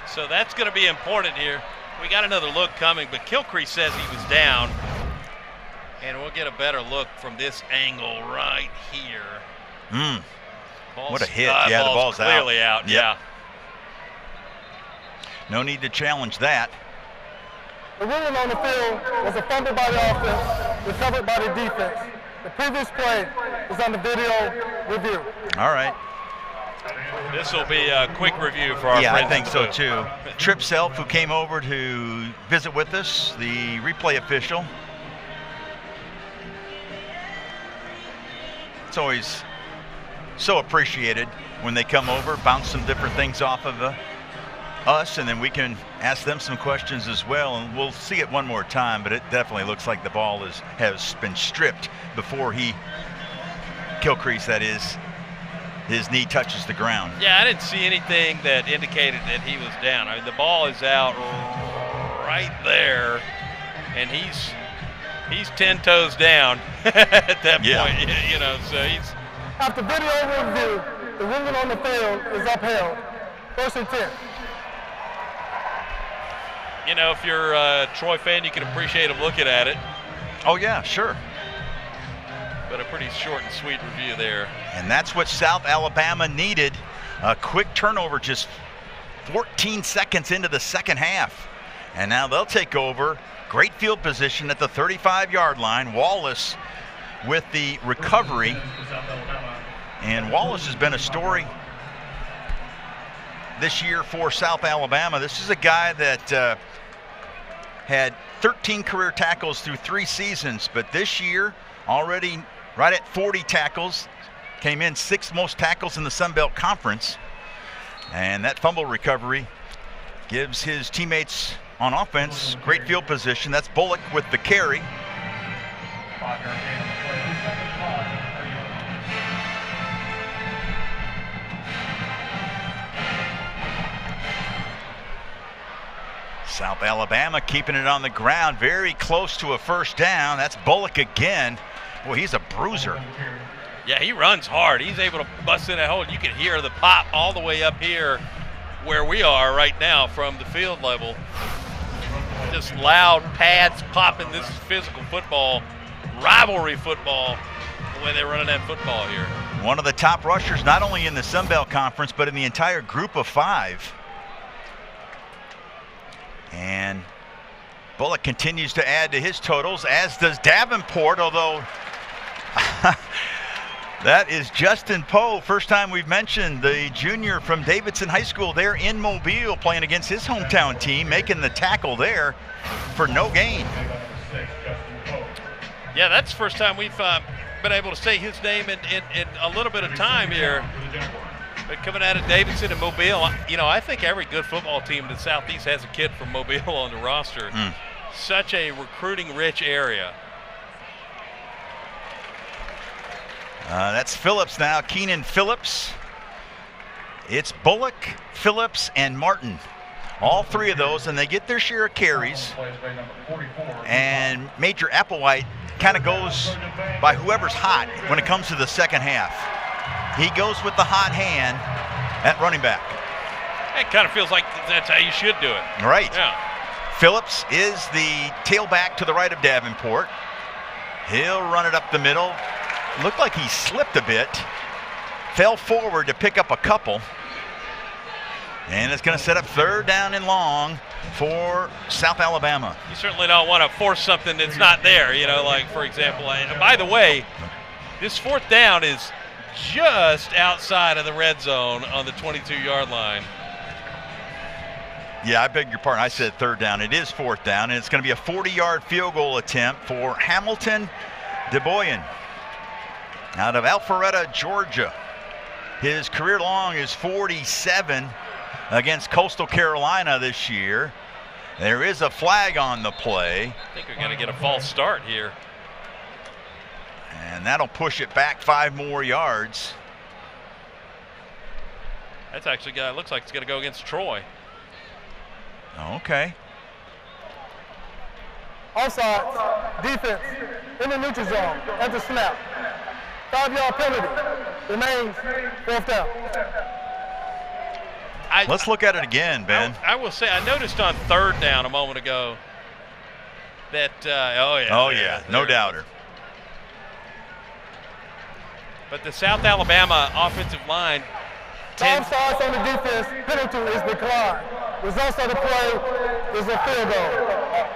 So that's going to be important here. We got another look coming, but Kilcrease says he was down. And we'll get a better look from this angle right here. What a hit. Yeah, the ball's clearly out. Yep. Yeah. No need to challenge that. The ruling on the field was a fumble by the offense, recovered by the defense. The previous play was on the video review. All right. This will be a quick review for our Yeah, friends. I think so too. Trip Self, who came over to visit with us, the replay official. It's always so appreciated when they come over, bounce some different things off of us, and then we can ask them some questions as well. And we'll see it one more time, but it definitely looks like the ball has been stripped before Kilcrease, that is, his knee touches the ground. Yeah, I didn't see anything that indicated that he was down. I mean, the ball is out right there, and he's 10 toes down at that point. You know, so he's. After video review, the ruling on the field is upheld. 1st and 10. You know, if you're a Troy fan, you can appreciate him looking at it. Oh yeah, sure. But a pretty short and sweet review there. And that's what South Alabama needed. A quick turnover just 14 seconds into the second half. And now they'll take over. Great field position at the 35-yard line. Wallace with the recovery. And Wallace has been a story this year for South Alabama. This is a guy that had 13 career tackles through 3 seasons, but this year already right at 40 tackles, came in 6th most tackles in the Sun Belt Conference. And that fumble recovery gives his teammates on offense great field position. That's Bullock with the carry. South Alabama keeping it on the ground, very close to a first down. That's Bullock again. Boy, he's a bruiser. Yeah, he runs hard. He's able to bust in that hole. You can hear the pop all the way up here where we are right now from the field level. Just loud pads popping. This is physical football, rivalry football, the way they're running that football here. One of the top rushers, not only in the Sun Belt Conference, but in the entire group of 5. And Bullock continues to add to his totals, as does Davenport, although that is Justin Poe. First time we've mentioned the junior from Davidson High School there in Mobile, playing against his hometown team, making the tackle there for no gain. Yeah, that's the first time we've been able to say his name in a little bit of time here. But coming out of Davidson and Mobile, you know, I think every good football team in the Southeast has a kid from Mobile on the roster. Such a recruiting-rich area. That's Phillips now, Keenan Phillips. It's Bullock, Phillips, and Martin. All three of those, and they get their share of carries. And Major Applewhite kind of goes by whoever's hot when it comes to the second half. He goes with the hot hand at running back. It kind of feels like that's how you should do it. Right. Yeah. Phillips is the tailback to the right of Davenport. He'll run it up the middle. Looked like he slipped a bit. Fell forward to pick up a couple. And it's going to set up 3rd down and long for South Alabama. You certainly don't want to force something that's not there, you know, like, for example, and by the way, this 4th down is just outside of the red zone on the 22-yard line. Yeah, I beg your pardon. I said 3rd down. It is 4th down, and it's going to be a 40-yard field goal attempt for Hamilton DeBoyan out of Alpharetta, Georgia. His career long is 47 against Coastal Carolina this year. There is a flag on the play. I think we're going to get a false start here. And that'll push it back 5 more yards. That's actually looks like it's going to go against Troy. Okay. Offside, defense, in the neutral zone, at the snap. 5-yard penalty, remains 4th down. Let's look at it again, Ben. I will say, I noticed on 3rd down a moment ago that, no doubter. But the South Alabama offensive line. 5 starts on the defense, penalty is declined. Results of the play is a field goal.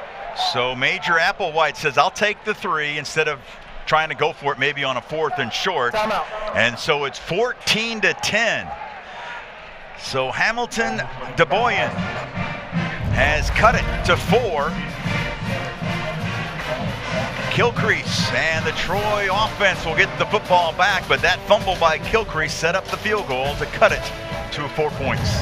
So Major Applewhite says, I'll take the 3 instead of trying to go for it maybe on a 4th and short. Timeout. And so it's 14-10. So Hamilton DeBoyan has cut it to 4. Kilcrease and the Troy offense will get the football back, but that fumble by Kilcrease set up the field goal to cut it to 4 points.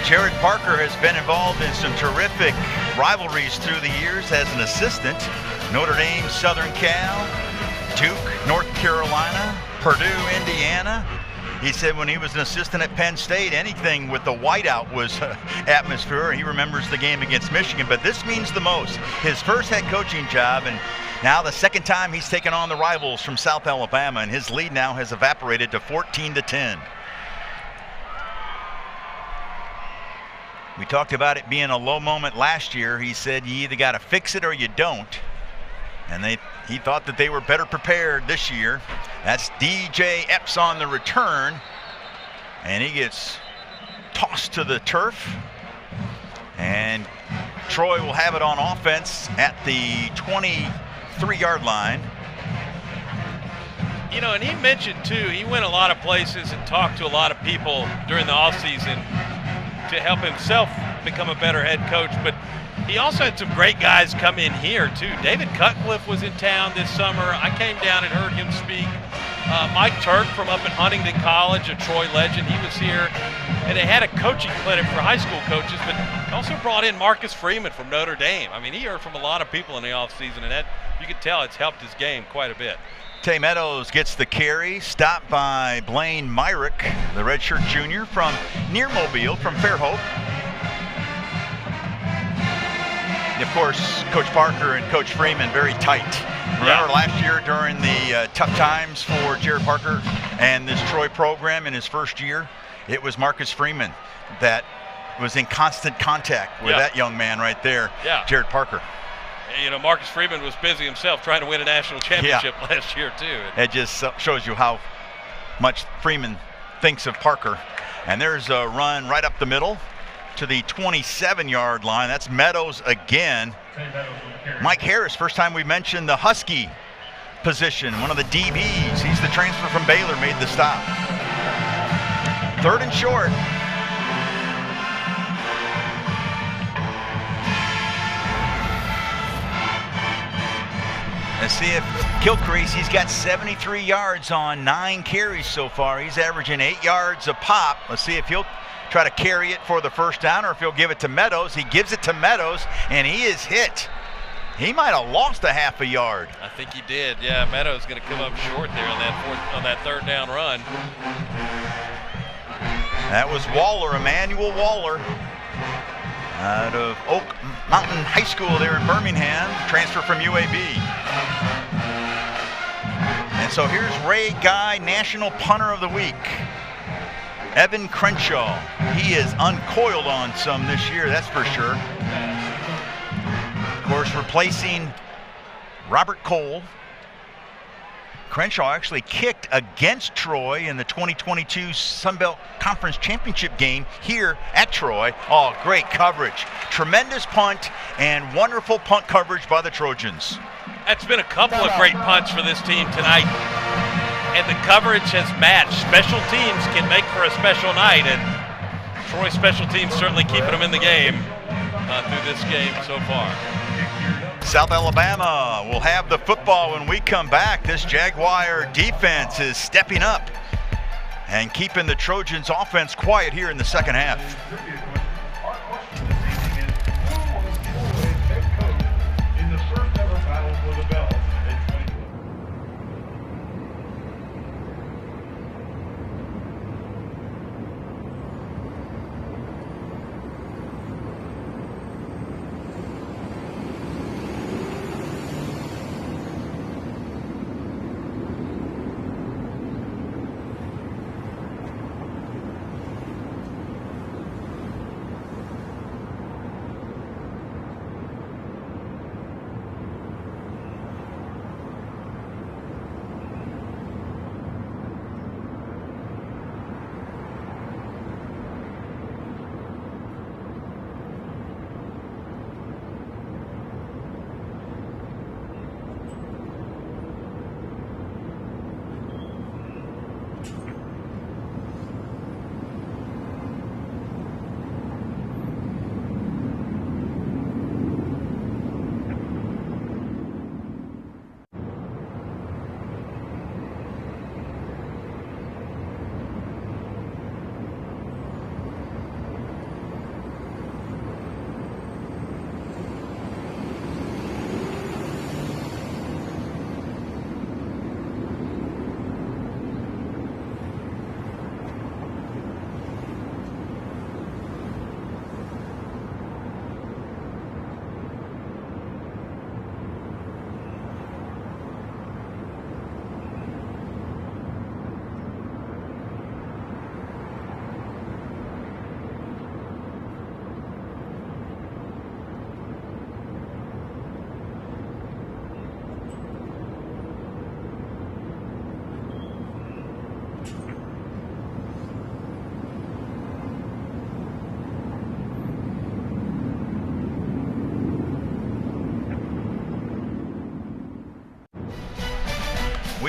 Jared Parker has been involved in some terrific rivalries through the years as an assistant. Notre Dame, Southern Cal, Duke, North Carolina, Purdue, Indiana. He said when he was an assistant at Penn State, anything with the whiteout was atmosphere. He remembers the game against Michigan, but this means the most. His first head coaching job, and now the second time he's taken on the rivals from South Alabama, and his lead now has evaporated to 14-10. We talked about it being a low moment last year. He said you either got to fix it or you don't. And he thought that they were better prepared this year. That's DJ Epps on the return. And he gets tossed to the turf. And Troy will have it on offense at the 23-yard line. You know, and he mentioned, too, he went a lot of places and talked to a lot of people during the offseason to help himself become a better head coach. But he also had some great guys come in here, too. David Cutcliffe was in town this summer. I came down and heard him speak. Mike Turk from up at Huntington College, a Troy legend, he was here. And they had a coaching clinic for high school coaches, but also brought in Marcus Freeman from Notre Dame. I mean, he heard from a lot of people in the offseason, and that, you could tell it's helped his game quite a bit. Tay Meadows gets the carry, stopped by Blaine Myrick, the redshirt junior from near Mobile, from Fairhope. Of course, Coach Parker and Coach Freeman very tight. Remember last year during the tough times for Jared Parker and this Troy program in his first year, it was Marcus Freeman that was in constant contact with that young man right there, Jared Parker. You know, Marcus Freeman was busy himself trying to win a national championship last year, too. It just shows you how much Freeman thinks of Parker. And there's a run right up the middle to the 27-yard line. That's Meadows again. Mike Harris, first time we mentioned the Husky position, one of the DBs. He's the transfer from Baylor, made the stop. 3rd and short. Let's see if Gilcrease, he's got 73 yards on 9 carries so far. He's averaging 8 yards a pop. Let's see if he'll try to carry it for the first down or if he'll give it to Meadows. He gives it to Meadows, and he is hit. He might have lost a half a yard. I think he did. Yeah, Meadows going to come up short there on that 3rd down run. That was Waller, Emmanuel Waller, out of Oak Mountain High School there in Birmingham, transfer from UAB. And so here's Ray Guy, National Punter of the Week. Evan Crenshaw, he is uncoiled on some this year, that's for sure. Of course, replacing Robert Cole. Crenshaw actually kicked against Troy in the 2022 Sun Belt Conference Championship game here at Troy. Oh, great coverage. Tremendous punt and wonderful punt coverage by the Trojans. That's been a couple of great punts for this team tonight, and the coverage has matched. Special teams can make for a special night, and Troy special teams certainly keeping them in the game through this game so far. South Alabama will have the football when we come back. This Jaguar defense is stepping up and keeping the Trojans offense quiet here in the second half.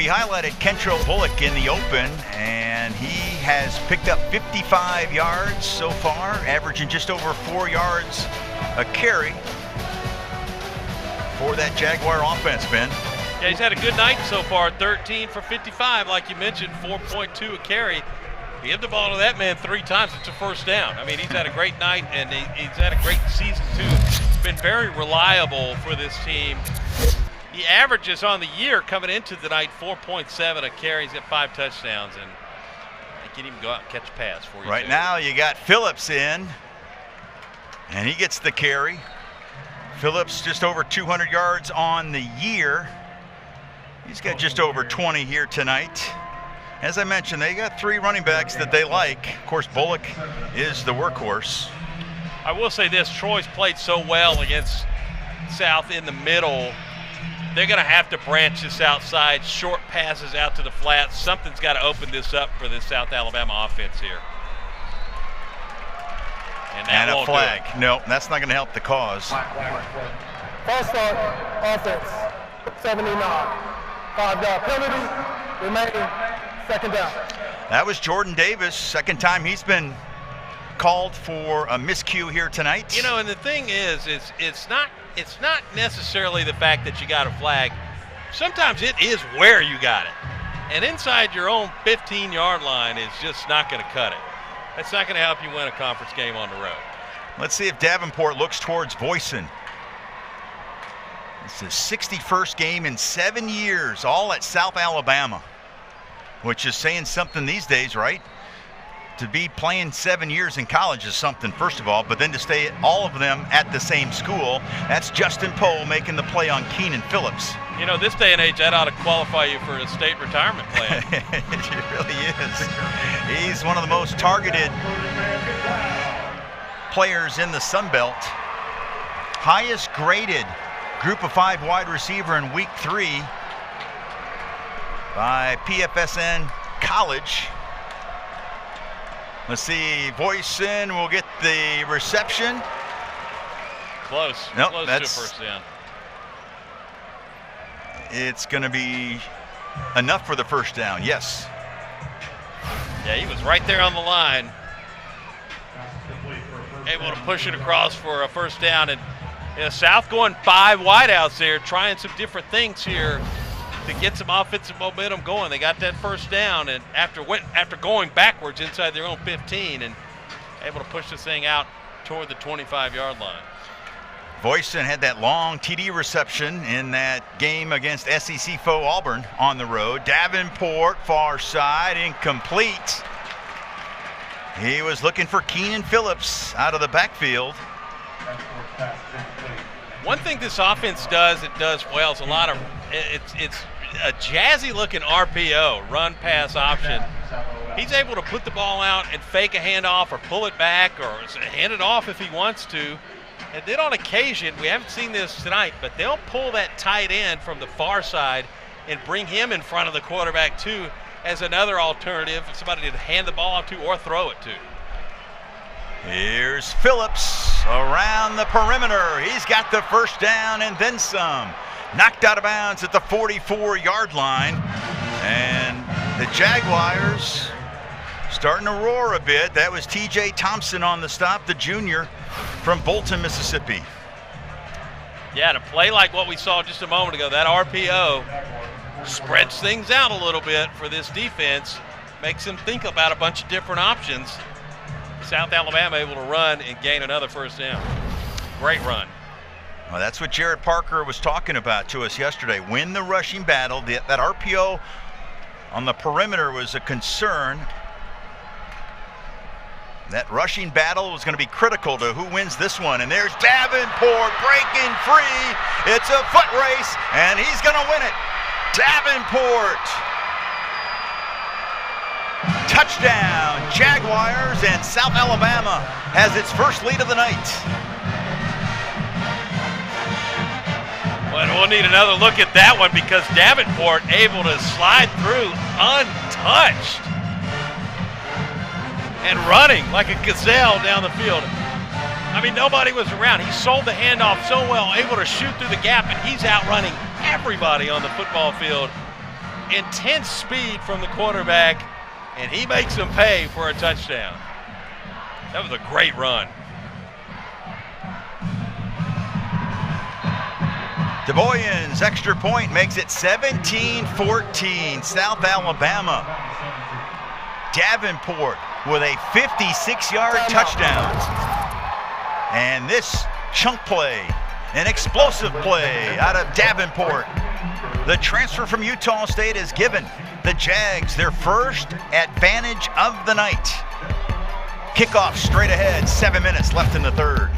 we highlighted Kentrell Bullock in the open, and he has picked up 55 yards so far, averaging just over 4 yards a carry for that Jaguar offense, Ben. Yeah, he's had a good night so far, 13 for 55, like you mentioned, 4.2 a carry. Give the ball to that man 3 times, it's a first down. I mean, he's had a great night, and he's had a great season, too. He's been very reliable for this team. He averages on the year coming into the night 4.7 a carry. He's got 5 touchdowns, and he can even go out and catch a pass for you. Right now, you got Phillips in, and he gets the carry. Phillips just over 200 yards on the year. He's got just over 20 here tonight. As I mentioned, they got 3 running backs that they like. Of course, Bullock is the workhorse. I will say this, Troy's played so well against South in the middle. They're going to have to branch this outside, short passes out to the flats. Something's got to open this up for this South Alabama offense here. And a flag. No, that's not going to help the cause. False start, offense, 79. 5-yard penalty, remaining, second down. That was Jordan Davis, second time he's been called for a miscue here tonight. You know, and the thing is it's not necessarily the fact that you got a flag. Sometimes it is where you got it. And inside your own 15-yard line is just not going to cut it. That's not going to help you win a conference game on the road. Let's see if Davenport looks towards Boyson. It's his 61st game in 7 years, all at South Alabama, which is saying something these days, right? To be playing 7 years in college is something, first of all, but then to stay all of them at the same school. That's Justin Poe making the play on Keenan Phillips. You know, this day and age, that ought to qualify you for a state retirement plan. It really is. He's one of the most targeted players in the Sun Belt. Highest graded Group of 5 wide receiver in week 3 by PFSN College. Let's see, Boyson will get the reception. Close. Nope, Close that's to a first down. It's going to be enough for the first down, yes. Yeah, he was right there on the line. Able to push it across for a first down. And South going 5 wideouts there, trying some different things here to get some offensive momentum going. They got that first down, and after going backwards inside their own 15 and able to push this thing out toward the 25-yard line. Boyson had that long TD reception in that game against SEC foe Auburn on the road. Davenport, far side, incomplete. He was looking for Keenan Phillips out of the backfield. One thing this offense does, it does well, is a lot of it's a jazzy-looking RPO, run-pass option. He's able to put the ball out and fake a handoff or pull it back or hand it off if he wants to. And then on occasion, we haven't seen this tonight, but they'll pull that tight end from the far side and bring him in front of the quarterback too as another alternative, somebody to hand the ball off to or throw it to. Here's Phillips around the perimeter. He's got the first down and then some. Knocked out of bounds at the 44-yard line. And the Jaguars starting to roar a bit. That was T.J. Thompson on the stop, the junior from Bolton, Mississippi. Yeah, to play like what we saw just a moment ago, that RPO spreads things out a little bit for this defense, makes them think about a bunch of different options. South Alabama able to run and gain another first down. Great run. Well, that's what Jared Parker was talking about to us yesterday. Win the rushing battle. That RPO on the perimeter was a concern. That rushing battle was going to be critical to who wins this one. And there's Davenport breaking free. It's a foot race, and he's going to win it. Davenport. Touchdown, Jaguars, and South Alabama has its first lead of the night. Well, we'll need another look at that one because Davenport able to slide through untouched and running like a gazelle down the field. I mean, nobody was around. He sold the handoff so well, able to shoot through the gap, and he's outrunning everybody on the football field. intense speed from the quarterback, and he makes them pay for a touchdown. That was a great run. DeBoyens extra point makes it 17-14, South Alabama. Davenport with a 56-yard touchdown. And this chunk play, an explosive play out of Davenport. The transfer from Utah State has given the Jags their first advantage of the night. Kickoff straight ahead, 7 minutes left in the third.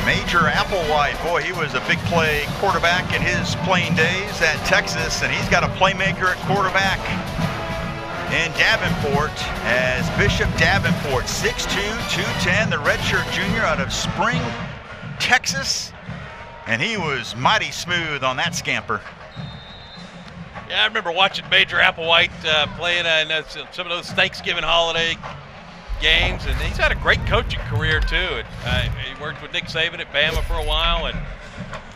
Major Applewhite, boy, he was a big play quarterback in his playing days at Texas, and he's got a playmaker at quarterback in Davenport as Bishop Davenport, 6'2", 210, the redshirt junior out of Spring, Texas, and he was mighty smooth on that scamper. Yeah, I remember watching Major Applewhite playing in some of those Thanksgiving holiday games, and he's had a great coaching career too. He worked with Nick Saban at Bama for a while, and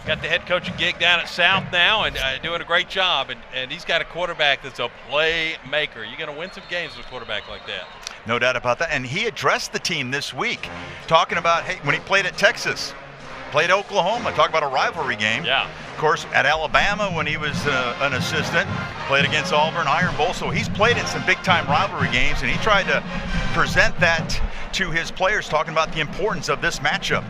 got the head coaching gig down at South now, and doing a great job. And he's got a quarterback that's a playmaker. You're going to win some games with a quarterback like that. No doubt about that. And he addressed the team this week, talking about, hey, when he played at Texas, played Oklahoma, talk about a rivalry game. Yeah. Of course, at Alabama when he was an assistant, played against Auburn, Iron Bowl. So he's played in some big-time rivalry games, and he tried to present that to his players, talking about the importance of this matchup.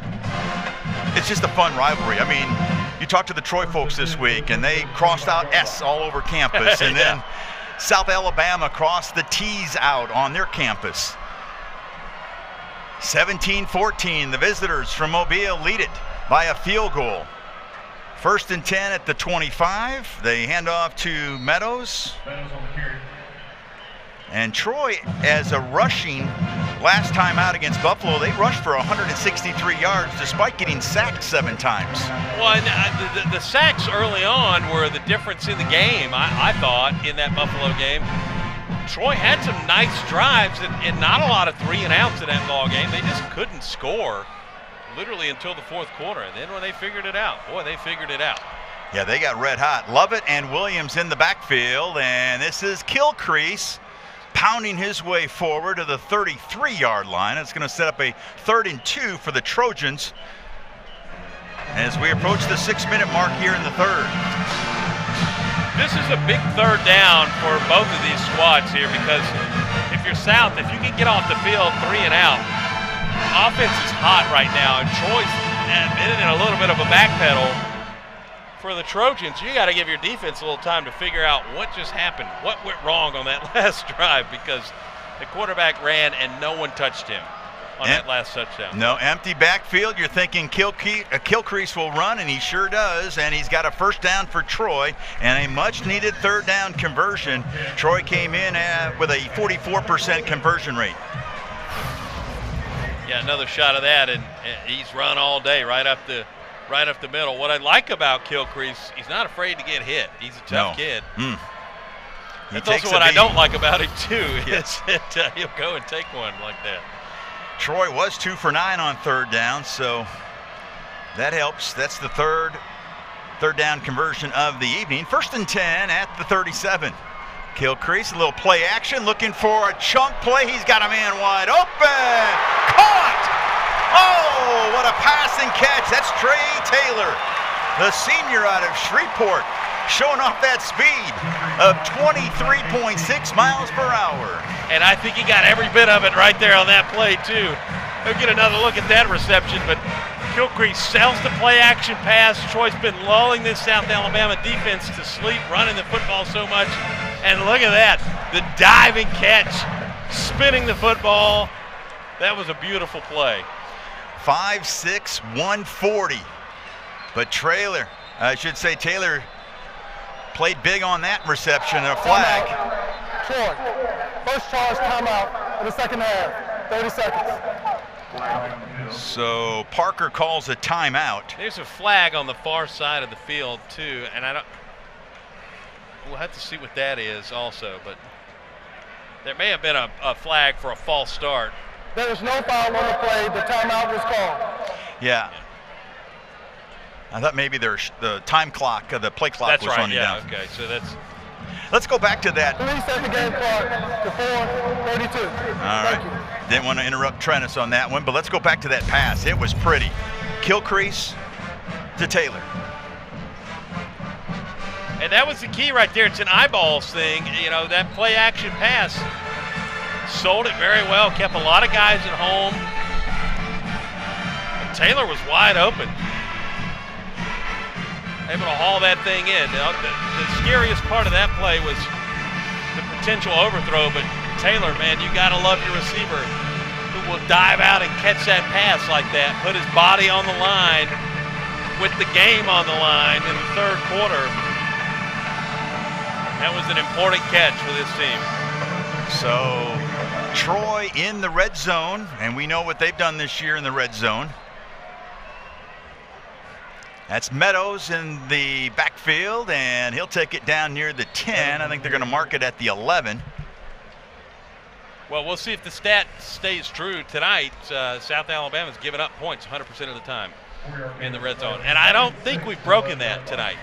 It's just a fun rivalry. I mean, you talked to the Troy folks this week, and they crossed out S all over campus, and then South Alabama crossed the T's out on their campus. 17-14, the visitors from Mobile lead it by a field goal. 1st and 10 at the 25. They hand off to Meadows. And Troy, as a rushing last time out against Buffalo, they rushed for 163 yards despite getting sacked 7 times. Well, and the sacks early on were the difference in the game, I thought, in that Buffalo game. Troy had some nice drives and not a lot of 3 and outs in that ball game. They just couldn't score. literally until the fourth quarter. And then when they figured it out, boy, they figured it out. Yeah, they got red hot. Lovett and Williams in the backfield, and this is Kilcrease pounding his way forward to the 33-yard line. It's going to set up a 3rd and 2 for the Trojans as we approach the 6-minute mark here in the third. This is a big third down for both of these squads here, because if you're South, if you can get off the field 3 and out, offense is hot right now, and Troy's in a little bit of a backpedal. For the Trojans, you got to give your defense a little time to figure out what just happened, what went wrong on that last drive, because the quarterback ran and no one touched him on that last touchdown. No, empty backfield. You're thinking Kilcrease will run, and he sure does, and he's got a first down for Troy and a much-needed 3rd down conversion. Troy came in with a 44% conversion rate. Yeah, another shot of that, and he's run all day right up the middle. What I like about Kilcrease, he's not afraid to get hit. He's a tough kid. That's also what I don't like about him, too, is that he'll go and take one like that. Troy was 2 for 9 on 3rd down, so that helps. That's the third down conversion of the evening. 1st and 10 at the 37. Kilcrease, a little play action, looking for a chunk play. He's got a man wide open. Caught! Oh, what a pass and catch. That's Trey Taylor, the senior out of Shreveport, showing off that speed of 23.6 miles per hour. And I think he got every bit of it right there on that play, too. He'll get another look at that reception, but Kilcrease sells the play action pass. Troy's been lulling this South Alabama defense to sleep, running the football so much. And look at that, the diving catch, spinning the football. That was a beautiful play. 5'6", 140. But Taylor played big on that reception and a flag. Troy, first charge timeout in the second half, 30 seconds. So Parker calls a timeout. There's a flag on the far side of the field too, and we'll have to see what that is also, but there may have been a flag for a false start. There was no foul on the play. The timeout was called. Yeah. I thought maybe the time clock, the play clock was running down. Okay, so that's. Let's go back to that. 3-second game clock to 4:32. All right. Didn't want to interrupt Trennis on that one, but let's go back to that pass. It was pretty. Kilcrease to Taylor. And that was the key right there. It's an eyeballs thing. You know, that play action pass sold it very well, kept a lot of guys at home. And Taylor was wide open. Able to haul that thing in. Now, the scariest part of that play was the potential overthrow, but Taylor, man, you got to love your receiver who will dive out and catch that pass like that, put his body on the line with the game on the line in the third quarter. That was an important catch for this team. So Troy in the red zone, and we know what they've done this year in the red zone. That's Meadows in the backfield, and he'll take it down near the 10. I think they're going to mark it at the 11. Well, we'll see if the stat stays true tonight. South Alabama's given up points 100% of the time in the red zone. And I don't think we've broken that tonight.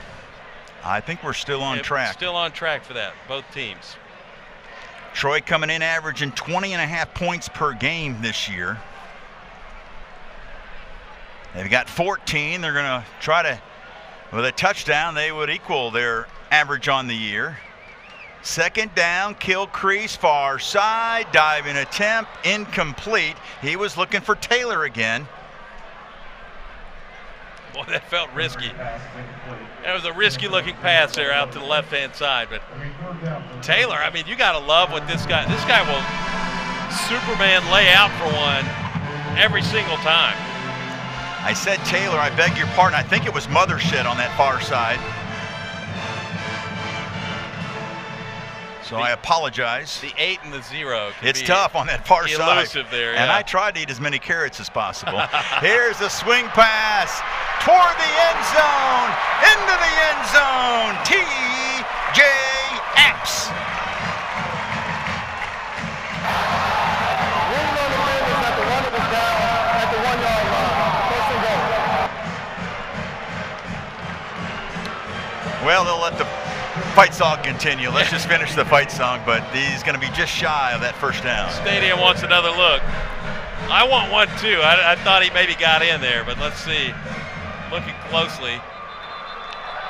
I think we're still on track. Still on track for that, both teams. Troy coming in averaging 20.5 points per game this year. They've got 14. They're going to try to, with a touchdown, they would equal their average on the year. Second down, Kilcrease, far side, diving attempt, incomplete. He was looking for Taylor again. Boy, that felt risky. That was a risky-looking pass there out to the left-hand side. But Taylor, I mean, you got to love what this guy will Superman lay out for one every single time. I said Taylor, I beg your pardon. I think it was Mothershed on that far side. So I apologize. The 8 and the 0. It's tough on that far side. Elusive there, yeah. And I tried to eat as many carrots as possible. Here's a swing pass toward the end zone, into the end zone. T.J. Epps. Ruling on the field is that the runner was down at the 1-yard line. First Well, they'll let the fight song continue. Let's just finish the fight song, but he's going to be just shy of that first down. Stadium wants another look. I want one too. I thought he maybe got in there, but let's see. Looking closely.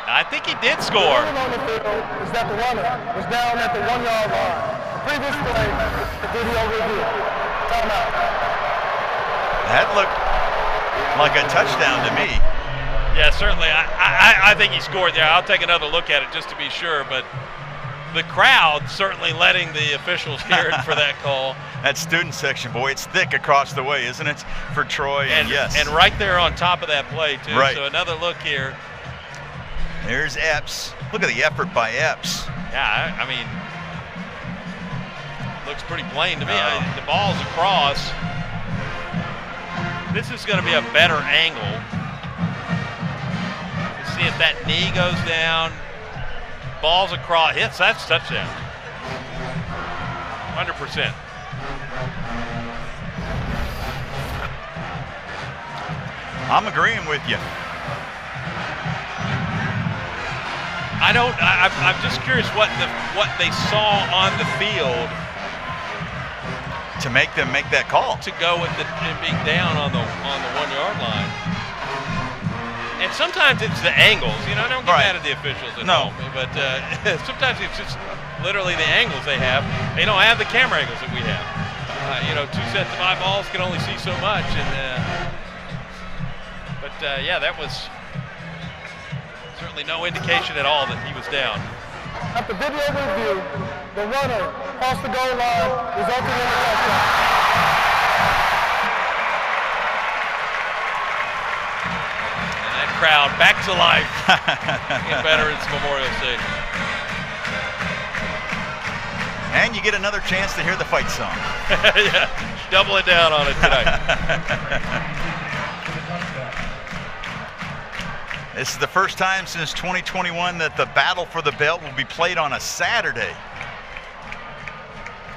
I think he did score. The on the field is that the runner was down at the 1-yard line. The previous play, the video review. Timeout. That looked like a touchdown to me. Yeah, certainly. I think he scored there. I'll take another look at it just to be sure, but the crowd certainly letting the officials hear it for that call. That student section, boy, it's thick across the way, isn't it, for Troy? And yes. And right there on top of that play, too. Right. So another look here. There's Epps. Look at the effort by Epps. Yeah, I mean, looks pretty plain to me. The ball's across. This is going to be a better angle. See if that knee goes down. Ball's across. Hits. That's touchdown. 100%. I'm agreeing with you. I'm just curious what they saw on the field to make them make that call. To go with it being down on the 1-yard line. And sometimes it's the angles. You know, don't get mad at the officials at home. But sometimes it's just literally the angles they have. They don't have the camera angles that we have. Two sets of eyeballs can only see so much. But that was certainly no indication at all that he was down. At the video review, the runner crossed the goal line, resulting in a touchdown. Crowd back to life in Veterans Memorial Stadium. And you get another chance to hear the fight song. Yeah, double it down on it tonight. This is the first time since 2021 that the battle for the belt will be played on a Saturday.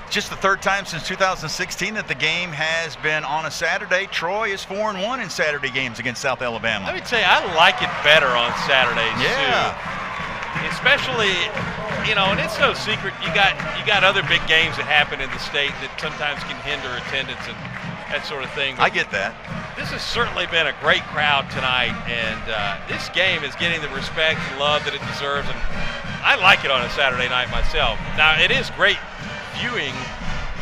Just the third time since 2016 that the game has been on a Saturday. Troy is 4-1 in Saturday games against South Alabama. Let me tell you, I like it better on Saturdays too. Especially, and it's no secret. You got other big games that happen in the state that sometimes can hinder attendance and that sort of thing. I get that. This has certainly been a great crowd tonight, and this game is getting the respect and love that it deserves. And I like it on a Saturday night myself. Now, it is great viewing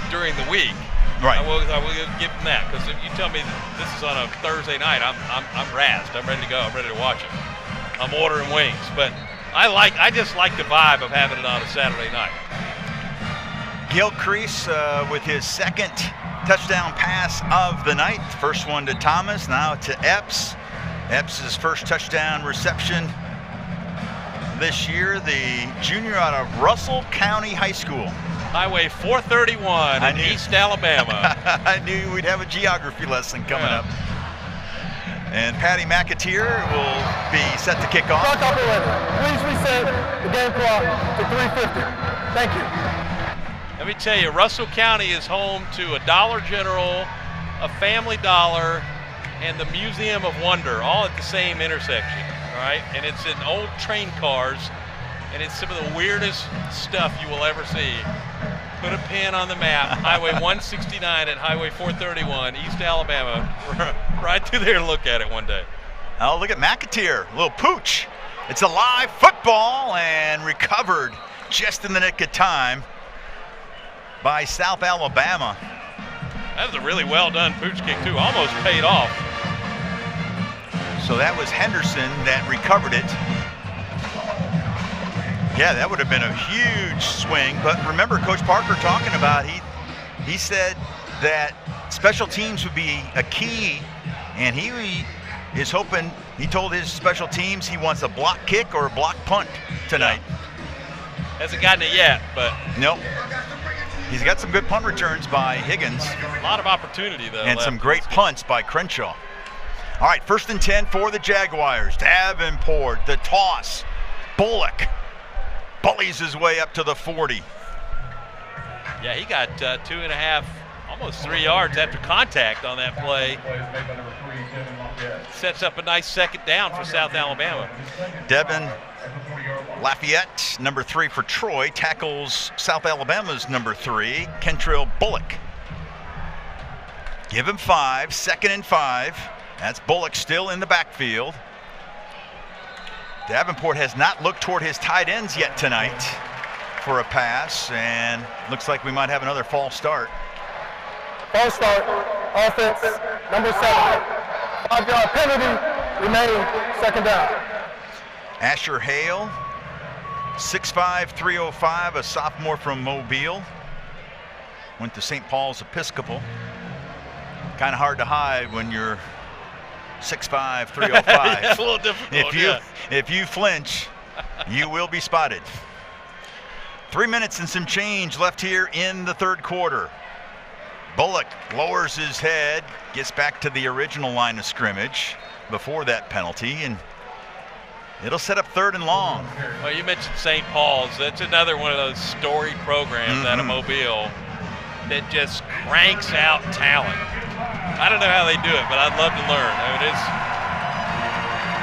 during the week. Right. I will give them that, because if you tell me this is on a Thursday night, I'm razzed. I'm ready to go. I'm ready to watch it. I'm ordering wings, but I just like the vibe of having it on a Saturday night. Gilcrease with his second touchdown pass of the night. First one to Thomas, now to Epps. Epps' first touchdown reception this year, the junior out of Russell County High School. Highway 431 in East Alabama. I knew we'd have a geography lesson coming up. And Patty McAteer will be set to kick off. Clock operator, please reset the game clock to 3:50. Thank you. Let me tell you, Russell County is home to a Dollar General, a Family Dollar, and the Museum of Wonder, all at the same intersection, all right? And it's in old train cars, and it's some of the weirdest stuff you will ever see. Put a pin on the map, Highway 169 at Highway 431, East Alabama. Right through there to look at it one day. Oh, look at McAteer, a little pooch. It's a live football and recovered just in the nick of time by South Alabama. That was a really well done pooch kick too, almost paid off. So that was Henderson that recovered it. Yeah, that would have been a huge swing, but remember Coach Parker talking about, he said that special teams would be a key, and he is hoping, he told his special teams he wants a block kick or a block punt tonight. Yeah. Hasn't gotten it yet, but. Nope. He's got some good punt returns by Higgins. A lot of opportunity, though. And some great punts by Crenshaw. All right, 1st and 10 for the Jaguars. Davenport, the toss. Bullock bullies his way up to the 40. Yeah, he got 2.5, almost 3 yards after contact on that play. Sets up a nice second down for South Alabama. Devin Lafayette, number 3 for Troy, tackles South Alabama's number 3, Kentrell Bullock. Give him 5, 2nd and 5. That's Bullock still in the backfield. Davenport has not looked toward his tight ends yet tonight for a pass, and looks like we might have another false start. False start, offense, number 7. 5-yard penalty, remaining 2nd down. Asher Hale, 6'5", 305, a sophomore from Mobile. Went to St. Paul's Episcopal. Kind of hard to hide when you're 6'5", 305. It's a little difficult. If you flinch, you will be spotted. 3 minutes and some change left here in the 3rd quarter. Bullock lowers his head, gets back to the original line of scrimmage before that penalty, and it'll set up 3rd and long. Well, you mentioned St. Paul's. That's another one of those storied programs out of Mobile that just cranks out talent. I don't know how they do it, but I'd love to learn. I mean,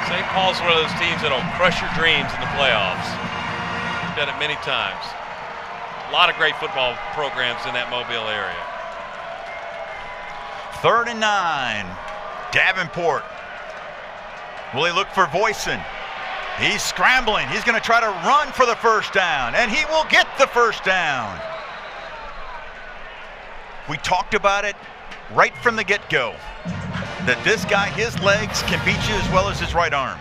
St. Paul's one of those teams that'll crush your dreams in the playoffs. We've done it many times. A lot of great football programs in that Mobile area. 3rd and 9. Davenport. Will he look for Voisin? He's scrambling. He's going to try to run for the 1st down, and he will get the 1st down. We talked about it right from the get-go, that this guy, his legs can beat you as well as his right arm.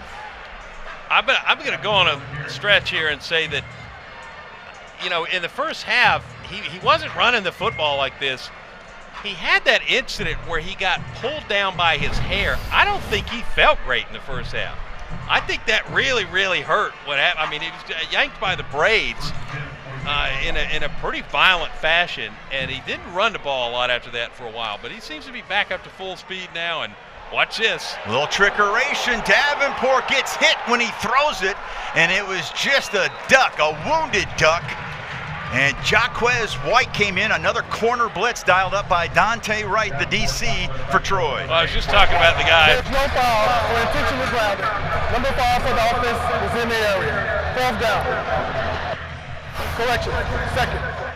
I'm going to go on a stretch here and say that, you know, in the first half, he wasn't running the football like this. He had that incident where he got pulled down by his hair. I don't think he felt great in the first half. I think that really, really hurt what happened. I mean, he was yanked by the braids in a pretty violent fashion, and he didn't run the ball a lot after that for a while, but he seems to be back up to full speed now, and watch this. A little trickeration. Davenport gets hit when he throws it, and it was just a duck, a wounded duck. And Jaquez White came in, another corner blitz dialed up by Dante Wright, the DC for Troy. Well, I was just talking about the guy. There's no foul for intentional grounding. Number 5 for the offense was in the area. 4th down. Correction, 2nd.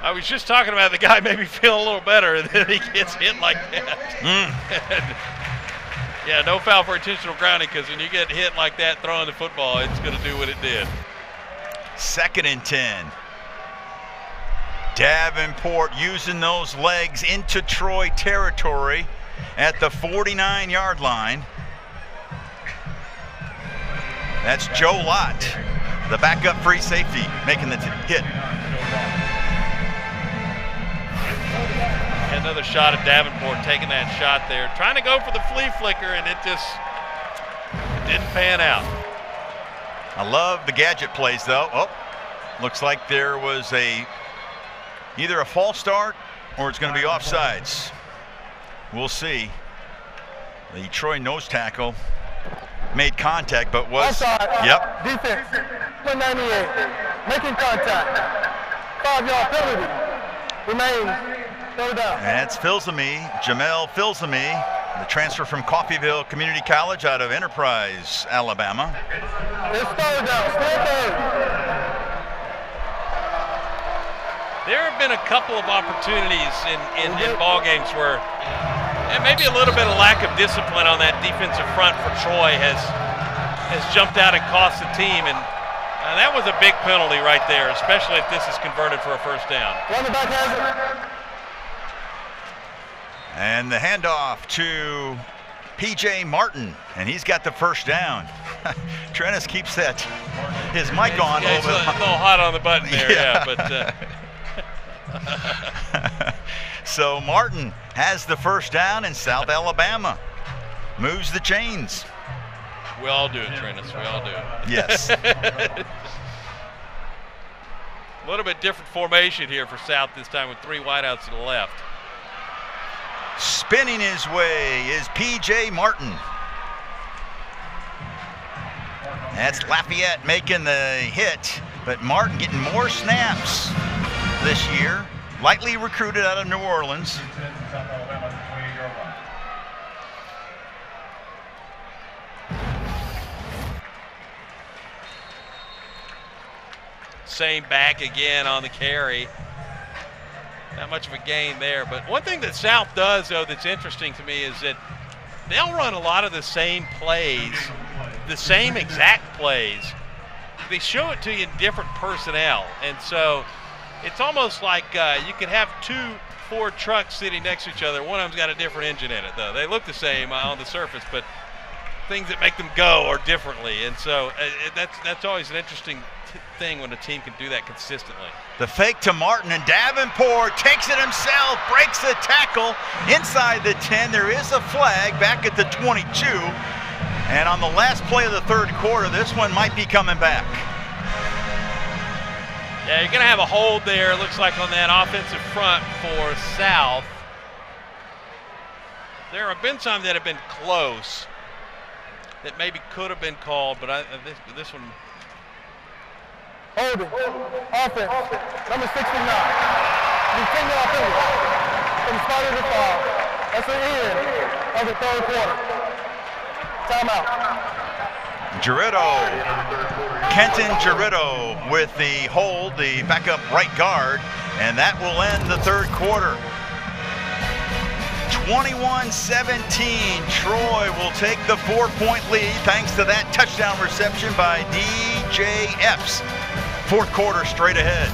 I was just talking about the guy maybe feeling a little better, and then he gets hit like that. Yeah, no foul for intentional grounding, because when you get hit like that throwing the football, it's going to do what it did. 2nd and 10. Davenport using those legs into Troy territory at the 49-yard line. That's Joe Lott, the backup free safety, making the hit. Another shot at Davenport, taking that shot there, trying to go for the flea flicker, and it didn't pan out. I love the gadget plays, though. Oh, looks like there was either a false start or it's going to be offsides. We'll see. The Troy nose tackle made contact, but was offside. Yep. Defense, 98, making contact. 5-yard penalty. Remains 3rd down. And it's Filsamy, Jamel Filsamy, the transfer from Coffeyville Community College out of Enterprise, Alabama. It's 3rd down, still 3rd. There have been a couple of opportunities in ball games where, and maybe a little bit of lack of discipline on that defensive front for Troy has jumped out and cost the team, and that was a big penalty right there, especially if this is converted for a 1st down. Running back has it. And the handoff to P.J. Martin, and he's got the 1st down. Trennis keeps his mic on. Yeah, it's a little hot on the button there, Yeah. but. So Martin has the 1st down, and South Alabama moves the chains. We all do it, Trennis. We all do it. Yes. A little bit different formation here for South this time with 3 wideouts to the left. Spinning his way is P.J. Martin. That's Lafayette making the hit, but Martin getting more snaps this year, lightly recruited out of New Orleans. Same back again on the carry. Not much of a gain there. But one thing that South does, though, that's interesting to me is that they'll run a lot of the same plays, the same exact plays. They show it to you in different personnel. And so it's almost like you could have 2 Ford trucks sitting next to each other. One of them's got a different engine in it, though. They look the same on the surface, but things that make them go are differently. And so that's always an interesting thing when a team can do that consistently. The fake to Martin, and Davenport takes it himself, breaks the tackle inside the 10. There is a flag back at the 22. And on the last play of the third quarter, this one might be coming back. Yeah, you're going to have a hold there, it looks like, on that offensive front for South. There have been some that have been close that maybe could have been called, but this one. Holding. Offense. Number 69. He's taking off from the start of the foul. That's the end of the third quarter. Timeout. Kenton Giritto with the hold, the backup right guard, and that will end the third quarter. 21-17, Troy will take the 4-point lead thanks to that touchdown reception by DJ Epps. Fourth quarter straight ahead.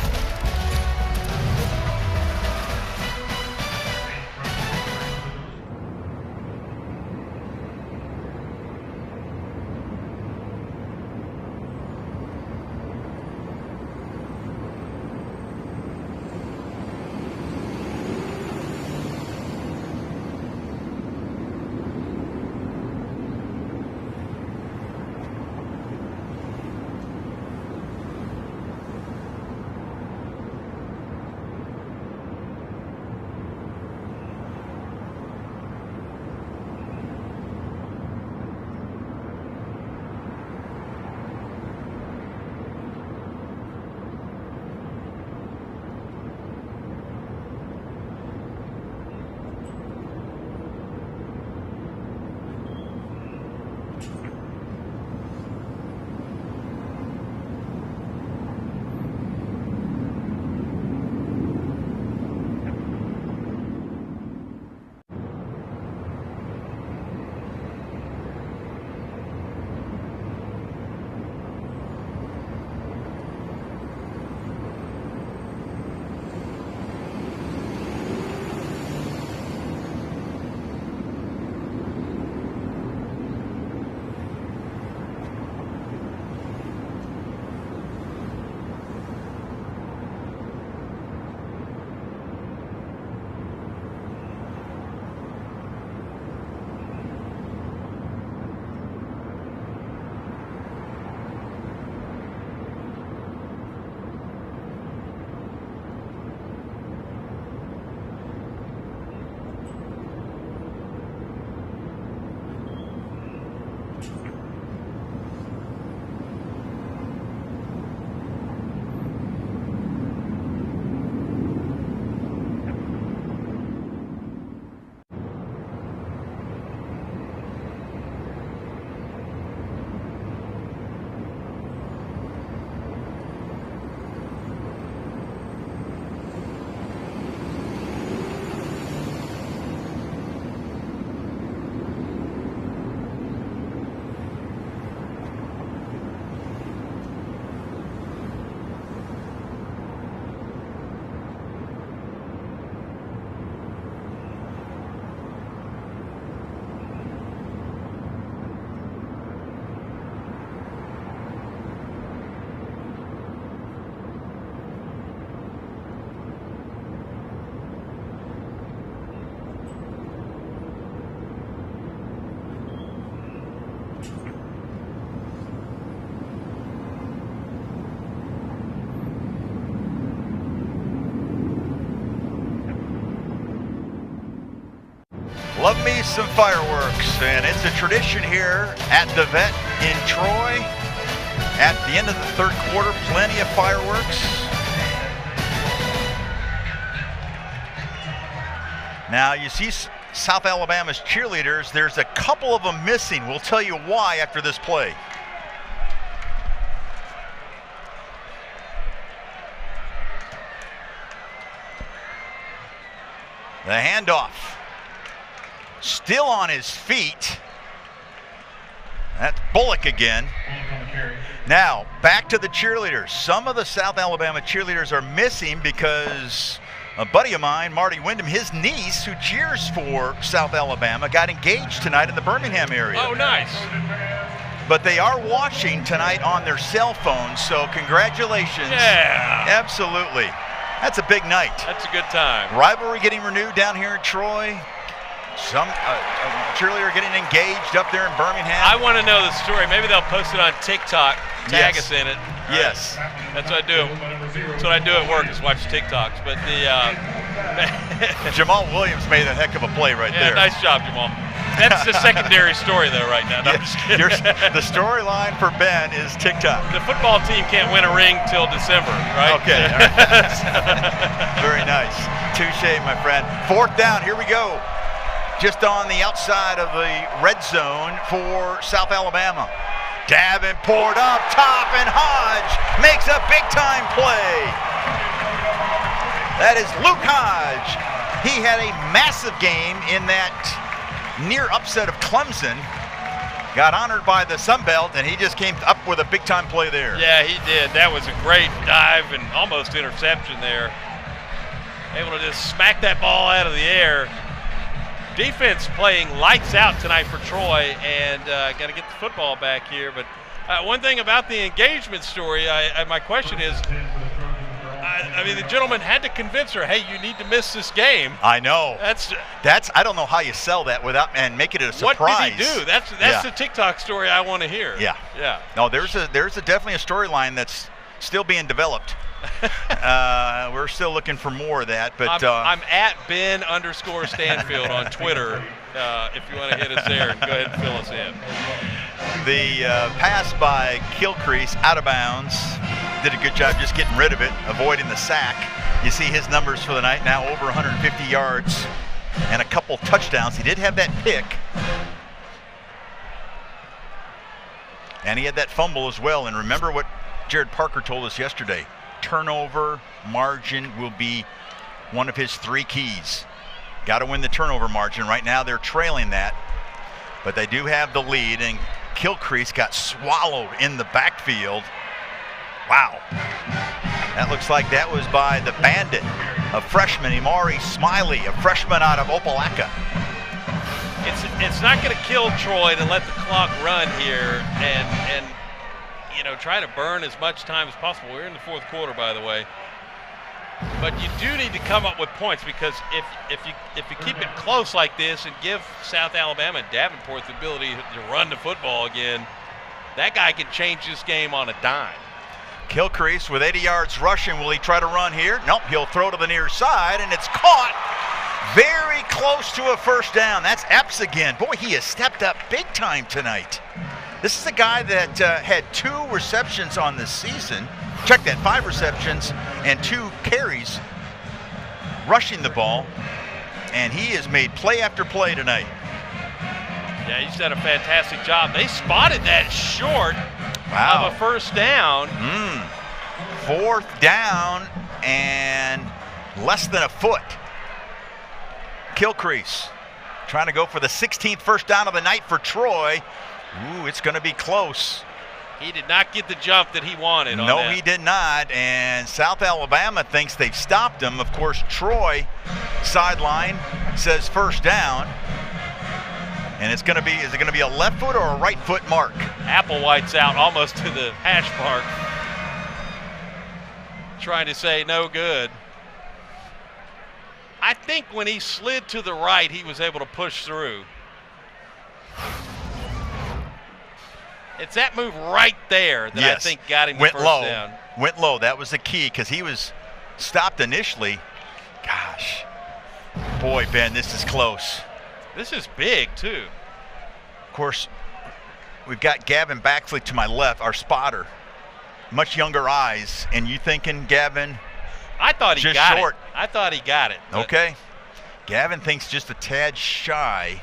Love me some fireworks, and it's a tradition here at the Vet in Troy. At the end of the third quarter, plenty of fireworks. Now you see South Alabama's cheerleaders, there's a couple of them missing. We'll tell you why after this play. The handoff. Still on his feet. That's Bullock again. Now, back to the cheerleaders. Some of the South Alabama cheerleaders are missing because a buddy of mine, Marty Wyndham, his niece, who cheers for South Alabama, got engaged tonight in the Birmingham area. Oh, nice. But they are watching tonight on their cell phones, so congratulations. Yeah. Absolutely. That's a big night. That's a good time. Rivalry getting renewed down here in Troy. Some cheerleader getting engaged up there in Birmingham. I want to know the story. Maybe they'll post it on TikTok. Tag us in it. Yes. That's what I do. That's what I do at work is watch TikToks. But the Jamal Williams made a heck of a play right there. Nice job, Jamal. That's the secondary story, though, right now. No, I'm just kidding. The storyline for Ben is TikTok. The football team can't win a ring till December, right? Okay. All right. Very nice. Touche, my friend. 4th down. Here we go. Just on the outside of the red zone for South Alabama. Davenport up top, and Hodge makes a big-time play. That is Luke Hodge. He had a massive game in that near upset of Clemson. Got honored by the Sun Belt, and he just came up with a big-time play there. Yeah, he did. That was a great dive and almost interception there. Able to just smack that ball out of the air. Defense playing lights out tonight for Troy, and got to get the football back here. But one thing about the engagement story, my question is, I mean, the gentleman had to convince her, hey, you need to miss this game. I know. That's. I don't know how you sell that without and make it a surprise. What did he do? That's the TikTok story I want to hear. Yeah. Yeah. No, there's definitely a storyline that's still being developed. We're still looking for more of that, but I'm at Ben_Stanfield on Twitter. If you want to hit us there and go ahead and fill us in. The pass by Kilcrease out of bounds. Did a good job just getting rid of it, avoiding the sack. You see his numbers for the night now, over 150 yards and a couple touchdowns. He did have that pick. And he had that fumble as well. And remember what Jared Parker told us yesterday. Turnover margin will be one of his 3 keys. Got to win the turnover margin. Right now they're trailing that, but they do have the lead, and Kilcrease got swallowed in the backfield. Wow. That looks like that was by the bandit, a freshman, Imari Smiley, a freshman out of Opelika. It's not going to kill Troy to let the clock run here and try to burn as much time as possible. We're in the 4th quarter, by the way. But you do need to come up with points, because if you keep it close like this and give South Alabama and Davenport the ability to run the football again, that guy can change this game on a dime. Kilcrease with 80 yards rushing. Will he try to run here? Nope, he'll throw to the near side, and it's caught very close to a 1st down. That's Epps again. Boy, he has stepped up big time tonight. This is a guy that had 2 receptions on the season. Check that, 5 receptions and 2 carries rushing the ball. And he has made play after play tonight. Yeah, he's done a fantastic job. They spotted that short of a 1st down. 4th down and less than a foot. Kilcrease trying to go for the 16th 1st down of the night for Troy. Ooh, it's going to be close. He did not get the jump that he wanted on that. No, he did not, and South Alabama thinks they've stopped him. Of course, Troy sideline says 1st down, and is it going to be a left foot or a right foot mark? Applewhite's out almost to the hash mark, trying to say no good. I think when he slid to the right, he was able to push through. It's that move right there that I think got him the 1st down. Went low. That was the key, because he was stopped initially. Gosh. Boy, Ben, this is close. This is big, too. Of course, we've got Gavin Baxley to my left, our spotter. Much younger eyes. And you thinking, Gavin, I thought he just got short. it. I thought he got it. Okay. Gavin thinks just a tad shy.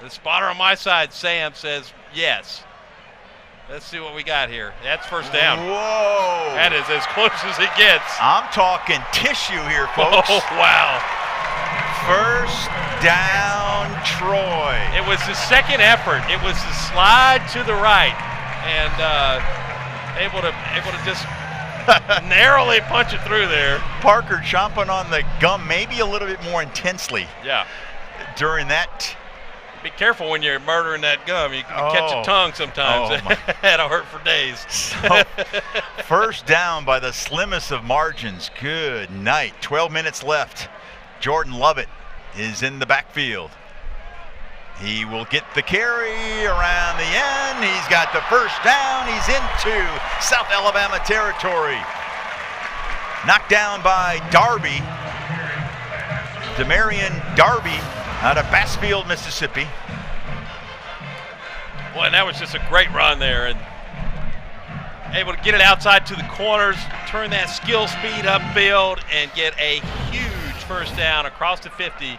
The spotter on my side, Sam, says yes. Let's see what we got here. That's 1st down. Whoa. That is as close as it gets. I'm talking tissue here, folks. Oh, wow. First down, Troy. It was the second effort. It was the slide to the right, and able to just narrowly punch it through there. Parker chomping on the gum maybe a little bit more intensely. Yeah. During that. Be careful when you're murdering that gum. You can catch your tongue sometimes. That'll hurt for days. So, first down by the slimmest of margins. Good night. 12 minutes left. Jordan Lovett is in the backfield. He will get the carry around the end. He's got the first down. He's into South Alabama territory. Knocked down by Darby. Demarion Darby out of Bassfield, Mississippi. Boy, and that was just a great run there. And able to get it outside to the corners, turn that skill speed upfield, and get a huge first down across the 50.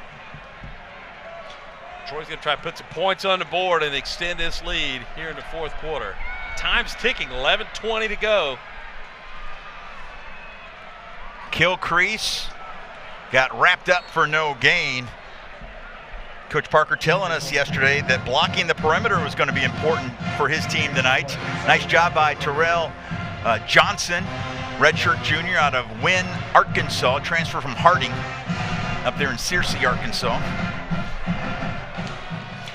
Troy's going to try to put some points on the board and extend this lead here in the fourth quarter. Time's ticking, 11:20 to go. Kilcrease got wrapped up for no gain. Coach Parker telling us yesterday that blocking the perimeter was going to be important for his team tonight. Nice job by Terrell Johnson, redshirt junior out of Wynne, Arkansas, transfer from Harding up there in Searcy, Arkansas.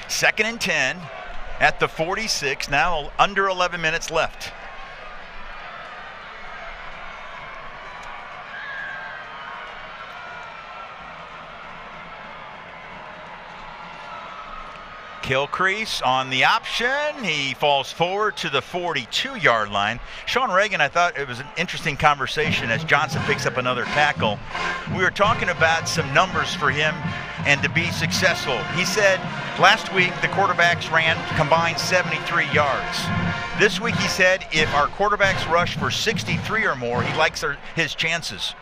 2nd and 10 at the 46, now under 11 minutes left. Kilcrease on the option. He falls forward to the 42-yard line. Sean Reagan, I thought it was an interesting conversation as Johnson picks up another tackle. We were talking about some numbers for him and to be successful. He said last week the quarterbacks ran combined 73 yards. This week he said if our quarterbacks rush for 63 or more, he likes his chances.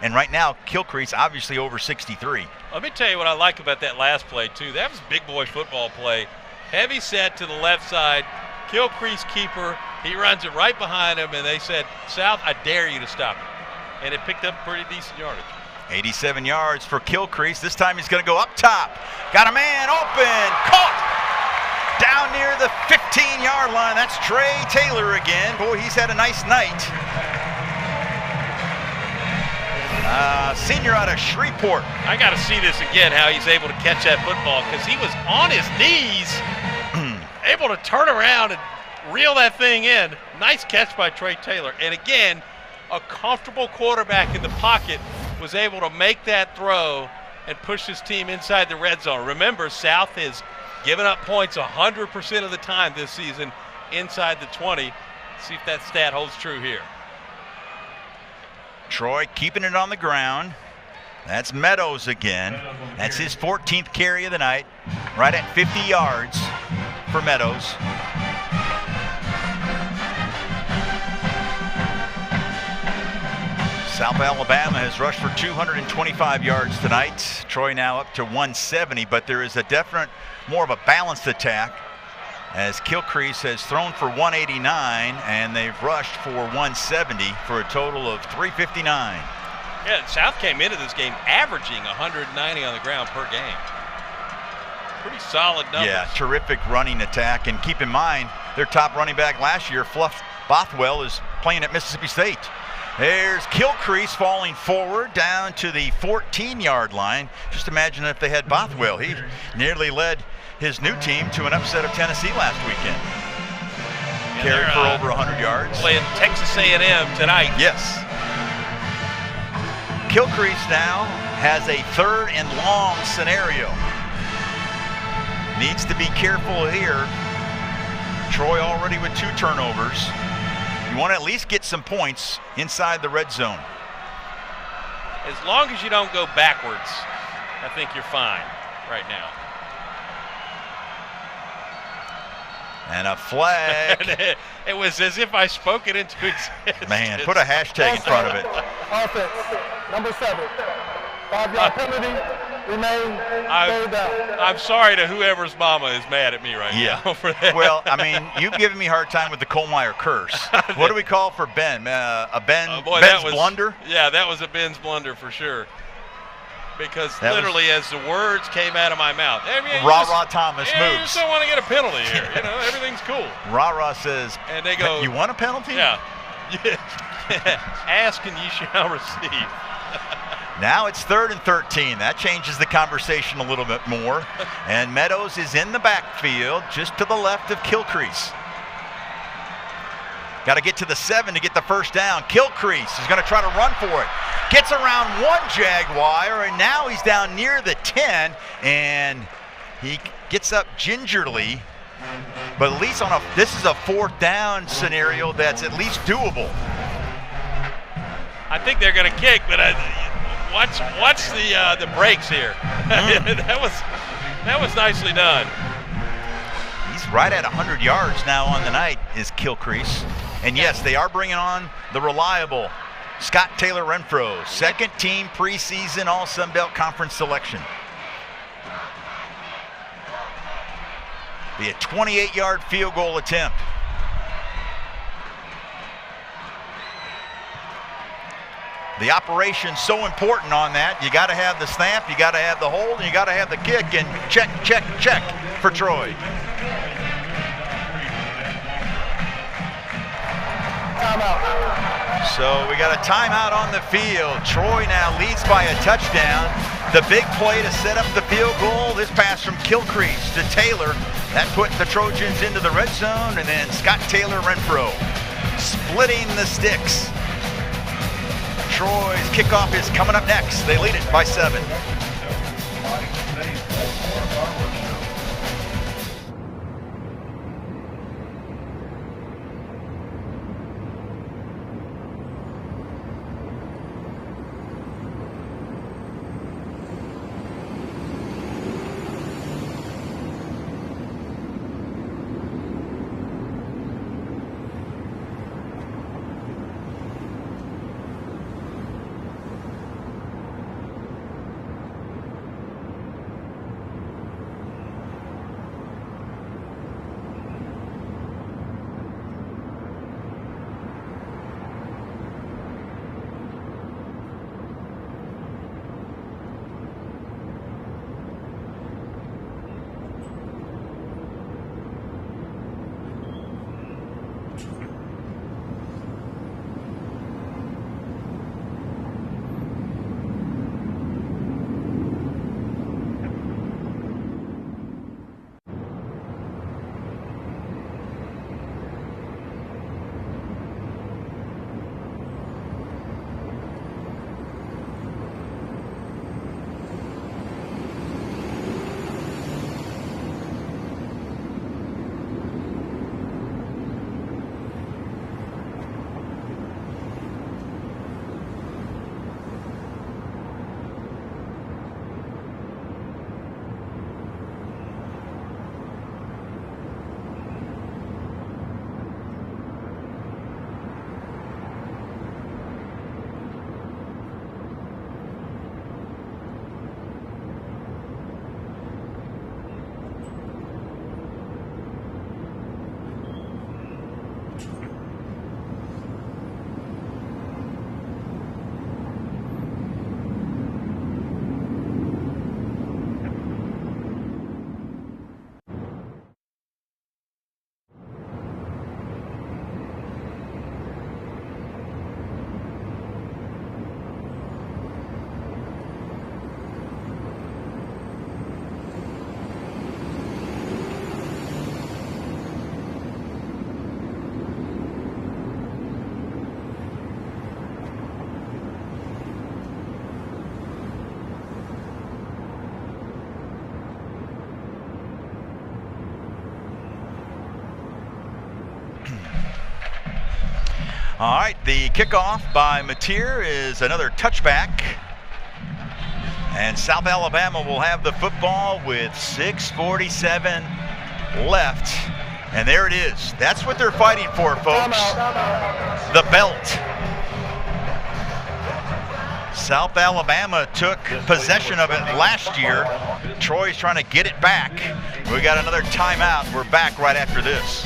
And right now, Kilcrease obviously over 63. Let me tell you what I like about that last play, too. That was big boy football play. Heavy set to the left side. Kilcrease keeper. He runs it right behind him, and they said, South, I dare you to stop it. And it picked up pretty decent yardage. 87 yards for Kilcrease. This time he's going to go up top. Got a man open. Caught. Down near the 15-yard line. That's Trey Taylor again. Boy, he's had a nice night. Senior out of Shreveport. I got to see this again, how he's able to catch that football, because he was on his knees, able to turn around and reel that thing in. Nice catch by Trey Taylor. And again, a comfortable quarterback in the pocket was able to make that throw and push his team inside the red zone. Remember, South has given up points 100% of the time this season inside the 20. See if that stat holds true here. Troy keeping it on the ground. That's Meadows again. That's his 14th carry of the night. Right at 50 yards for Meadows. South Alabama has rushed for 225 yards tonight. Troy now up to 170, but there is a definite, more of a balanced attack as Kilcrease has thrown for 189 and they've rushed for 170 for a total of 359. Yeah, South came into this game averaging 190 on the ground per game. Pretty solid numbers. Yeah, terrific running attack. And keep in mind, their top running back last year, Fluff Bothwell, is playing at Mississippi State. There's Kilcrease falling forward down to the 14-yard line. Just imagine if they had Bothwell. He nearly led his new team to an upset of Tennessee last weekend. Carried for over 100 yards. Playing Texas A&M tonight. Yes. Kilcrease now has a 3rd and long scenario. Needs to be careful here. Troy already with 2 turnovers. You want to at least get some points inside the red zone. As long as you don't go backwards, I think you're fine right now. And a flag. It was as if I spoke it into existence. Man, put a hashtag in front of it. Offense, number 7. 5-yard penalty. Remain 3rd down. I'm sorry to whoever's mama is mad at me right now for that. Well, I mean, you've given me a hard time with the Kohlmeyer curse. What do we call for Ben? Ben's blunder? Yeah, that was a Ben's blunder for sure. because That was- literally as the words came out of my mouth. I mean, you Rah-rah Thomas you moves. just don't want to get a penalty here. You know, everything's cool. Rah-rah says, And they go, you want a penalty? Yeah. Ask and ye shall receive. Now it's 3rd and 13. That changes the conversation a little bit more. And Meadows is in the backfield, just to the left of Kilcrease. Got to get to the 7 to get the first down. Kilcrease is going to try to run for it. Gets around one Jaguar, and now he's down near the 10, and he gets up gingerly. But at least this is a 4th down scenario that's at least doable. I think they're going to kick, but watch the breaks here. that was nicely done. He's right at 100 yards now on the night, is Kilcrease. And yes, they are bringing on the reliable Scott Taylor Renfro, 2nd team preseason All Sun Belt Conference selection. Be a 28-yard field goal attempt. The operation's so important on that. You got to have the snap, you got to have the hold, and you got to have the kick, and check, check, check for Troy. So we got a timeout on the field. Troy now leads by a touchdown. The big play to set up the field goal. This pass from Kilcrease to Taylor. That put the Trojans into the red zone, and then Scott Taylor Renfro splitting the sticks. Troy's kickoff is coming up next. They lead it by 7. All right, the kickoff by Mateer is another touchback. And South Alabama will have the football with 6:47 left. And there it is. That's what they're fighting for, folks. The belt. South Alabama took possession of it last year. Troy's trying to get it back. We got another timeout. We're back right after this.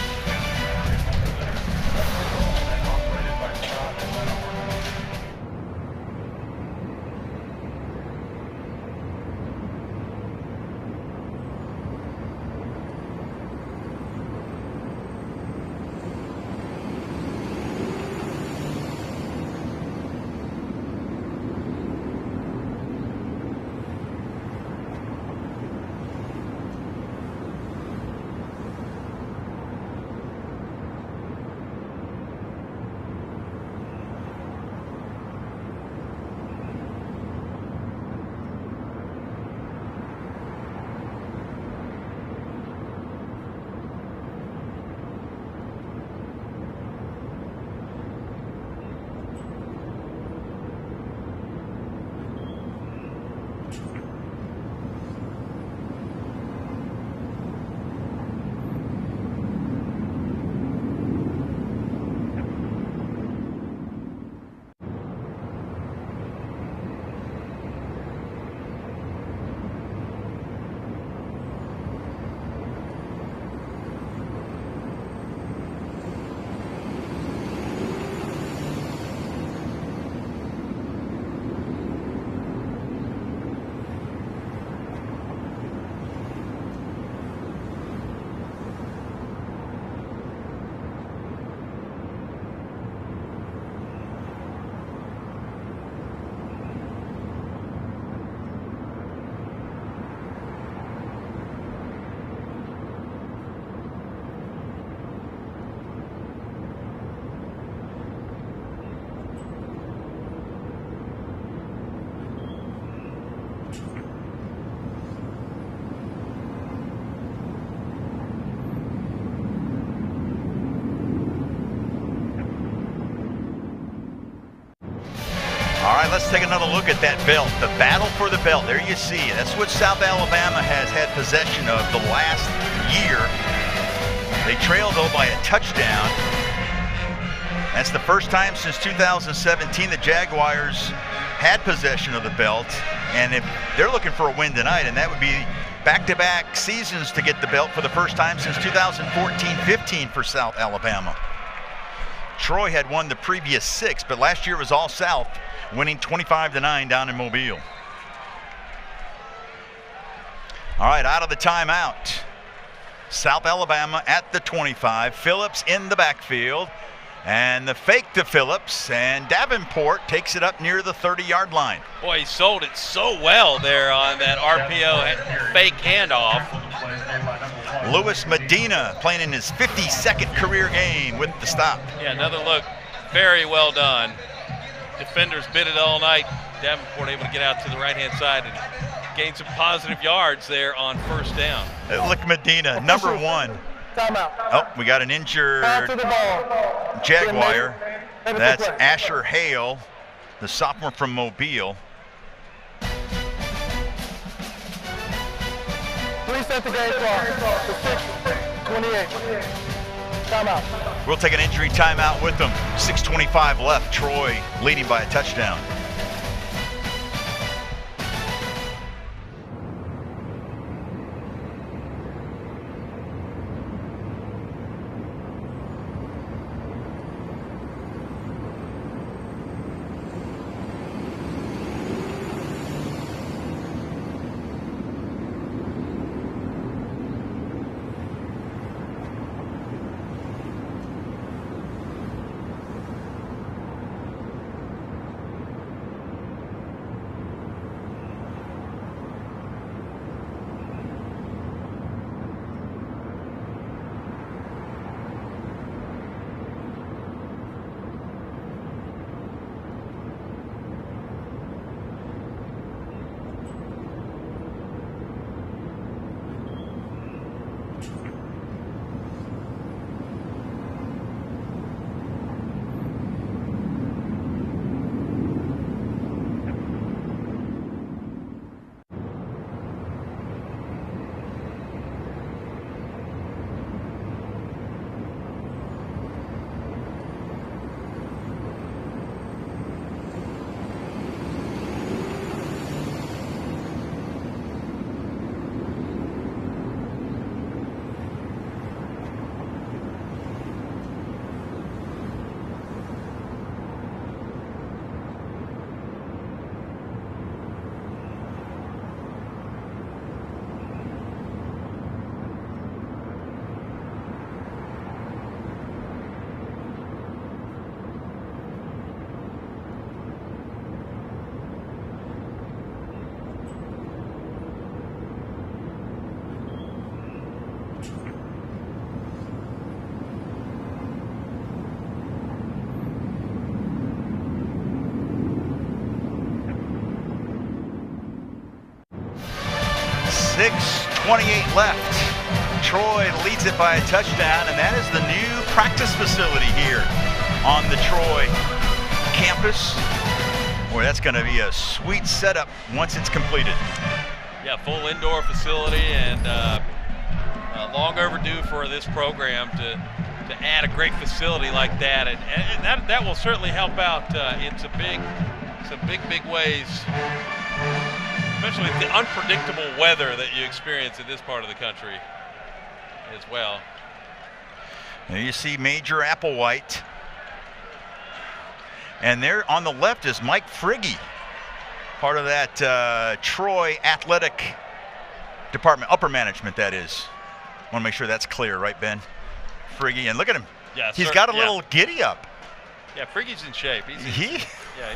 All right, let's take another look at that belt. The battle for the belt. There you see it. That's what South Alabama has had possession of the last year. They trailed, though, by a touchdown. That's the first time since 2017 the Jaguars had possession of the belt. And if they're looking for a win tonight, and that would be back-to-back seasons to get the belt for the first time since 2014-15 for South Alabama. Troy had won the previous 6, but last year it was all South, winning 25-9 down in Mobile. All right, out of the timeout. South Alabama at the 25. Phillips in the backfield. And the fake to Phillips, and Davenport takes it up near the 30-yard line. Boy, he sold it so well there on that RPO fake handoff. Lewis Medina playing in his 52nd career game with the stop. Yeah, another look. Very well done. Defenders bid it all night. Davenport able to get out to the right-hand side and gain some positive yards there on first down. Look, Medina, number 1. Timeout. Oh, we got an injured Jaguar. That's Asher Hale, the sophomore from Mobile. Reset the game clock to 6:28. Timeout. We'll take an injury timeout with them. 6:25 left. Troy leading by a touchdown. .28 left. Troy leads it by a touchdown, and that is the new practice facility here on the Troy campus. Boy, that's going to be a sweet setup once it's completed. Yeah, full indoor facility, and long overdue for this program to add a great facility like that, and that will certainly help out in some big ways, especially the unpredictable weather that you experience in this part of the country as well. There you see Major Applewhite. And there on the left is Mike Frigge, part of that Troy athletic department, upper management, that is. Want to make sure that's clear, right, Ben? Frigge, and look at him. Yeah, he's got a little giddy up. Yeah, Frigge's in shape.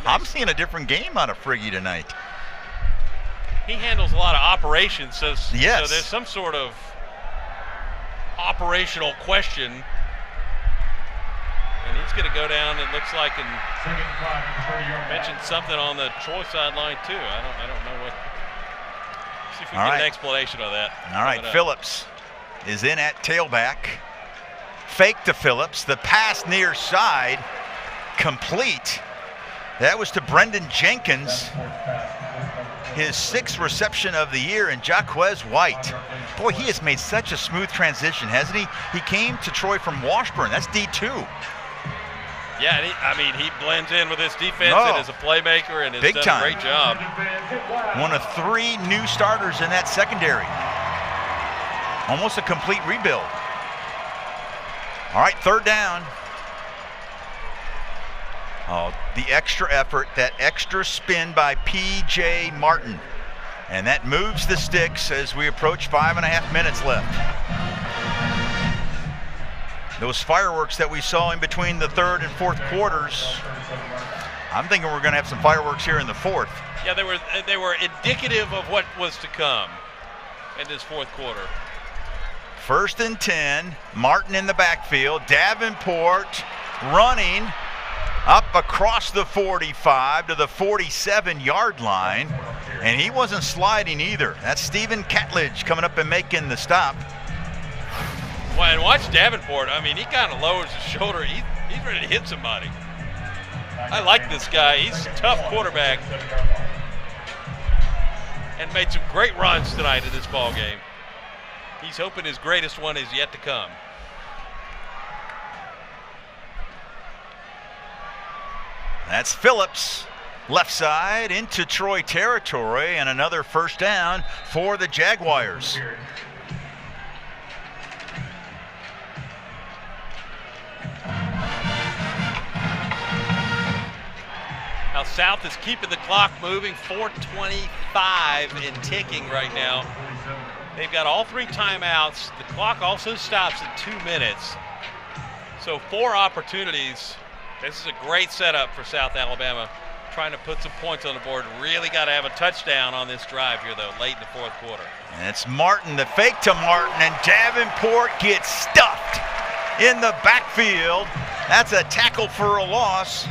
I'm seeing a different game out of Frigge tonight. He handles a lot of operations, so yes. So there's some sort of operational question. And he's going to go down, it looks like, and mentioned something on the Troy sideline, too. I don't know what. See if we can get an explanation of that. All right, Phillips is in at tailback. Fake to Phillips. The pass near side, complete. That was to Brendan Jenkins, his 6th reception of the year, and Jaquez White. Boy, he has made such a smooth transition, hasn't he? He came to Troy from Washburn. That's D2. Yeah, he blends in with his defense and is a playmaker and has big done time. a great job. One of 3 new starters in that secondary. Almost a complete rebuild. All right, 3rd down. Oh, the extra effort, that extra spin by P.J. Martin. And that moves the sticks as we approach 5.5 minutes left. Those fireworks that we saw in between the 3rd and 4th quarters, I'm thinking we're going to have some fireworks here in the 4th. Yeah, they were indicative of what was to come in this 4th quarter. 1st and 10, Martin in the backfield, Davenport running up across the 45 to the 47-yard line, and he wasn't sliding either. That's Stephen Catledge coming up and making the stop. Well, and watch Davenport. I mean, he kind of lowers his shoulder. He's ready to hit somebody. I like this guy. He's a tough quarterback and made some great runs tonight in this ball game. He's hoping his greatest one is yet to come. That's Phillips, left side into Troy territory, and another 1st down for the Jaguars. Now South is keeping the clock moving, 4:25 and ticking right now. They've got all 3 timeouts. The clock also stops at 2 minutes. So 4 opportunities. This is a great setup for South Alabama, trying to put some points on the board. Really got to have a touchdown on this drive here, though, late in the 4th quarter. And it's Martin, the fake to Martin, and Davenport gets stuffed in the backfield. That's a tackle for a loss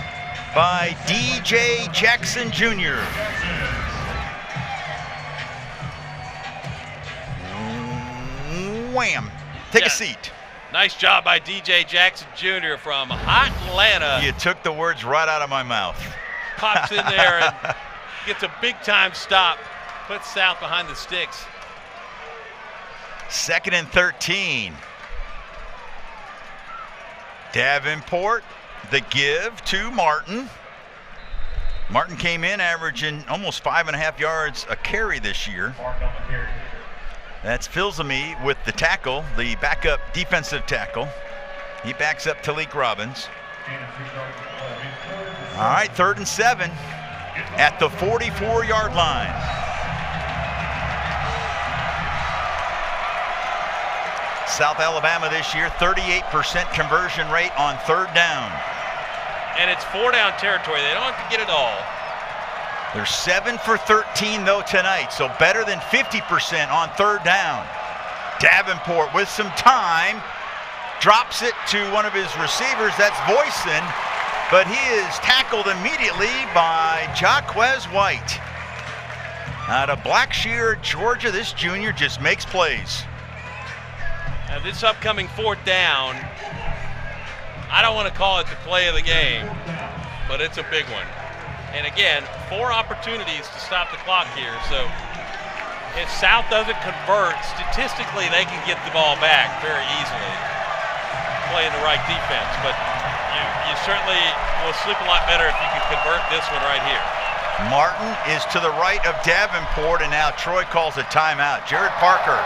by DJ Jackson Jr. Wham. Take a seat. Nice job by DJ Jackson Jr. from Atlanta. You took the words right out of my mouth. Pops in there and gets a big-time stop. Puts South behind the sticks. 2nd and 13. Davenport, the give to Martin. Martin came in averaging almost 5.5 yards a carry this year. That's Filsamy with the tackle, the backup defensive tackle. He backs up Talik Robbins. All right, 3rd and 7 at the 44-yard line. South Alabama this year, 38% conversion rate on 3rd down. And it's 4-down territory. They don't have to get it all. They're 7 for 13, though, tonight, so better than 50% on 3rd down. Davenport with some time, drops it to one of his receivers, that's Voisin, but he is tackled immediately by Jaquez White. Out of Blackshear, Georgia, this junior just makes plays. Now this upcoming 4th down, I don't want to call it the play of the game, but it's a big one. And again, 4 opportunities to stop the clock here. So if South doesn't convert, statistically they can get the ball back very easily, playing the right defense. But you certainly will sleep a lot better if you can convert this one right here. Martin is to the right of Davenport, and now Troy calls a timeout. Jared Parker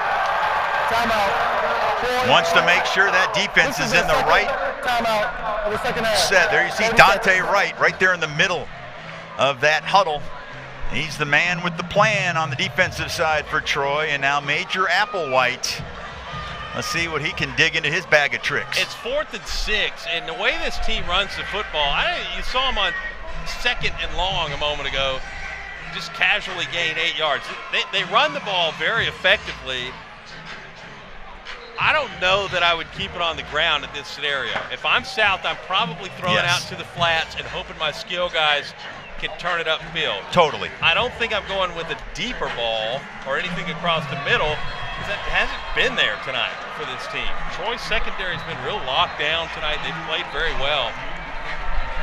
wants to make sure that defense is in the right set. There you see Dante Wright right there in the middle of that huddle. He's the man with the plan on the defensive side for Troy, and now Major Applewhite. Let's see what he can dig into his bag of tricks. It's 4th and 6, and the way this team runs the football, you saw him on 2nd and long a moment ago, just casually gain 8 yards. They run the ball very effectively. I don't know that I would keep it on the ground in this scenario. If I'm South, I'm probably throwing out to the flats and hoping my skill guys can turn it upfield. Totally. I don't think I'm going with a deeper ball or anything across the middle, because that hasn't been there tonight for this team. Troy's secondary has been real locked down tonight. They've played very well.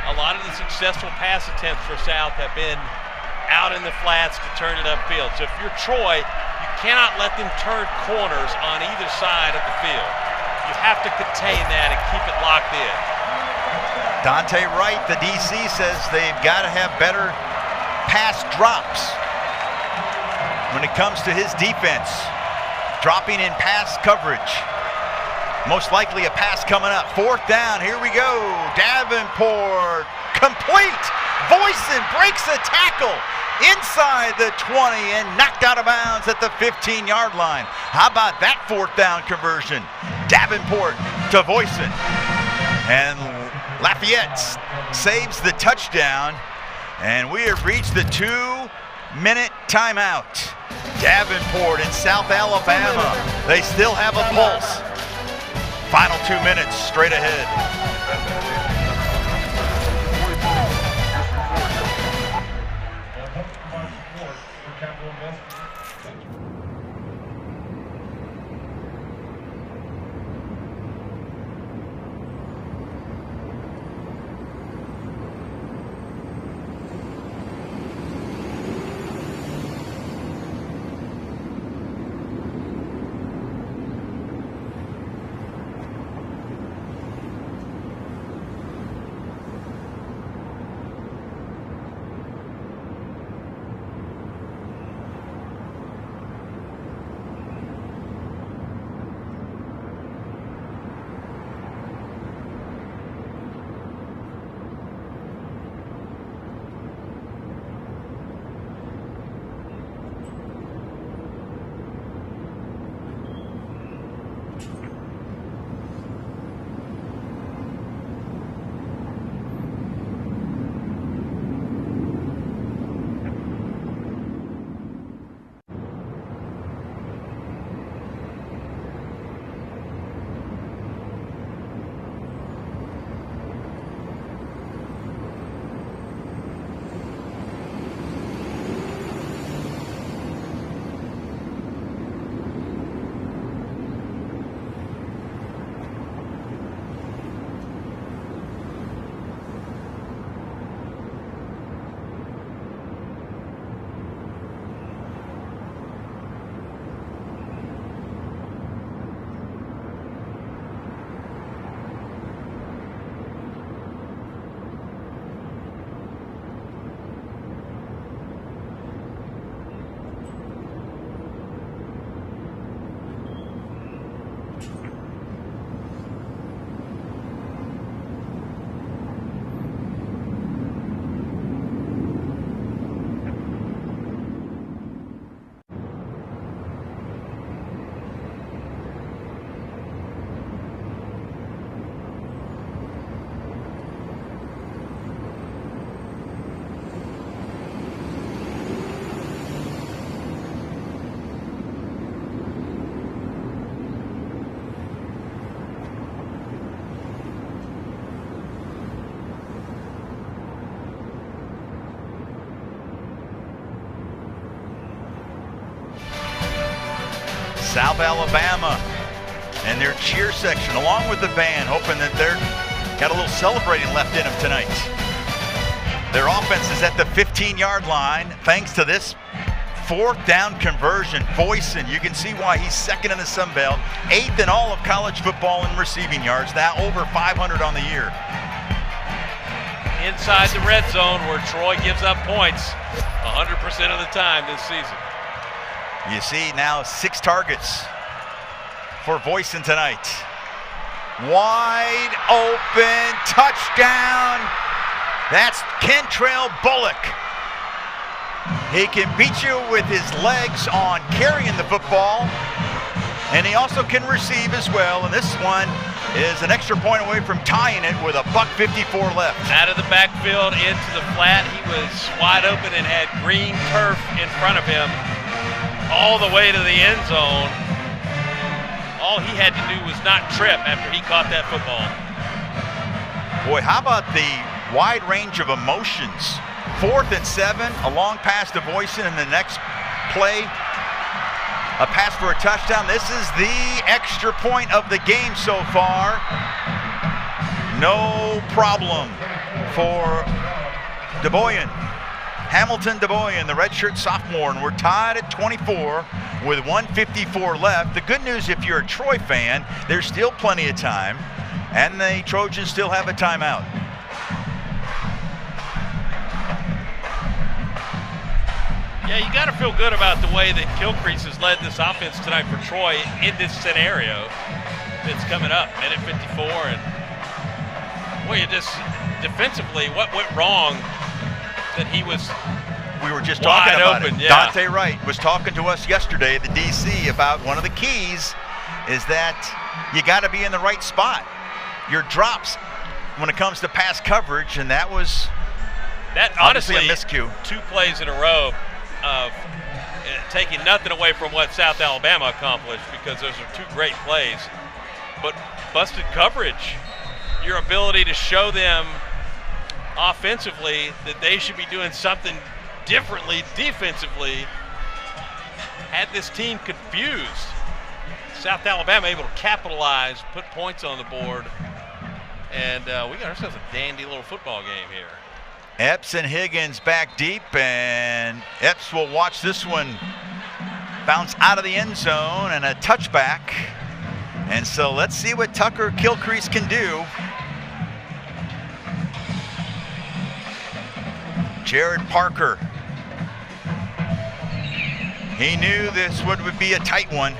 a lot of the successful pass attempts for South have been out in the flats to turn it upfield. So if you're Troy, you cannot let them turn corners on either side of the field. You have to contain that and keep it locked in. Dante Wright, the DC, says they've got to have better pass drops when it comes to his defense. Dropping in pass coverage. Most likely a pass coming up. 4th down, here we go. Davenport, complete. Voisin breaks a tackle inside the 20 and knocked out of bounds at the 15-yard line. How about that 4th down conversion? Davenport to Voisin. And Lafayette saves the touchdown. And we have reached the 2-minute timeout. Davenport in South Alabama. They still have a pulse. Final 2 minutes straight ahead. South Alabama and their cheer section along with the band, hoping that they're got a little celebrating left in them tonight. Their offense is at the 15-yard line thanks to this 4th down conversion. Voisin, you can see why he's second in the Sun Belt, 8th in all of college football in receiving yards, now over 500 on the year. Inside the red zone where Troy gives up points 100% of the time this season. You see now 6 targets for Voisin tonight. Wide open touchdown. That's Kentrell Bullock. He can beat you with his legs on carrying the football, and he also can receive as well. And this one is an extra point away from tying it with $1:54 left. Out of the backfield into the flat. He was wide open and had green turf in front of him all the way to the end zone. All he had to do was not trip after he caught that football. Boy, how about the wide range of emotions? 4th and 7, a long pass to Voisin, and the next play, a pass for a touchdown. This is the extra point of the game so far. No problem. for DeBoyan. Hamilton DeBoyan, the redshirt sophomore, and we're tied at 24 with 1:54 left. The good news, if you're a Troy fan, there's still plenty of time, and the Trojans still have a timeout. Yeah, you got to feel good about the way that Kilcrease has led this offense tonight for Troy in this scenario that's coming up. Minute 54, and boy, you just defensively, what went wrong that he was we were just talking about open, it. yeah. Dante Wright was talking to us yesterday at the DC about one of the keys is that you got to be in the right spot. Your drops when it comes to pass coverage, and that was honestly a miscue. 2 plays in a row of taking nothing away from what South Alabama accomplished, because those are 2 great plays, but busted coverage. Your ability to show them offensively that they should be doing something differently defensively had this team confused. South Alabama able to capitalize, put points on the board, and we got ourselves a dandy little football game here. Epps and Higgins back deep, and Epps will watch this one bounce out of the end zone and a touchback. And so let's see what Tucker Kilcrease can do. Jared Parker. He knew this would be a tight one.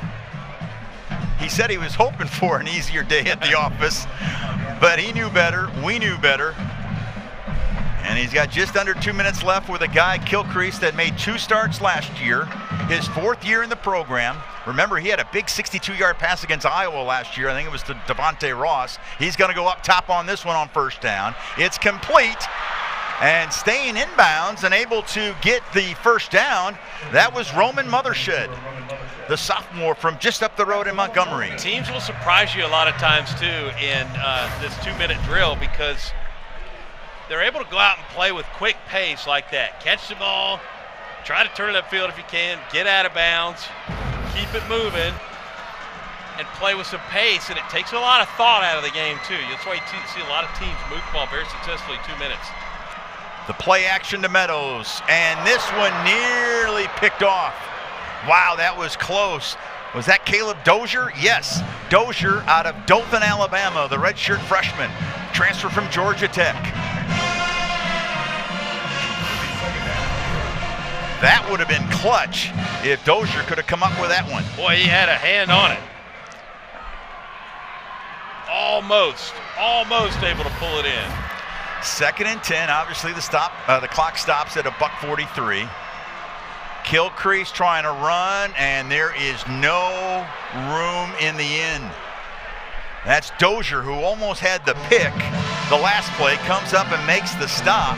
He said he was hoping for an easier day at the office, but he knew better. We knew better. And he's got just under 2 minutes left with a guy, Kilcrease, that made 2 starts last year, his 4th year in the program. Remember, he had a big 62-yard pass against Iowa last year. I think it was to Devontae Ross. He's going to go up top on this one on first down. It's complete. And staying inbounds and able to get the first down, that was Roman Mothershed, the sophomore from just up the road in Montgomery. Teams will surprise you a lot of times, too, in this 2-minute drill, because they're able to go out and play with quick pace like that. Catch the ball, try to turn it upfield if you can, get out of bounds, keep it moving, and play with some pace. And it takes a lot of thought out of the game, too. That's why you see a lot of teams move the ball very successfully 2 minutes. The play action to Meadows, and this one nearly picked off. Wow, that was close. Was that Caleb Dozier? Yes, Dozier out of Dothan, Alabama, the redshirt freshman, transfer from Georgia Tech. That would have been clutch if Dozier could have come up with that one. Boy, he had a hand on it. Almost able to pull it in. 2nd and 10. Obviously, the clock stops at $1:43. Kilcrease trying to run, and there is no room in the end. That's Dozier, who almost had the pick. The last play comes up and makes the stop.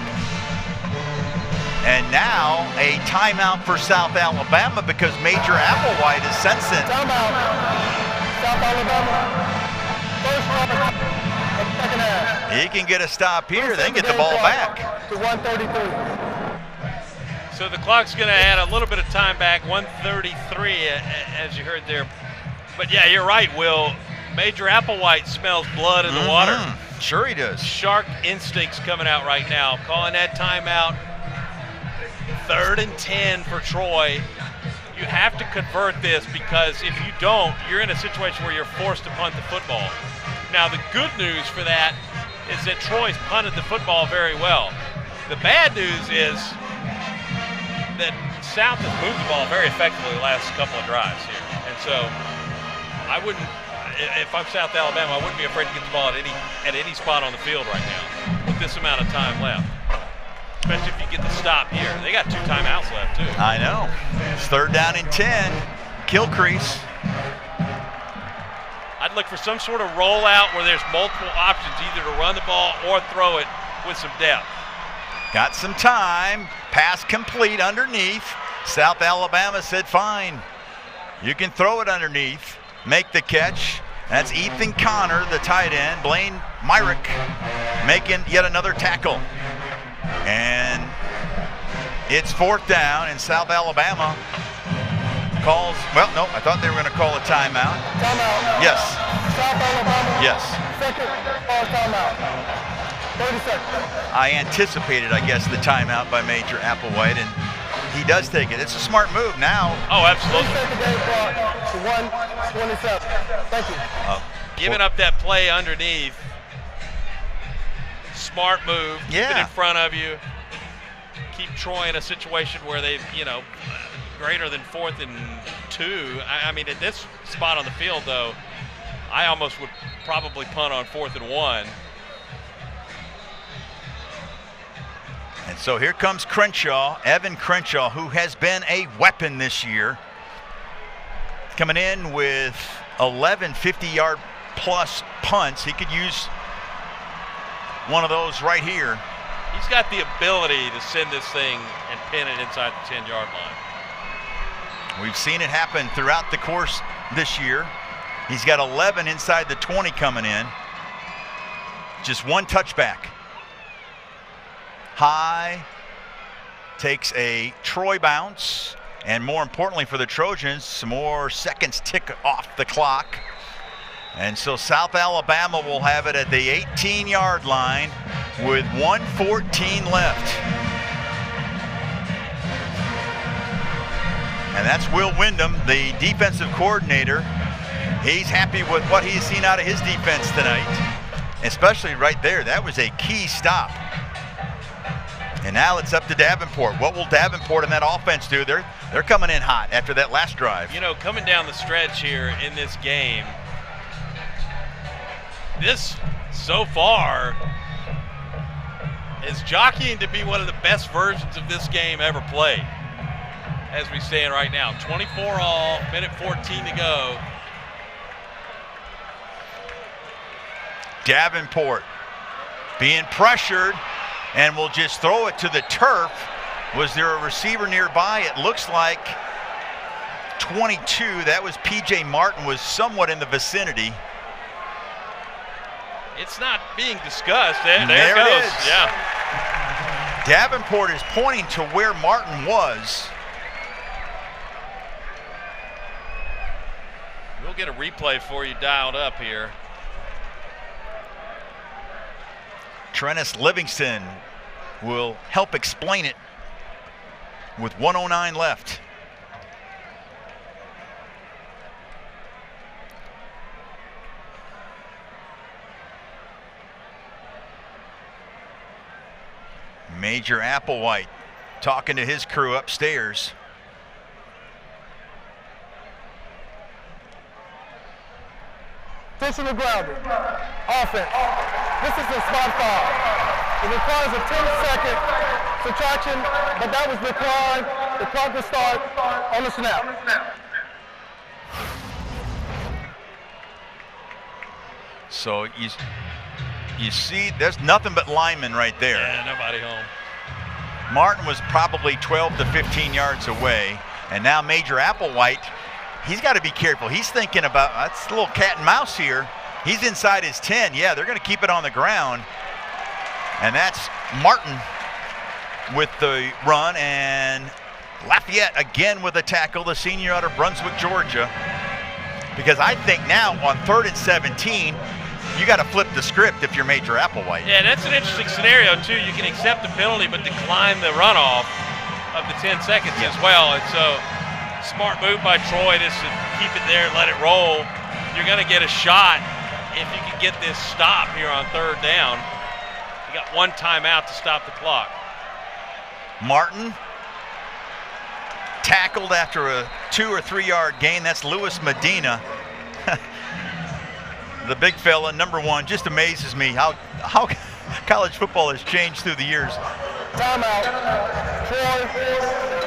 And now a timeout for South Alabama, because Major Applewhite is sensing. Timeout. South Alabama. First round of the second half. He can get a stop here, then get the ball back. To 1:33. So the clock's going to add a little bit of time back, 1:33, as you heard there. But yeah, you're right, Will. Major Applewhite smells blood in the water. Sure he does. Shark instincts coming out right now. Calling that timeout. 3rd and 10 for Troy. You have to convert this, because if you don't, you're in a situation where you're forced to punt the football. Now, the good news for that is that Troy's punted the football very well. The bad news is that South has moved the ball very effectively the last couple of drives here. And so I wouldn't, if I'm South Alabama, I wouldn't be afraid to get the ball at any spot on the field right now with this amount of time left. Especially if you get the stop here. They got 2 timeouts left, too. I know. It's 3rd down and 10. Kilcrease. I'd look for some sort of rollout where there's multiple options, either to run the ball or throw it with some depth. Got some time. Pass complete underneath. South Alabama said, fine. You can throw it underneath. Make the catch. That's Ethan Connor, the tight end. Blaine Myrick making yet another tackle. And it's 4th down, and South Alabama calls, well, no, I thought they were going to call a timeout. Timeout. Yes. South Alabama. Yes. Second timeout. 30 seconds. I anticipated, I guess, the timeout by Major Applewhite, and he does take it. It's a smart move now. Oh, absolutely. Reset the game clock to 1:27. Thank you. Giving up that play underneath. Smart move. Keep it in front of you. Keep Troy in a situation where they, greater than 4th and 2. I mean, at this spot on the field, though, I almost would probably punt on 4th and 1. And so here comes Crenshaw, Evan Crenshaw, who has been a weapon this year. Coming in with 11 50-yard plus punts. He could use one of those right here. He's got the ability to send this thing and pin it inside the 10-yard line. We've seen it happen throughout the course this year. He's got 11 inside the 20 coming in. Just one touchback. High takes a Troy bounce, and more importantly for the Trojans, some more seconds tick off the clock. And so South Alabama will have it at the 18-yard line with 1:14 left. And that's Will Wyndham, the defensive coordinator. He's happy with what he's seen out of his defense tonight, especially right there. That was a key stop. And now it's up to Davenport. What will Davenport and that offense do? They're coming in hot after that last drive. Coming down the stretch here in this game, this so far is jockeying to be one of the best versions of this game ever played. As we stand right now, 24 all, minute 14 to go. Davenport being pressured, and will just throw it to the turf. Was there a receiver nearby? It looks like 22. That was P.J. Martin, was somewhat in the vicinity. It's not being discussed. There it it goes. is. Yeah. Davenport is pointing to where Martin was. We'll get a replay for you dialed up here. Trennis Livingston will help explain it with 1:09 left. Major Applewhite talking to his crew upstairs. Intentional grounding. Offense. This is a spot foul. It requires a 10-second subtraction, but that was declined. The clock will start on the snap. So you see, there's nothing but linemen right there. Yeah, nobody home. Martin was probably 12 to 15 yards away, and now Major Applewhite, he's got to be careful. He's thinking about, that's a little cat and mouse here. He's inside his 10. Yeah, they're going to keep it on the ground. And that's Martin with the run, and Lafayette again with a tackle, the senior out of Brunswick, Georgia. Because I think now on 3rd and 17, you got to flip the script if you're Major Applewhite. Yeah, that's an interesting scenario, too. You can accept the penalty but decline the runoff of the 10 seconds as well. And so, smart move by Troy just to keep it there and let it roll. You're going to get a shot if you can get this stop here on 3rd down. You got one timeout to stop the clock. Martin tackled after a 2 or 3 yard gain. That's Lewis Medina. The big fella, number 1, just amazes me how college football has changed through the years. Timeout. Troy,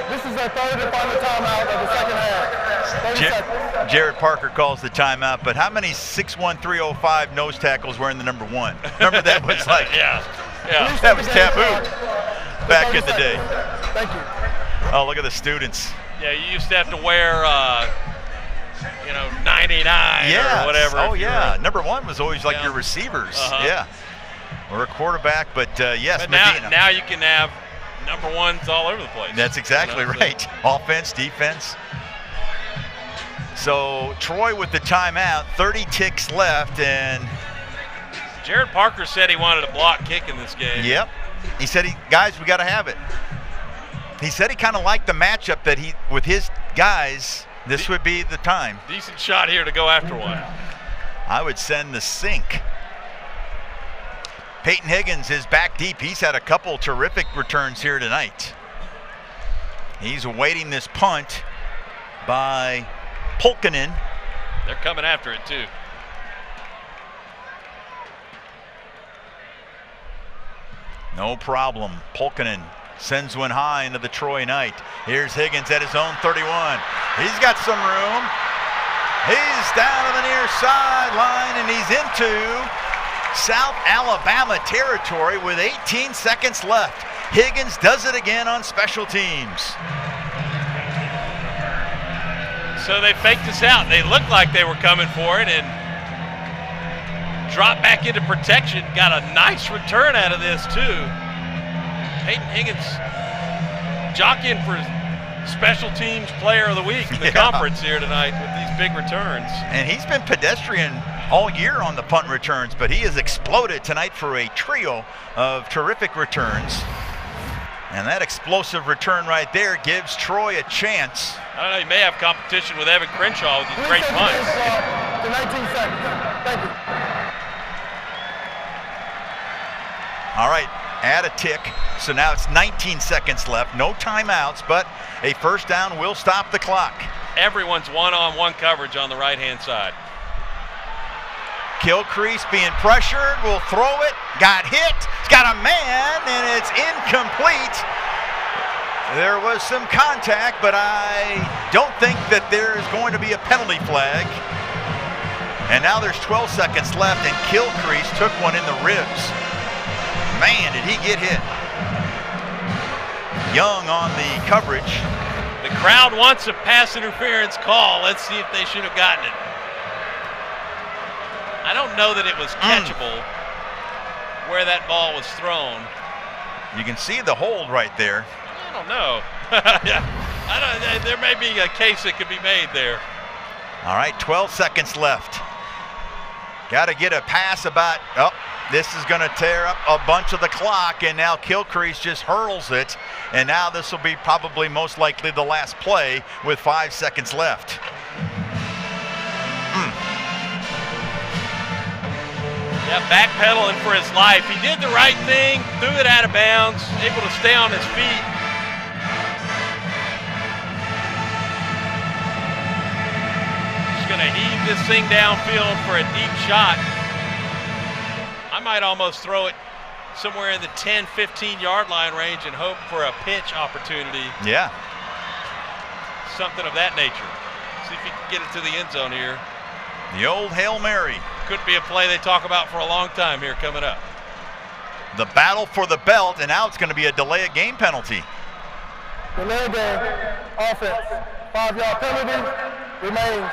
this is their 3rd and final timeout of the second half. 30 seconds. Jared Parker calls the timeout, but how many 6'1", 305 nose tackles were in the number 1? Remember that was like, yeah. That was taboo back in the day. Thank you. Oh, look at the students. Yeah, you used to have to wear 99 or whatever. Oh, yeah. Number 1 was always like your receivers. Yeah. Or a quarterback, but yes, but Medina. now you can have number 1s all over the place. That's exactly right. Offense, defense. So Troy with the timeout, 30 ticks left, and Jared Parker said he wanted a block kick in this game. Yep. He said, guys, we got to have it. He said he kind of liked the matchup that with his guys, this would be the time. Decent shot here to go after one. I would send the sink. Peyton Higgins is back deep. He's had a couple terrific returns here tonight. He's awaiting this punt by Polkinen. They're coming after it too. No problem. Polkinen sends one high into the Troy night. Here's Higgins at his own 31. He's got some room. He's down to the near sideline, and he's into South Alabama territory with 18 seconds left. Higgins does it again on special teams. So they faked us out. They looked like they were coming for it and dropped back into protection. Got a nice return out of this too. Peyton Higgins jockeying for special teams player of the week in the conference here tonight with these big returns. And he's been pedestrian all year on the punt returns, but he has exploded tonight for a trio of terrific returns. And that explosive return right there gives Troy a chance. I don't know, he may have competition with Evan Crenshaw with these great punts. To 19 seconds. Thank you. All right, add a tick. So now it's 19 seconds left. No timeouts, but a first down will stop the clock. Everyone's one-on-one coverage on the right-hand side. Gilcrease being pressured, will throw it, got hit, he's got a man, and it's incomplete. There was some contact, but I don't think that there's going to be a penalty flag. And now there's 12 seconds left, and Gilcrease took one in the ribs. Man, did he get hit. Young on the coverage. The crowd wants a pass interference call. Let's see if they should have gotten it. I don't know that it was catchable where that ball was thrown. You can see the hold right there. I don't know. There may be a case that could be made there. All right, 12 seconds left. Got to get a pass about, this is going to tear up a bunch of the clock, and now Gilcrease just hurls it, and now this will be probably most likely the last play with 5 seconds left. Yeah, backpedaling for his life. He did the right thing, threw it out of bounds, able to stay on his feet. Just going to heave this thing downfield for a deep shot. I might almost throw it somewhere in the 10, 15-yard line range and hope for a pinch opportunity. Yeah. Something of that nature. See if he can get it to the end zone here. The old Hail Mary. Could be a play they talk about for a long time here coming up. The battle for the belt, and now it's going to be a delay of game penalty. Delay of game, offense. 5-yard penalty, remains.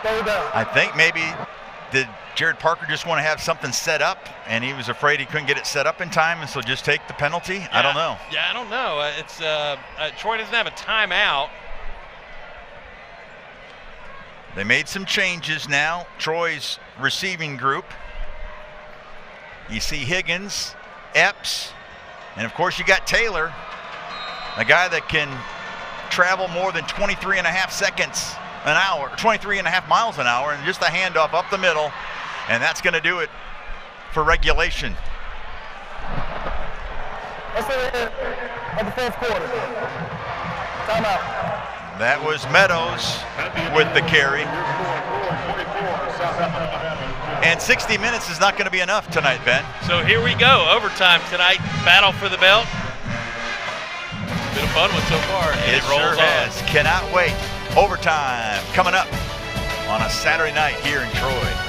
Third down. I think maybe did Jared Parker just want to have something set up, and he was afraid he couldn't get it set up in time, and so just take the penalty? Yeah. I don't know. Yeah, I don't know. Troy doesn't have a timeout. They made some changes now. Troy's receiving group. You see Higgins, Epps, and of course you got Taylor, a guy that can travel more than 23.5 seconds an hour, 23.5 miles an hour, and just a handoff up the middle, and that's going to do it for regulation. That's the end of the fourth quarter. Timeout. That was Meadows with the carry. And 60 minutes is not going to be enough tonight, Ben. So here we go, overtime tonight, battle for the belt. Been a fun one so far, and it rolls sure has. on. Cannot wait. Overtime coming up on a Saturday night here in Troy.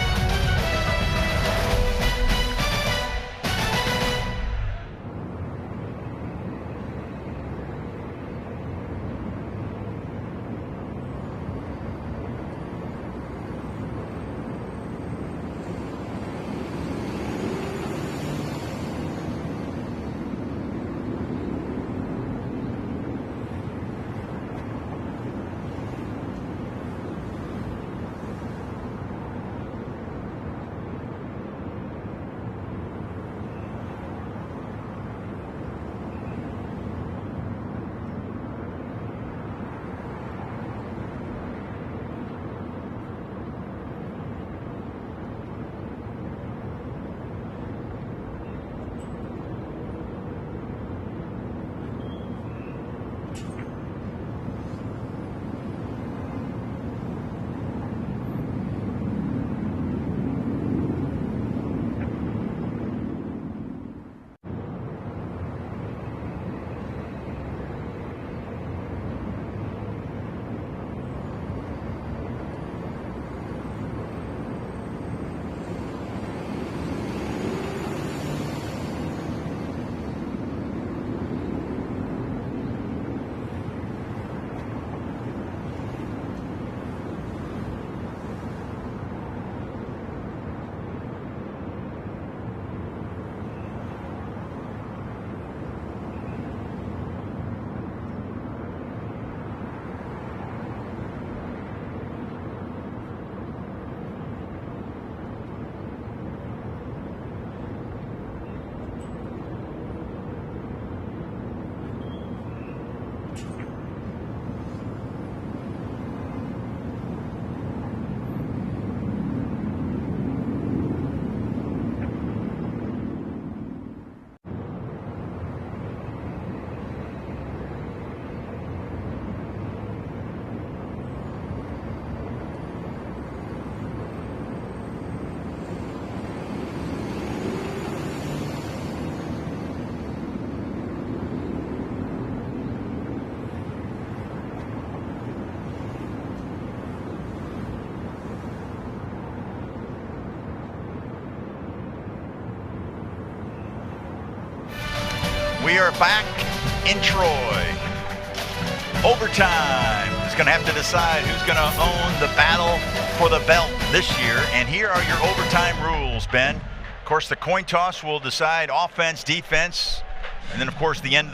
are back in Troy. Overtime is going to have to decide who's going to own the battle for the belt this year. And here are your overtime rules, Ben. Of course, the coin toss will decide offense, defense, and then, of course, the end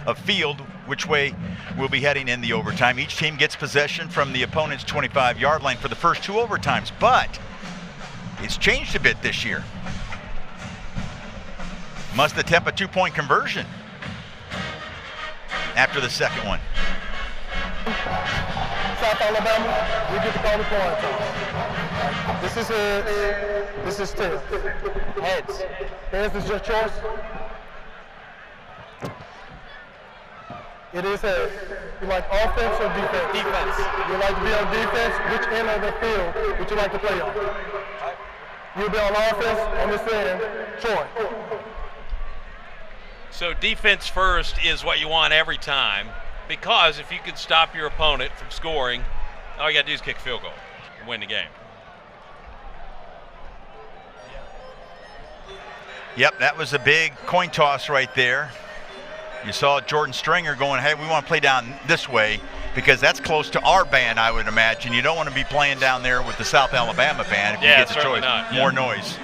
of field, which way we'll be heading in the overtime. Each team gets possession from the opponent's 25-yard line for the first 2 overtimes, but it's changed a bit this year. Must attempt a 2-point conversion after the second one. South Alabama, we get to call the coin toss. This is heads. This is tails. Heads. Heads is your choice. It is heads. You like offense or defense? Defense. You like to be on defense? Which end of the field would you like to play on? You'll be on offense on this end, Troy. So defense first is what you want every time, because if you can stop your opponent from scoring, all you got to do is kick a field goal and win the game. Yep, that was a big coin toss right there. You saw Jordan Stringer going, hey, we want to play down this way because that's close to our band, I would imagine. You don't want to be playing down there with the South Alabama band if you get the choice. Not. More noise.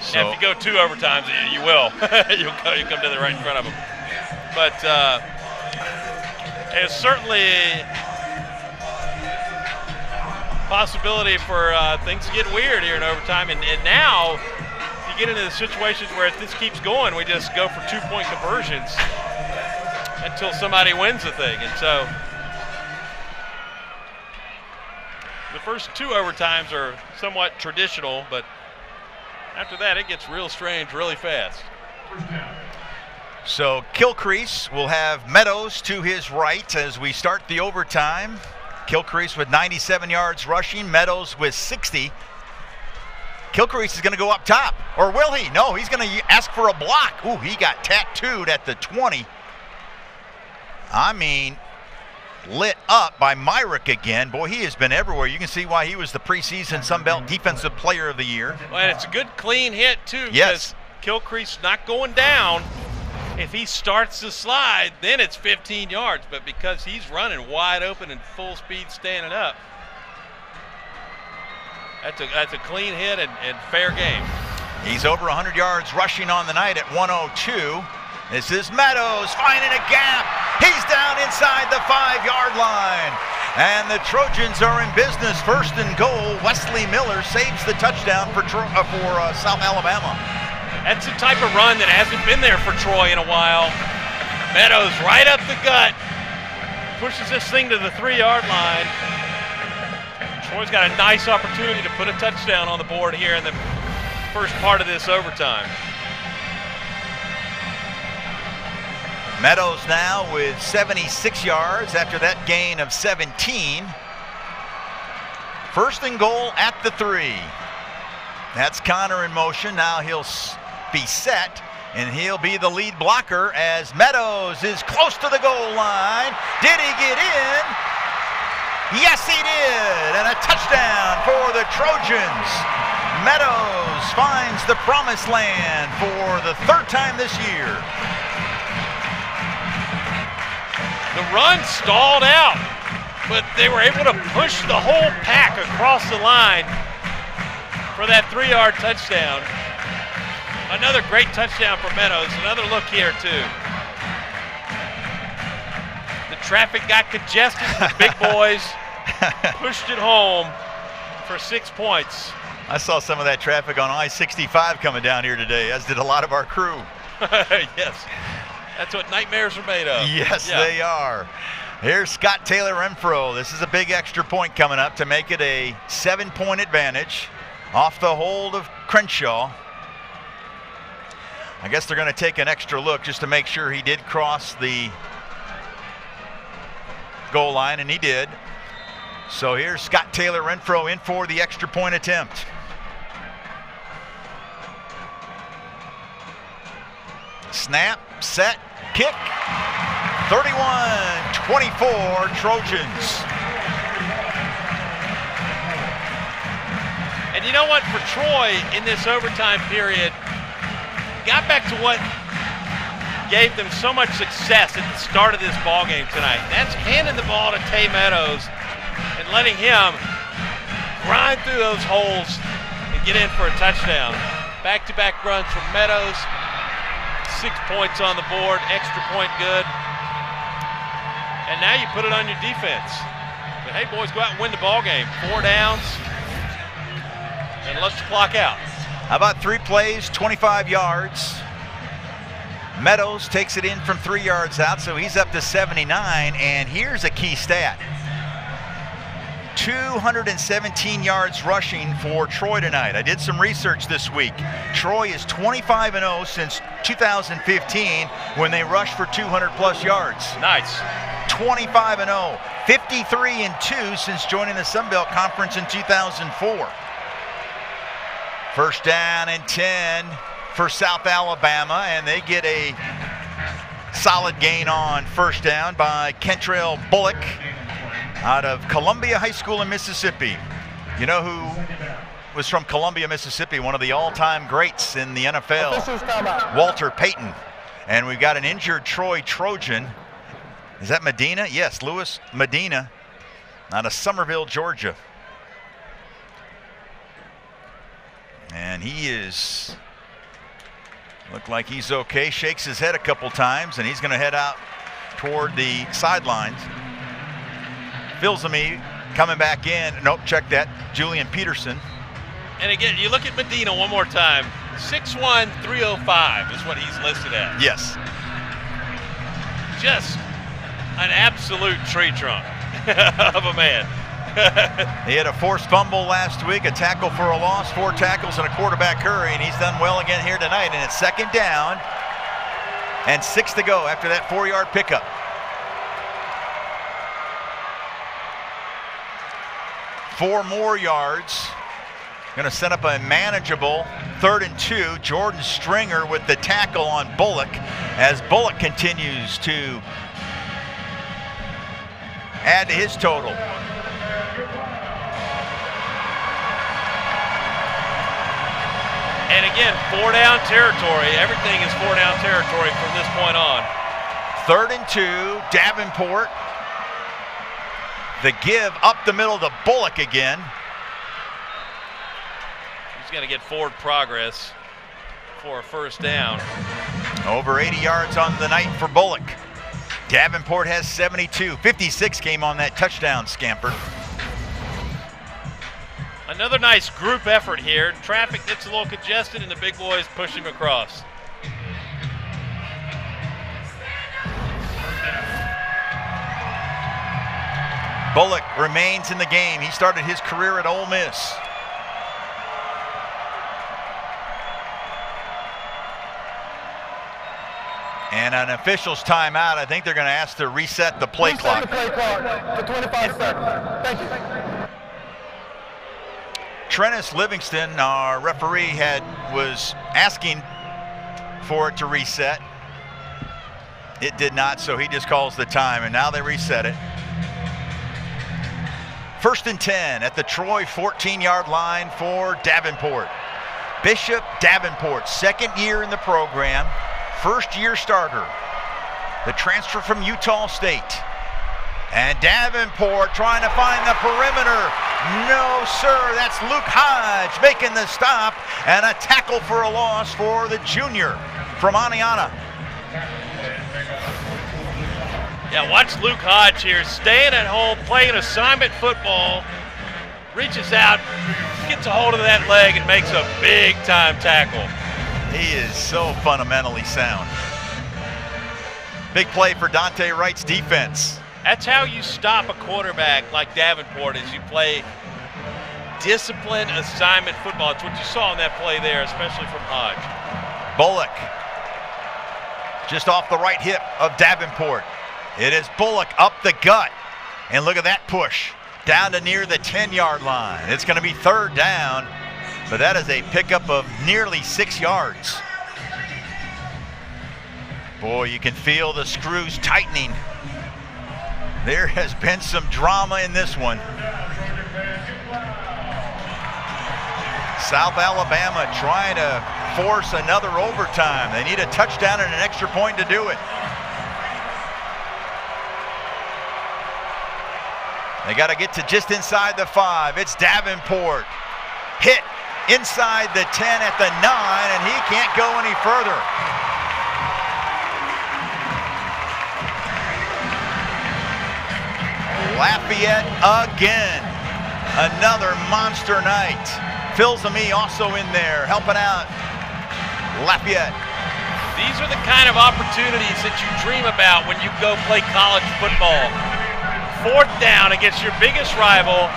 So, and if you go 2 overtimes, you will. You'll come to the right in front of them. But it's certainly a possibility for things to get weird here in overtime. And now you get into the situations where if this keeps going, we just go for 2-point conversions until somebody wins the thing. And so the first 2 overtimes are somewhat traditional, but after that, it gets real strange really fast. So Kilcrease will have Meadows to his right as we start the overtime. Kilcrease with 97 yards rushing, Meadows with 60. Kilcrease is going to go up top, or will he? No, he's going to ask for a block. Ooh, he got tattooed at the 20. I mean, lit up by Myrick again. Boy, he has been everywhere. You can see why he was the preseason Sun Belt Defensive Player of the Year. Well, and it's a good clean hit, too. Yes. Because Kilcrease not going down. If he starts to slide, then it's 15 yards. But because he's running wide open and full speed standing up, that's a clean hit and fair game. He's over 100 yards rushing on the night at 102. This is Meadows finding a gap. He's down inside the 5-yard line. And the Trojans are in business. First and goal. Wesley Miller saves the touchdown for South Alabama. That's the type of run that hasn't been there for Troy in a while. Meadows right up the gut. Pushes this thing to the 3-yard line. Troy's got a nice opportunity to put a touchdown on the board here in the first part of this overtime. Meadows now with 76 yards after that gain of 17. First and goal at the 3. That's Connor in motion. Now he'll be set, and he'll be the lead blocker as Meadows is close to the goal line. Did he get in? Yes, he did, and a touchdown for the Trojans. Meadows finds the promised land for the 3rd time this year. The run stalled out, but they were able to push the whole pack across the line for that 3-yard touchdown. Another great touchdown for Meadows. Another look here, too. The traffic got congested. The big boys pushed it home for 6 points. I saw some of that traffic on I-65 coming down here today, as did a lot of our crew. Yes. That's what nightmares are made of. Yes, yeah. They are. Here's Scott Taylor Renfro. This is a big extra point coming up to make it a 7-point advantage off the hold of Crenshaw. I guess they're going to take an extra look just to make sure he did cross the goal line, and he did. So here's Scott Taylor Renfro in for the extra point attempt. Snap, set, kick. 31-24 Trojans. And you know what, for Troy in this overtime period, got back to what gave them so much success at the start of this ball game tonight. That's handing the ball to Tay Meadows and letting him grind through those holes and get in for a touchdown. Back-to-back runs from Meadows. 6 points on the board, extra point good. And now you put it on your defense. But hey, boys, go out and win the ball game. 4 downs, and let's clock out. How about 3 plays, 25 yards? Meadows takes it in from 3 yards out, so he's up to 79. And here's a key stat. 217 yards rushing for Troy tonight. I did some research this week. Troy is 25-0 since 2015 when they rushed for 200-plus yards. Nice. 25-0. 53-2 since joining the Sun Belt Conference in 2004. First down and 10 for South Alabama, and they get a solid gain on first down by Kentrell Bullock out of Columbia High School in Mississippi. You know who was from Columbia, Mississippi, one of the all-time greats in the NFL, Walter Payton. And we've got an injured Troy Trojan. Is that Medina? Yes, Louis Medina out of Somerville, Georgia. And he is, look like he's okay, shakes his head a couple times, and he's going to head out toward the sidelines. Filsamy coming back in. Nope, check that. Julian Peterson. And again, you look at Medina one more time. 6'1", 305 is what he's listed at. Yes. Just an absolute tree trunk of a man. He had a forced fumble last week, a tackle for a loss, 4 tackles, and a quarterback hurry, and he's done well again here tonight. And it's second down and 6 to go after that 4-yard pickup. Four more yards. Going to set up a manageable 3rd and 2. Jordan Stringer with the tackle on Bullock as Bullock continues to add to his total. And again, 4-down territory. Everything is 4-down territory from this point on. 3rd and 2, Davenport. The give up the middle to Bullock again. He's going to get forward progress for a first down. Over 80 yards on the night for Bullock. Davenport has 72. 56 came on that touchdown scamper. Another nice group effort here. Traffic gets a little congested and the big boys push him across. Bullock remains in the game. He started his career at Ole Miss. And an official's timeout. I think they're going to ask to reset the play clock. The play clock to 25 seconds. Thank you. Trennis Livingston, our referee, was asking for it to reset. It did not, so he just calls the time, and now they reset it. 1st and 10 at the Troy 14-yard line for Davenport. Bishop Davenport, 2nd year in the program, 1st-year starter. The transfer from Utah State. And Davenport trying to find the perimeter. No, sir, that's Luke Hodge making the stop, and a tackle for a loss for the junior from Aniana. Yeah, watch Luke Hodge here, staying at home, playing assignment football, reaches out, gets a hold of that leg, and makes a big-time tackle. He is so fundamentally sound. Big play for Dante Wright's defense. That's how you stop a quarterback like Davenport, is you play disciplined assignment football. It's what you saw in that play there, especially from Hodge. Bullock just off the right hip of Davenport. It is Bullock up the gut. And look at that push down to near the 10-yard line. It's going to be 3rd down, but that is a pickup of nearly 6 yards. Boy, you can feel the screws tightening. There has been some drama in this one. South Alabama trying to force another overtime. They need a touchdown and an extra point to do it. They got to get to just inside the 5. It's Davenport. Hit inside the 10 at the 9, and he can't go any further. Lafayette again. Another monster night. Phil Zami also in there, helping out Lafayette. These are the kind of opportunities that you dream about when you go play college football. 4th down against your biggest rival.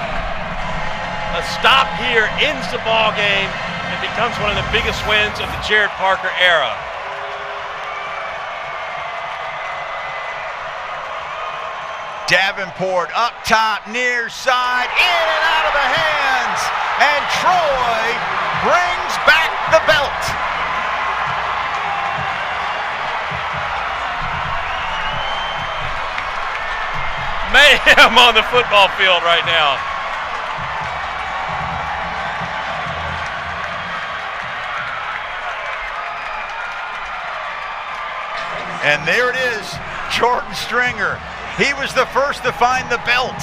A stop here ends the ball game and becomes one of the biggest wins of the Jared Parker era. Davenport up top, near side, in and out of the hands, and Troy brings back the belt. Mayhem on the football field right now. And there it is, Jordan Stringer. He was the first to find the belt.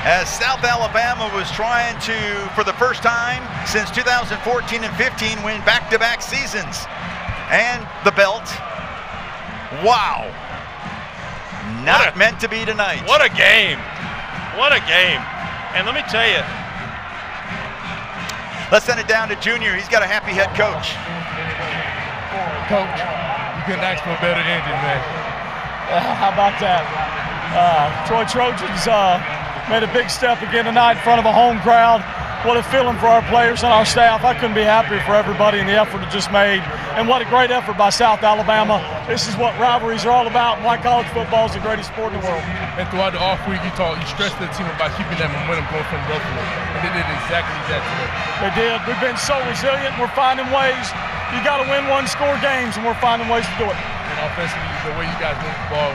As South Alabama was trying to, for the first time since 2014 and 15, win back-to-back seasons. And the belt, wow. Not meant to be tonight. What a game. What a game. And let me tell you. Let's send it down to Junior. He's got a happy head coach. Coach, you couldn't ask for a better ending, man. How about that? Troy Trojans made a big step again tonight in front of a home crowd. What a feeling for our players and our staff. I couldn't be happier for everybody and the effort it just made. And what a great effort by South Alabama. This is what rivalries are all about and why college football is the greatest sport in the world. And throughout the off week, you stressed the team about keeping that momentum going from Buffalo. And they did exactly that today. They did. We've been so resilient. We're finding ways. You got to win one, score games, and we're finding ways to do it. And offensively, the way you guys move the ball,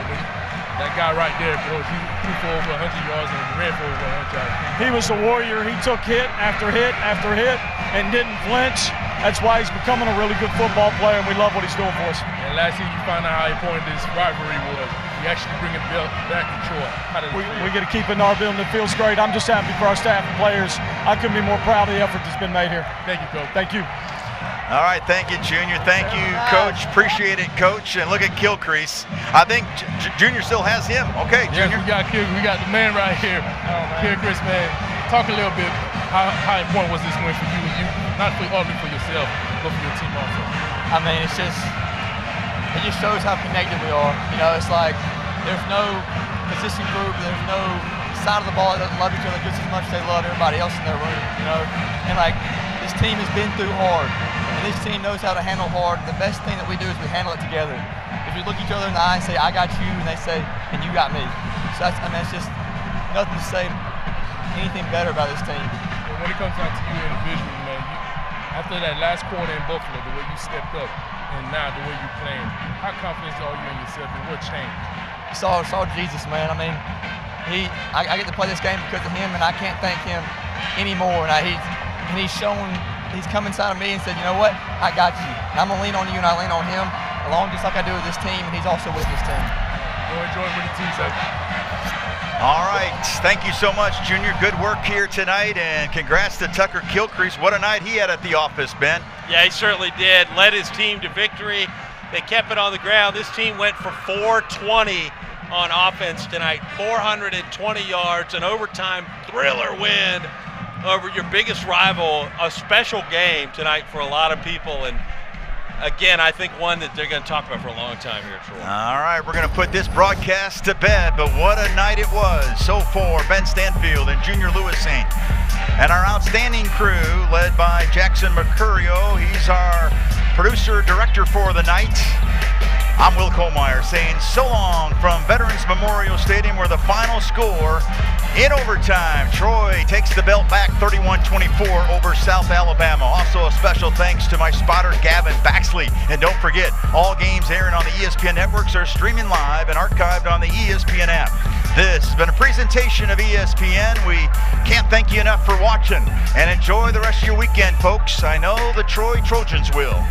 that guy right there, bro, he threw for over 100 yards and ran for over 100 yards. He was a warrior. He took hit after hit after hit and didn't flinch. That's why he's becoming a really good football player, and we love what he's doing for us. And last year, you found out how important this rivalry was. You actually bring it back to Troy. We get to keep it in our building. It feels great. I'm just happy for our staff and players. I couldn't be more proud of the effort that's been made here. Thank you, Coach. Thank you. All right, thank you, Junior. Thank you, Coach. Appreciate it, Coach. And look at Gilcrease. I think Junior still has him. Okay, Junior. Yes, we got the man right here. Gilcrease, man. Talk a little bit. How important was this win for you? Not only for yourself, but for your team also. I mean, it just shows how connected we are. You know, it's like there's no position group, there's no side of the ball that doesn't love each other just as much as they love everybody else in their room. You know, and like this team has been through hard. And this team knows how to handle hard. The best thing that we do is we handle it together. If we look each other in the eye and say, I got you, and they say, and you got me. So that's, I mean, it's just nothing to say anything better about this team. And when it comes down to you individually, man, after that last quarter in Buffalo, the way you stepped up, and now the way you're playing, how confident are you in yourself, and what changed? It's all Jesus, man. I mean, I get to play this game because of him, and I can't thank him anymore. And he's shown. He's come inside of me and said, you know what, I got you. And I'm going to lean on you and I lean on him, along just like I do with this team, and he's also with this team. Go enjoy with the team, sir. All right, thank you so much, Junior. Good work here tonight, and congrats to Tucker Gilcrease. What a night he had at the office, Ben. Yeah, he certainly did. Led his team to victory. They kept it on the ground. This team went for 420 on offense tonight, 420 yards, an overtime thriller win over your biggest rival. A special game tonight for a lot of people, and again, I think one that they're going to talk about for a long time here at Troy. All right, we're going to put this broadcast to bed, but what a night it was. So for Ben Stanfield and Junior Lewis-Saint and our outstanding crew led by Jackson Mercurio. He's our producer-director for the night. I'm Will Kohlmeyer saying so long from Veterans Memorial Stadium, where the final score In overtime, Troy takes the belt back 31-24 over South Alabama. Also a special thanks to my spotter, Gavin Baxley. And don't forget, all games airing on the ESPN networks are streaming live and archived on the ESPN app. This has been a presentation of ESPN. We can't thank you enough for watching. And enjoy the rest of your weekend, folks. I know the Troy Trojans will.